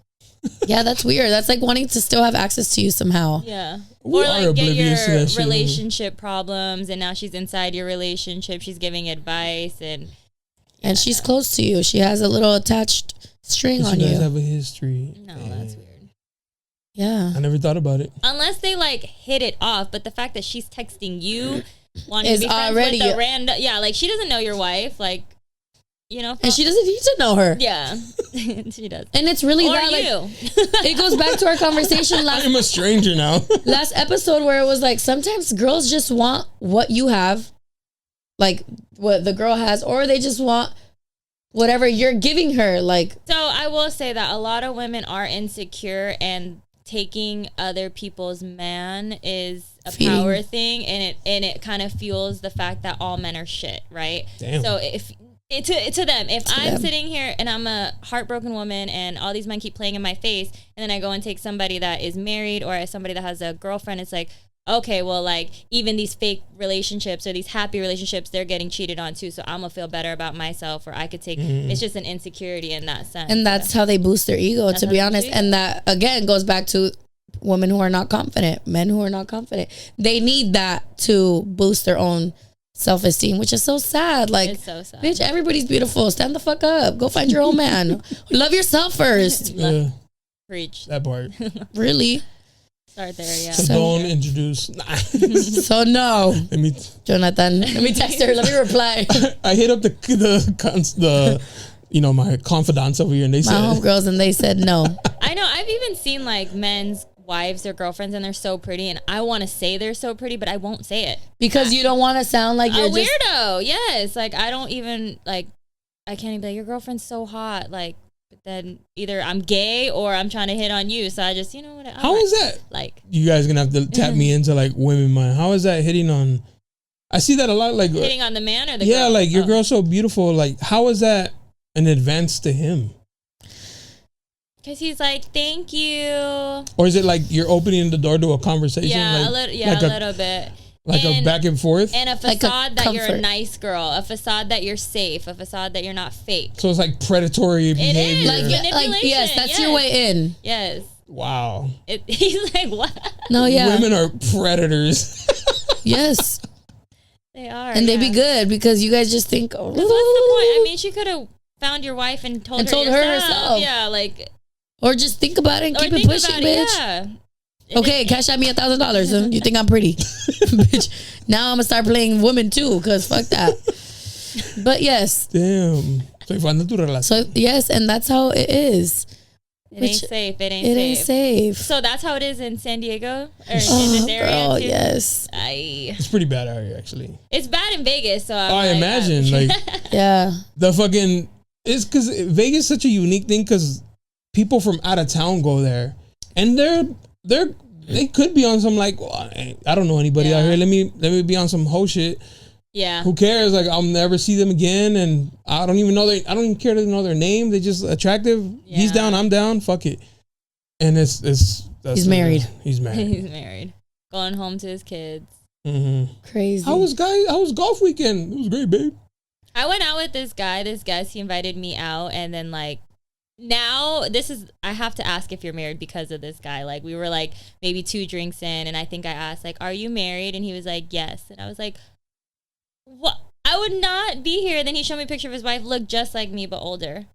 Yeah, that's weird. That's like wanting to still have access to you somehow. Yeah. We or are like get oblivious to your that shit. relationship problems, and now she's inside your relationship. She's giving advice, and she's close to you. She has a little attached string on you you. guys have a history. no, that's weird. Yeah. I never thought about it. Unless they like hit it off, but the fact that she's texting you, wanting Is to be friends already- with a random, like she doesn't know your wife, like, you know, And she doesn't need to know her. yeah, she does. And it's really Or that like you. it goes back to our conversation I'm a stranger now. last episode where it was like sometimes girls just want what you have, like what the girl has, or they just want whatever you're giving her. Like, So I will say that a lot of women are insecure, and taking other people's man is a Feeding. power thing, and it kind of fuels the fact that all men are shit, right? Damn. So if to them, if I'm them. sitting here and I'm a heartbroken woman and all these men keep playing in my face, and then I go and take somebody that is married or somebody that has a girlfriend, it's like, okay, well, like, even these fake relationships or these happy relationships, they're getting cheated on too, so I'm gonna feel better about myself, or I could take it's just an insecurity in that sense. and that's how they boost their ego, That's to how be they honest. boost And that again goes back to women who are not confident, men who are not confident. They need that to boost their own self-esteem, which is so sad. Like, It's so sad. bitch, everybody's beautiful. Stand the fuck up. Go find your own man. Love yourself first. Yeah, Preach. that part. Really. Start there, yeah. So don't introduce. Nah. So no, Let me. Jonathan. Let me text her. Let me reply. I hit up the my confidants over here, and they My said homegirls, and they said no. I know. I've even seen like men's wives or girlfriends, and they're so pretty, and I want to say they're so pretty, but I won't say it. Because you don't want to sound like you're A just weirdo. Yes. Like, I don't even like. I can't even be like, your girlfriend's so hot. Like, but then either I'm gay or I'm trying to hit on you. So I just, you know what? How is that? Like, You guys gonna have to tap me into like women mind. How is that hitting on? I see that a lot. Like hitting on the man or the yeah, girl? like your girl's so beautiful. Like how is that an advance to him? Because he's like, thank you. Or is it like you're opening the door to a conversation? Yeah, like, a little bit. Like a back and forth. And a Like a facade that you're a comfort. nice girl, a facade that you're safe, a facade that you're not fake. So it's like predatory behavior. is. like yes, that's your way in. Yes. Wow. He's like, what? No, yeah, Women are predators. yes, They are. and they be good because you guys just think, oh, What's the point? I mean, she could have found your wife and told her herself. Yeah, like, or just think about it and or keep it think pushing, about bitch. Yeah. Okay, cash out me $1,000. You think I'm pretty, bitch? Now I'm gonna start playing woman too, cause fuck that. But yes, Damn. Soy fan de tu relación. so yes, and that's how it is. It ain't safe. It ain't It safe. ain't safe. So that's how it is in San Diego or in Oh, this area girl, too. yes, It's pretty bad out here, actually. It's bad in Vegas. So I imagine like yeah. the fucking. It's because Vegas is such a unique thing because people from out of town go there, and they could be on some like, well, I don't know anybody out here. Let me be on some hoe shit. Yeah. Who cares? Like I'll never see them again, and I don't even care to know their name. They just attractive. Yeah. He's down. I'm down. Fuck it. And that's He's married. He's married. He's married. Going home to his kids. Mm-hmm. Crazy. How was golf weekend? It was great, babe. I went out with this guy, this guest. He invited me out, and then like now I have to ask if you're married because of this guy. Like we were like maybe 2 drinks in, and I think I asked like, "Are you married?" And he was like, "Yes." And I was like, "What? I would not be here." Then he showed me a picture of his wife, looked just like me but older.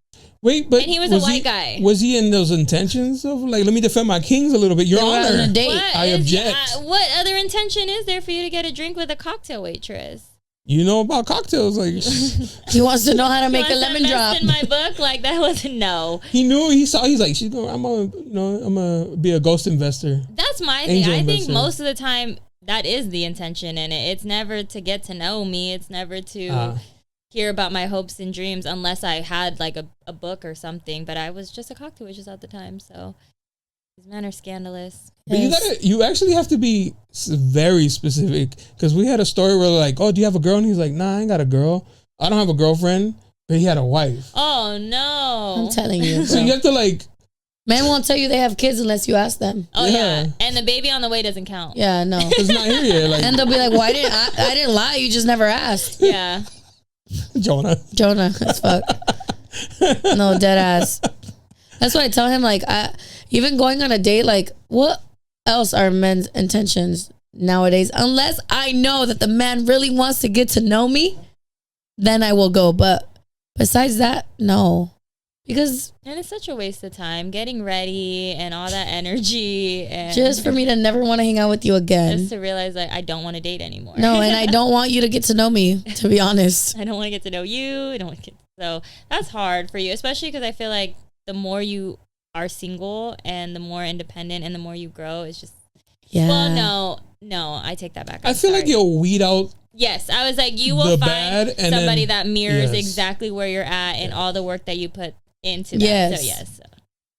Wait, but and he was a white guy. Was he in those intentions of like, let me defend my kings a little bit? Your Honor, on a date. I object. What other intention is there for you to get a drink with a cocktail waitress? You know about cocktails, like he wants to know how to make a wants lemon to drop. invest in my book, like that wasn't no. he knew. He saw. He's like, she's going. I'm gonna be a ghost investor. That's my thing. Angel I think investor. most of the time that is the intention in it. It's never to get to know me. It's never to hear about my hopes and dreams, unless I had like a book or something. But I was just a cocktail waitress at the time, so these men are scandalous. But you actually have to be very specific, because we had a story where like, oh, do you have a girl? And he's like, nah, I ain't got a girl. I don't have a girlfriend, but he had a wife. Oh no! I'm telling you. So you have to like. Men won't tell you they have kids unless you ask them. Oh yeah, and the baby on the way doesn't count. Yeah, no. It's not here yet. Like, And they'll be like, "Why didn't I didn't lie? You just never asked." Yeah. Jonah as fuck. No, dead ass. That's why I tell him, like, even going on a date, like, what else are men's intentions nowadays? Unless I know that the man really wants to get to know me, then I will go. But besides that, no. Because And it's such a waste of time getting ready and all that energy, and just for me to never want to hang out with you again. just to realize like I don't want to date anymore. No, and I don't want you to get to know me, to be honest. I don't want to get to know you. I don't want to so that's hard for you, especially because I feel like the more you are single and the more independent and the more you grow, it's just well, no, I take that back. I feel like you'll weed out. Yes, I was like, you will find somebody then, that mirrors exactly where you're at and all the work that you put into that. Yes. So yes.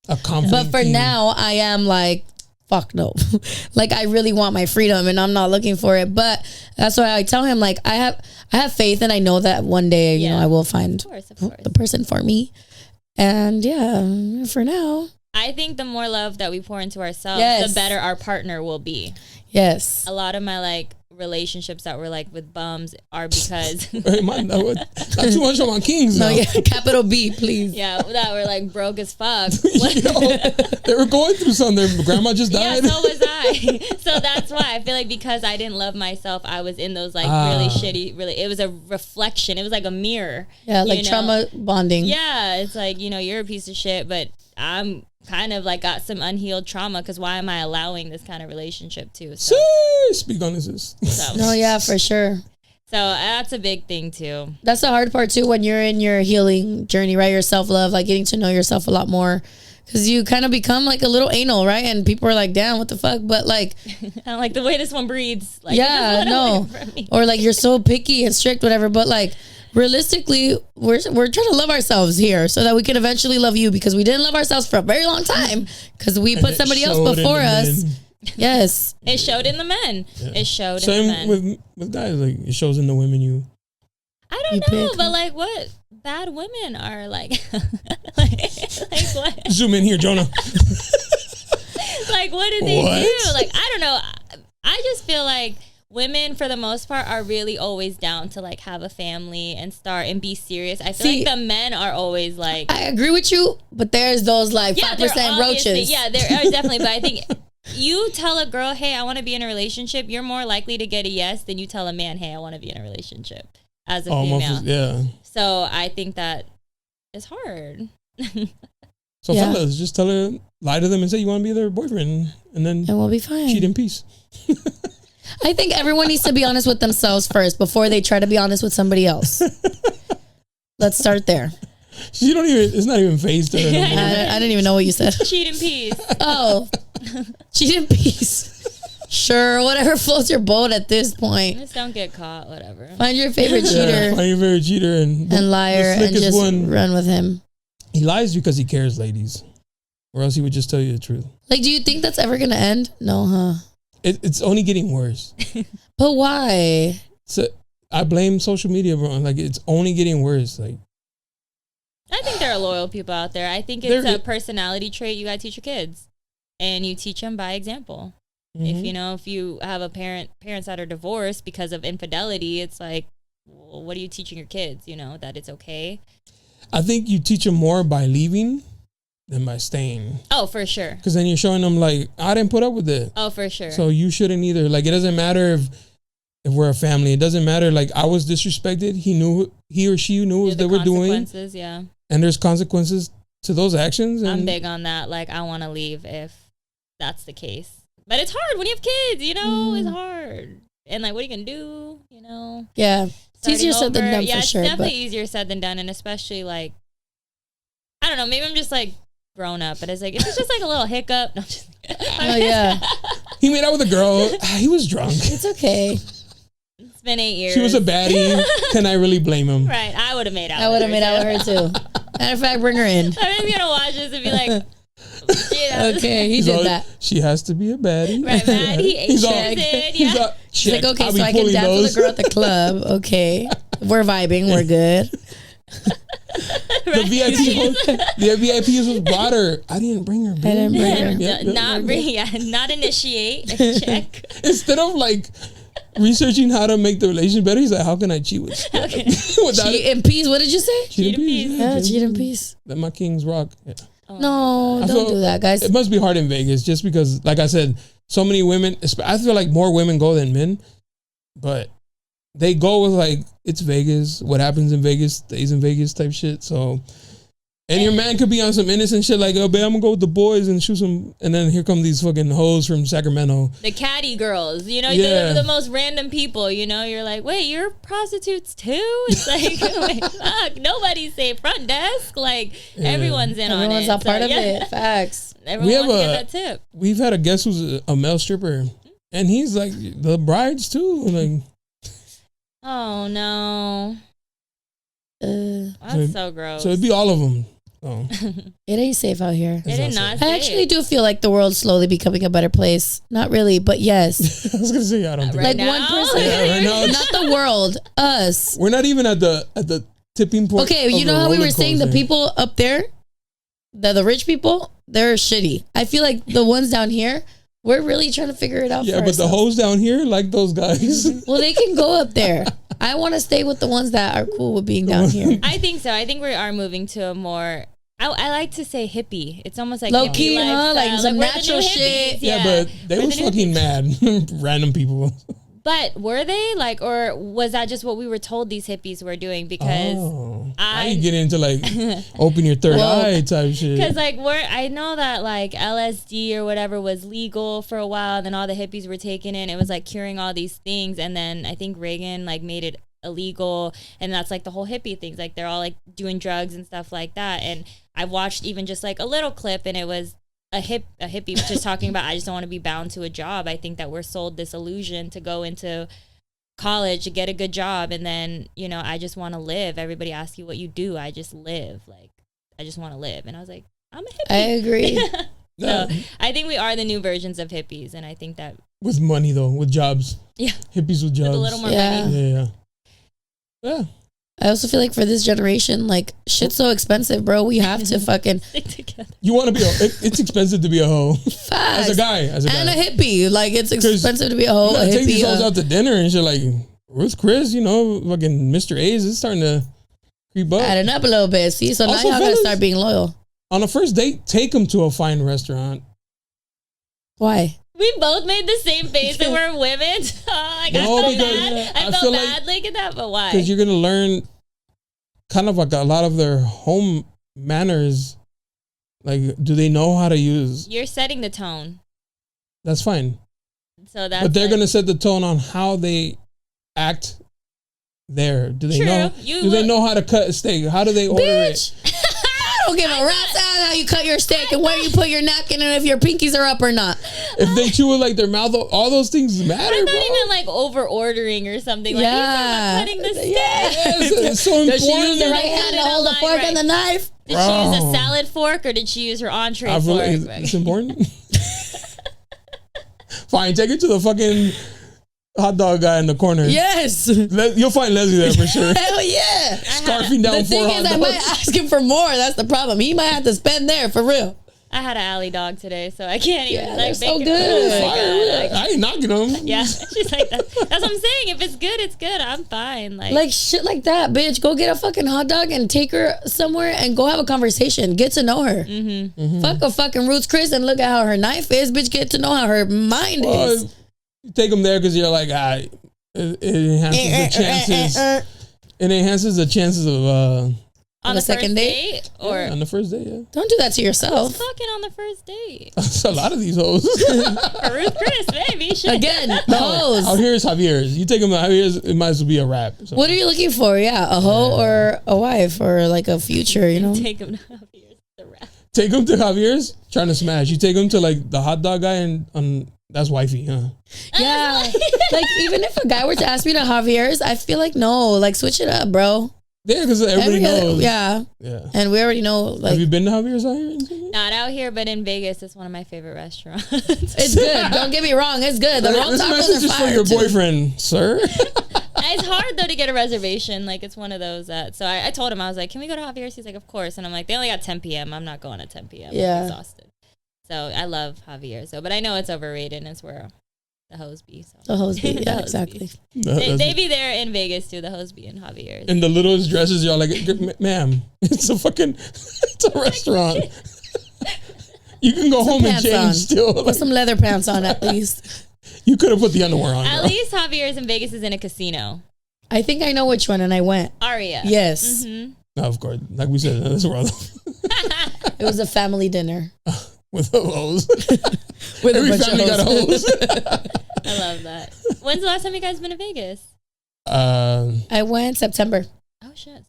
A confident But for king. now, I am like, fuck no. Like, I really want my freedom and I'm not looking for it. But that's why I tell him, like, I have faith and I know that one day, you know, I will find Of course. the person for me. And yeah, for now. I think the more love that we pour into ourselves, Yes. the better our partner will be. Yes. A lot of my like relationships that were like with bums are because Hey, man, not too much on my kings No, now. yeah, capital B, please. yeah, that were like broke as fuck. They were going through something. Their grandma just Yeah, died. so was I. So that's why I feel like because I didn't love myself, I was in those like really shitty. It was a reflection. It was like a mirror. Yeah, like you know? trauma bonding. Yeah, it's like, you know, you're a piece of shit, but I'm kind of like got some unhealed trauma because why am I allowing this kind of relationship too? So, Speak on this. No, yeah, for sure. so that's a big thing too. That's the hard part too when you're in your healing journey, right? Your self-love, like getting to know yourself a lot more. Because you kind of become like a little anal, right? And people are like, damn, what the fuck? But like, I like the way this one breathes. Like, yeah, this is what I no. want from me. Or like you're so picky and strict, whatever. But like, realistically, we're trying to love ourselves here so that we can eventually love you, because we didn't love ourselves for a very long time because we put somebody else before us. Yes. It showed in the men. Yeah. It showed Same in the men. with guys. Like, it shows in the women you. I don't know, but like what bad women are like, like what? Zoom in here, Jonah. Like what did they do? Like I don't know. I just feel like women for the most part are really always down to like have a family and start and be serious. I feel like the men are always like, I agree with you, but there's those like 5% roaches. Yeah, there are definitely, but I think you tell a girl, hey, I want to be in a relationship, you're more likely to get a yes than you tell a man, hey, I want to be in a relationship as a female. Yeah. So I think that is hard. So fellas, just tell her, lie to them and say you want to be their boyfriend, and then we'll be fine. Cheat in peace. I think everyone needs to be honest with themselves first before they try to be honest with somebody else. Let's start there. She don't even. It's not even phased her. I didn't even know what you said. Cheat in peace. Oh, cheat in peace. Sure, whatever floats your boat at this point. Just don't get caught. Whatever. Find your favorite cheater. Find your favorite cheater and liar, and just run with him. He lies because he cares, ladies, or else he would just tell you the truth. Like, do you think that's ever gonna end? No, huh? It's only getting worse. But why? So I blame social media, bro. Like, it's only getting worse. Like, I think there are loyal people out there. I think it's a personality trait you gotta teach your kids, and you teach them by example. Mm-hmm. If you have a parents that are divorced because of infidelity, it's like, well, what are you teaching your kids? That it's okay. I think you teach them more by leaving than by staying. Oh, for sure. Because then you're showing them like, I didn't put up with it. Oh, for sure. So you shouldn't either. Like, it doesn't matter if we're a family. It doesn't matter. Like, I was disrespected. He or she knew what they were doing. Yeah. and there's consequences to those actions. And I'm big on that. Like, I want to leave if that's the case. But it's hard when you have kids, you know? It's hard. And, like, what are you going to do, you know? Yeah. It's easier said than done, for sure. It's definitely easier said than done. And especially, like, I don't know, maybe I'm just, like, grown up. But it's like, if it's just, like, a little hiccup. No, I'm just, oh, yeah. He made out with a girl. He was drunk. It's okay. It's been 8 years. She was a baddie. Can I really blame him? Right. I would have made out I would have made out with her, too. Matter of fact, bring her in. I'm going to watch this and be like, you know. Okay, he did that. She has to be a baddie. Right, man. He ate it. She's like, okay, so I can dance with a girl at the club. Okay. We're vibing. We're good. The VIPs was brought her. I didn't bring her. I didn't bring her. Not initiate. Check. Instead of like researching how to make the relation better, he's like, how can I cheat with? Okay. Cheat in peace. What did you say? Cheat in peace. Yeah, cheat in peace. Let my kings rock. Yeah. Oh no, don't do that, guys. It must be hard in Vegas just because, like I said, so many women. I feel like more women go than men, but they go with like, it's Vegas. What happens in Vegas stays in Vegas type shit. So, and your man could be on some innocent shit like, oh, babe, I'm gonna go with the boys and shoot some. And then here come these fucking hoes from Sacramento. The caddy girls, you know, the most random people, you know, you're like, wait, you're prostitutes too? It's like, wait, fuck, nobody's safe. Front desk, like, everyone's in on it. Everyone's a part of it. Facts. Everyone wants to get that tip. We've had a guest who's a male stripper, and he's like, the brides too. Like, oh, no. That's so gross. So it'd be all of them. Oh. It ain't safe out here. It is not safe. I actually do feel like the world's slowly becoming a better place. Not really, but yes. I was gonna say I don't think like 1%. Yeah, right now, not the world, us. We're not even at the tipping point. Okay, you know how we were saying the people up there, the rich people, they're shitty. I feel like the ones down here, we're really trying to figure it out. Yeah, for but ourselves. the hoes down here, like those guys. Well, they can go up there. I want to stay with the ones that are cool with being down here. I think so. I think we are moving to a more, I like to say hippie. It's almost like low key, huh? Like some natural shit. Yeah, but they was fucking mad. Random people. But were they like, or was that just what we were told these hippies were doing? Because now you get into like open your third eye type shit. Because like I know that like LSD or whatever was legal for a while, then all the hippies were taking it. It was like curing all these things, and then I think Reagan like made it illegal, and that's like the whole hippie things. Like they're all like doing drugs and stuff like that. And I watched even just like a little clip, and it was a hippie just talking about, I just don't want to be bound to a job. I think that we're sold this illusion to go into college to get a good job, and then, you know, I just want to live. Everybody asks you what you do. I just live. Like, I just want to live. And I was like, I'm a hippie. I agree. So I think we are the new versions of hippies, and I think that with money though, with jobs. Yeah. Hippies with jobs. With a little more money. Yeah. I also feel like for this generation, like, shit's so expensive, bro. We have to fucking stick together. You want to be it's expensive to be a hoe. As a guy. And a hippie. Like, it's expensive to be a hoe. You take these hoes out to dinner and shit, like Ruth Chris, you know, fucking Mr. A's is starting to creep up. Adding up a little bit. See, so also, now y'all gotta start being loyal. On a first date, take them to a fine restaurant. Why? We both made the same face and we're women. I felt bad like at that, but why? Because you're going to learn kind of like a lot of their home manners. Like, do they know how to use? You're setting the tone. That's fine. So that's but they're going to set the tone on how they act there. Do they know? Do they know how to cut a steak? How do they order it? I don't give a rat's ass how you cut your steak and where you put your napkin and if your pinkies are up or not. If they chew with like their mouth, all those things matter. I'm not even like over ordering or something. Like, yeah, cutting the steak. Yes, it's so important. Does she use the right hand to hold the fork and the knife? Did she use a salad fork or did she use her entree fork? It's important. Fine, take it to the fucking hot dog guy in the corner. Yes. You'll find Leslie there for sure. Hell yeah. Scarfing down 4 hot dogs. The thing is, I might ask him for more. That's the problem. He might have to spend there for real. I had an alley dog today, so I can't even like so good. I ain't knocking them. Yeah, she's like that. That's what I'm saying. If it's good, it's good. I'm fine. Like shit like that, bitch. Go get a fucking hot dog and take her somewhere and go have a conversation. Get to know her. Mm-hmm. Mm-hmm. Fuck a fucking Ruth's Chris and look at how her knife is, bitch. Get to know how her mind is. You take them there because you're like, it enhances the chances. It enhances the chances of On the the second first date? date? Or on the first day, yeah. Don't do that to yourself. fucking on the first date? That's a lot of these hoes. Ruth Chris, baby. Shit. Again, Out hoes. here is Javier's. You take him to Javier's, it might as well be a rap. So. What are you looking for? Yeah, a hoe or a wife or like a future, you know? Take him to Javier's, the rap. Take him to Javier's, trying to smash. You take him to like the hot dog guy and that's wifey, huh? Yeah. Like even if a guy were to ask me to Javier's, I feel like no, like switch it up, bro. Yeah, because everybody knows. Yeah. And we already know. Like, have you been to Javier's out here? Not out here, but in Vegas, it's one of my favorite restaurants. It's good. Don't get me wrong. It's good. The wrong this tacos message are is for fire your too. boyfriend, sir. It's hard though to get a reservation. Like it's one of those that. So I told him, I was like, "Can we go to Javier's?" He's like, "Of course." And I'm like, "They only got 10 p.m. I'm not going at 10 p.m. Yeah. I'm exhausted." So I love Javier's. So, but I know it's overrated, and it's where the hoes be. So. The hoes be. The Yeah, hoes exactly. be. They be there in Vegas too. The hoes be in Javier's. In the littlest dresses, y'all like, ma'am, it's a restaurant. You can go home and pants change on. still. Put Like, some leather pants on at least. you could have put the underwear on. At bro. least Javier's in Vegas is in a casino. I think I know which one, and I went. Aria. Yes. Mm-hmm. No, of course. Like we said, in this world. It was a family dinner. With the hose. With Every a bunch family of got a hoes. hose. I love that. When's the last time you guys been to Vegas? I went September. Oh shit.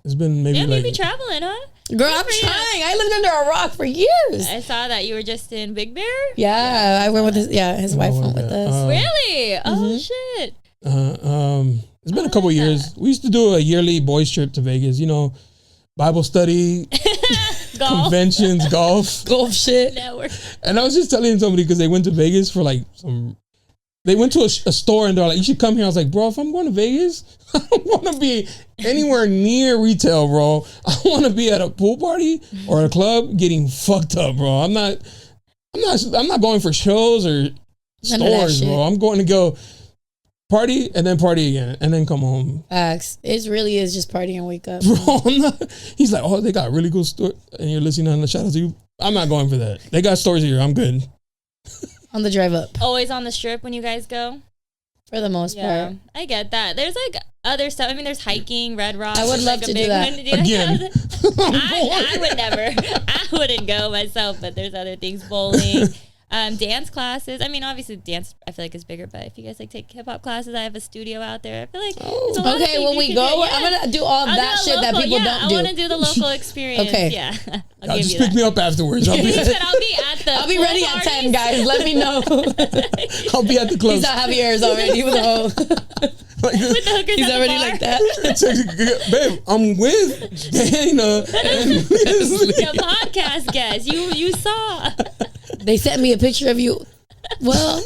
It's been maybe Damn, like you be traveling, huh? Girl, I'm for you. trying. I lived under a rock for years. I saw that you were just in Big Bear. Yeah, I went with his wife went with us. Really? Oh Mm-hmm. shit. It's been a couple years. We used to do a yearly boys trip to Vegas. You know, Bible study, Golf conventions, golf. Golf shit. network. And I was just telling somebody because they went to Vegas for like they went to a store and they're like, you should come here. I was like, bro, if I'm going to Vegas, I don't want to be anywhere near retail, bro. I want to be at a pool party or a club getting fucked up, bro. I'm not going for shows or stores, bro. I'm going to go party and then party again and then come home. Facts. It really is just party and wake up. Bro, he's like, oh, they got really cool store and you're listening on the shout out to you. I'm not going for that. They got stores here. I'm good. On the drive up. Always on the strip when you guys go. For the most part. I get that. There's like other stuff. I mean, there's hiking, Red Rock. I would love like to a do big that. one. Yeah, Again. I would never. I wouldn't go myself, but there's other things. Bowling, dance classes. I mean, obviously dance I feel like is bigger, but if you guys like take hip hop classes, I have a studio out there. I feel like there's a lot of Okay, things when you we can go, do. I'm gonna do all I'll that do a shit that local- people don't I do. want to do the local experience. Okay. Yeah. I'll give just you pick that. me up afterwards. I'll be He said I'll be at the I'll be pool ready at 10, parties. guys. Let me know. I'll be at the club. He's at Javier's already with a hoe. Like, With the hookers He's at the already bar. like that. babe, I'm with Dana and Leslie. The podcast guest. You saw. They sent me a picture of you. Well,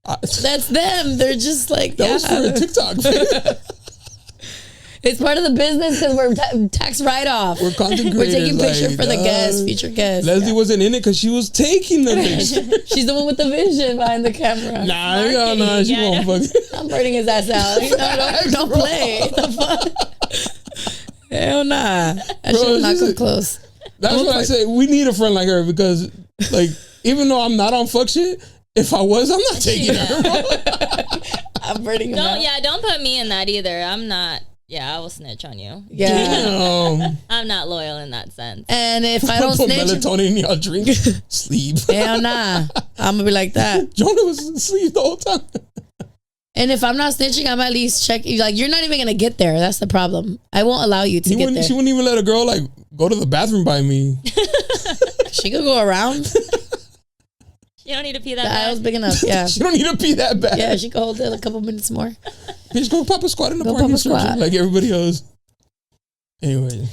that's them. They're just like, That was for a TikTok. It's part of the business because we're tax write-off. We're content We're creators. taking picture like, for the guests, dog. future guests. Leslie wasn't in it because she was taking the picture. She's the one with the vision behind the camera. Nah, she Yeah, won't fuck. I'm burning his ass out. You know, don't play. The fuck? Hell nah. That Bro, shit will not she's come a- close. That's what I say. We need a friend like her because, like, even though I'm not on fuck shit, if I was, I'm not taking her. Bro. I'm burning him out. Don't put me in that either. I'm not. Yeah, I will snitch on you. Yeah. I'm not loyal in that sense. And if I don't Put snitch, melatonin in y'all drink, sleep. hell nah. I'm gonna be like that. Jonah was asleep the whole time. And if I'm not snitching, I'm at least check. Like, you're not even gonna get there. That's the problem. I won't allow you to get there. She wouldn't even let a girl like go to the bathroom by me. She could go around. You don't need to pee that The aisle's bad. big enough. Yeah. She don't need to pee that bad. Yeah, she could hold it a couple minutes more. Bitch, go pop a squat in the Go parking pop a structure squat. like everybody else. Anyway,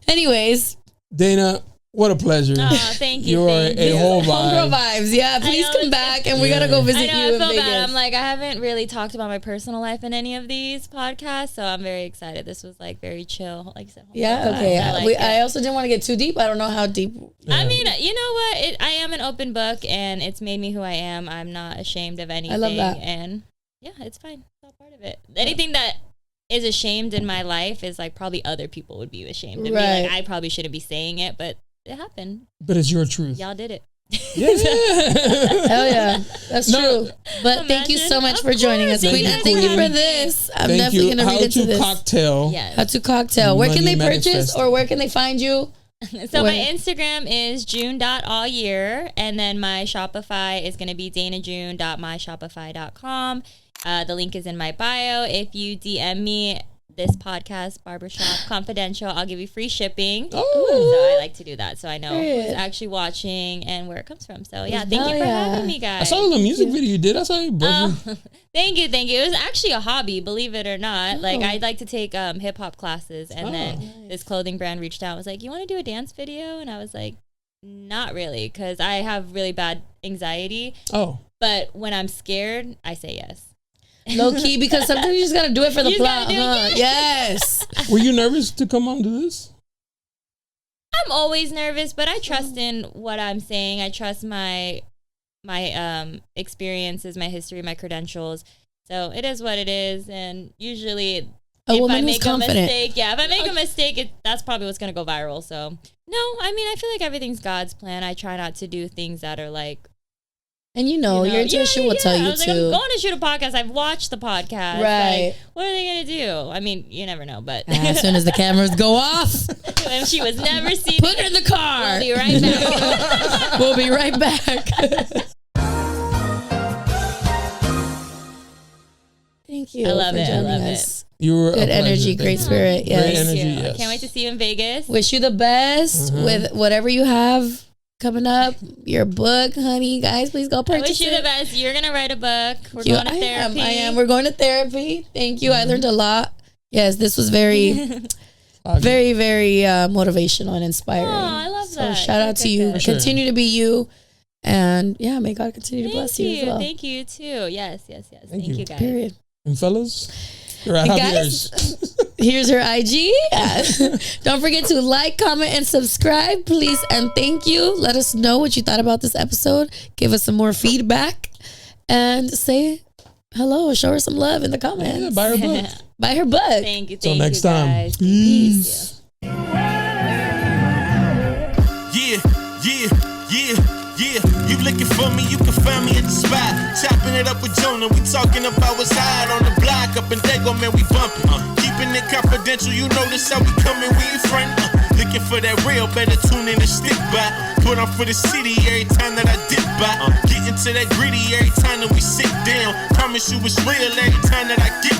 Anyways, Dana, what a pleasure. Oh, thank you. You're thank a you. whole homegirl vibe. vibes. Yeah, please come back and we gotta go visit I know, you I in feel Vegas. bad. I'm like, I haven't really talked about my personal life in any of these podcasts, so I'm very excited. This was like very chill. Like I said, Yeah, okay. I like it. I also didn't want to get too deep. I don't know how deep. I mean, you know what? I am an open book, and it's made me who I am. I'm not ashamed of anything. I love that. And yeah, it's fine. It's all part of it. Anything that is ashamed in my life is like probably other people would be ashamed of me. Right. Like I probably shouldn't be saying it, but it happened. But it's your truth. Y'all did it. Yeah. Hell yeah. That's No. true. But thank you so much for joining us, Thank Queen. you, And thank you for Queen. this. I'm Thank definitely you. going to How read into to this. cocktail. Yes. How to cocktail. Where can they Money purchase manifested. or where can they find you? So my Where? Instagram is June.allyear, and then my Shopify is going to be danajune.myshopify.com. The link is in my bio. If you DM me this podcast, Barbershop Confidential, I'll give you free shipping. So I like to do that, so I know who's actually watching and where it comes from. So yeah, thank you for having me, guys. I saw the music video you did. I saw you buzzing. Thank you. It was actually a hobby, believe it or not. Like, I'd like to take hip hop classes, and then this clothing brand reached out and was like, "You want to do a dance video?" And I was like, "Not really, because I have really bad anxiety. Oh, But when I'm scared, I say yes." Low key, because sometimes you just got to do it for the You plot, gotta do it, huh? Yes. were you nervous to come on to this? I'm always nervous, but I trust in what I'm saying. I trust my experiences, my history, my credentials. So it is what it is, and usually if I make a mistake, if I make a mistake, that's probably what's gonna go viral. So no, I mean, I feel like everything's God's plan. I try not to do things that are like, And your intuition will tell you I was like, I'm going to shoot a podcast. I've watched the podcast. Right. Like, what are they gonna do? I mean, you never know, but As soon as the cameras go off, and she was never seen. put her in the car. We'll be right back. We'll be right back. Thank you. I love for it. I joining love us. You were Good energy, great spirit. Yes. Great energy. Thank you. Yes. Can't wait to see you in Vegas. Wish you the best with whatever you have coming up. Your book, honey. Guys, please go I purchase wish you it. the best. You're gonna write a book. We're You- going to therapy. I am. We're going to therapy. Thank you. I learned a lot. Yes, this was very, very, very motivational and inspiring. Oh, I love So that. shout out to you. Good. Sure. Continue to be you. And yeah, may God continue to Thank bless you as well. Thank you too. Yes. Thank you. you guys. Period. And fellas, you're at Guys, here's her IG. Don't forget to like, comment, and subscribe, please. And thank you. Let us know what you thought about this episode. Give us some more feedback. And say hello. Show her some love in the comments. Yeah, buy her book. Buy her book. Thank you. Till Thank next you, time. guys. Peace. Yeah, you looking for me, you can find me at the spot. Chopping it up with Jona, we talking about what's hot on the block. Up in Dago, man, we bumping. Keeping it confidential, you notice how we coming, we in front. Looking for that real, better tune in and stick by. Put on for the city every time that I dip by. Getting to that gritty every time that we sit down. Promise you it's real every time that I get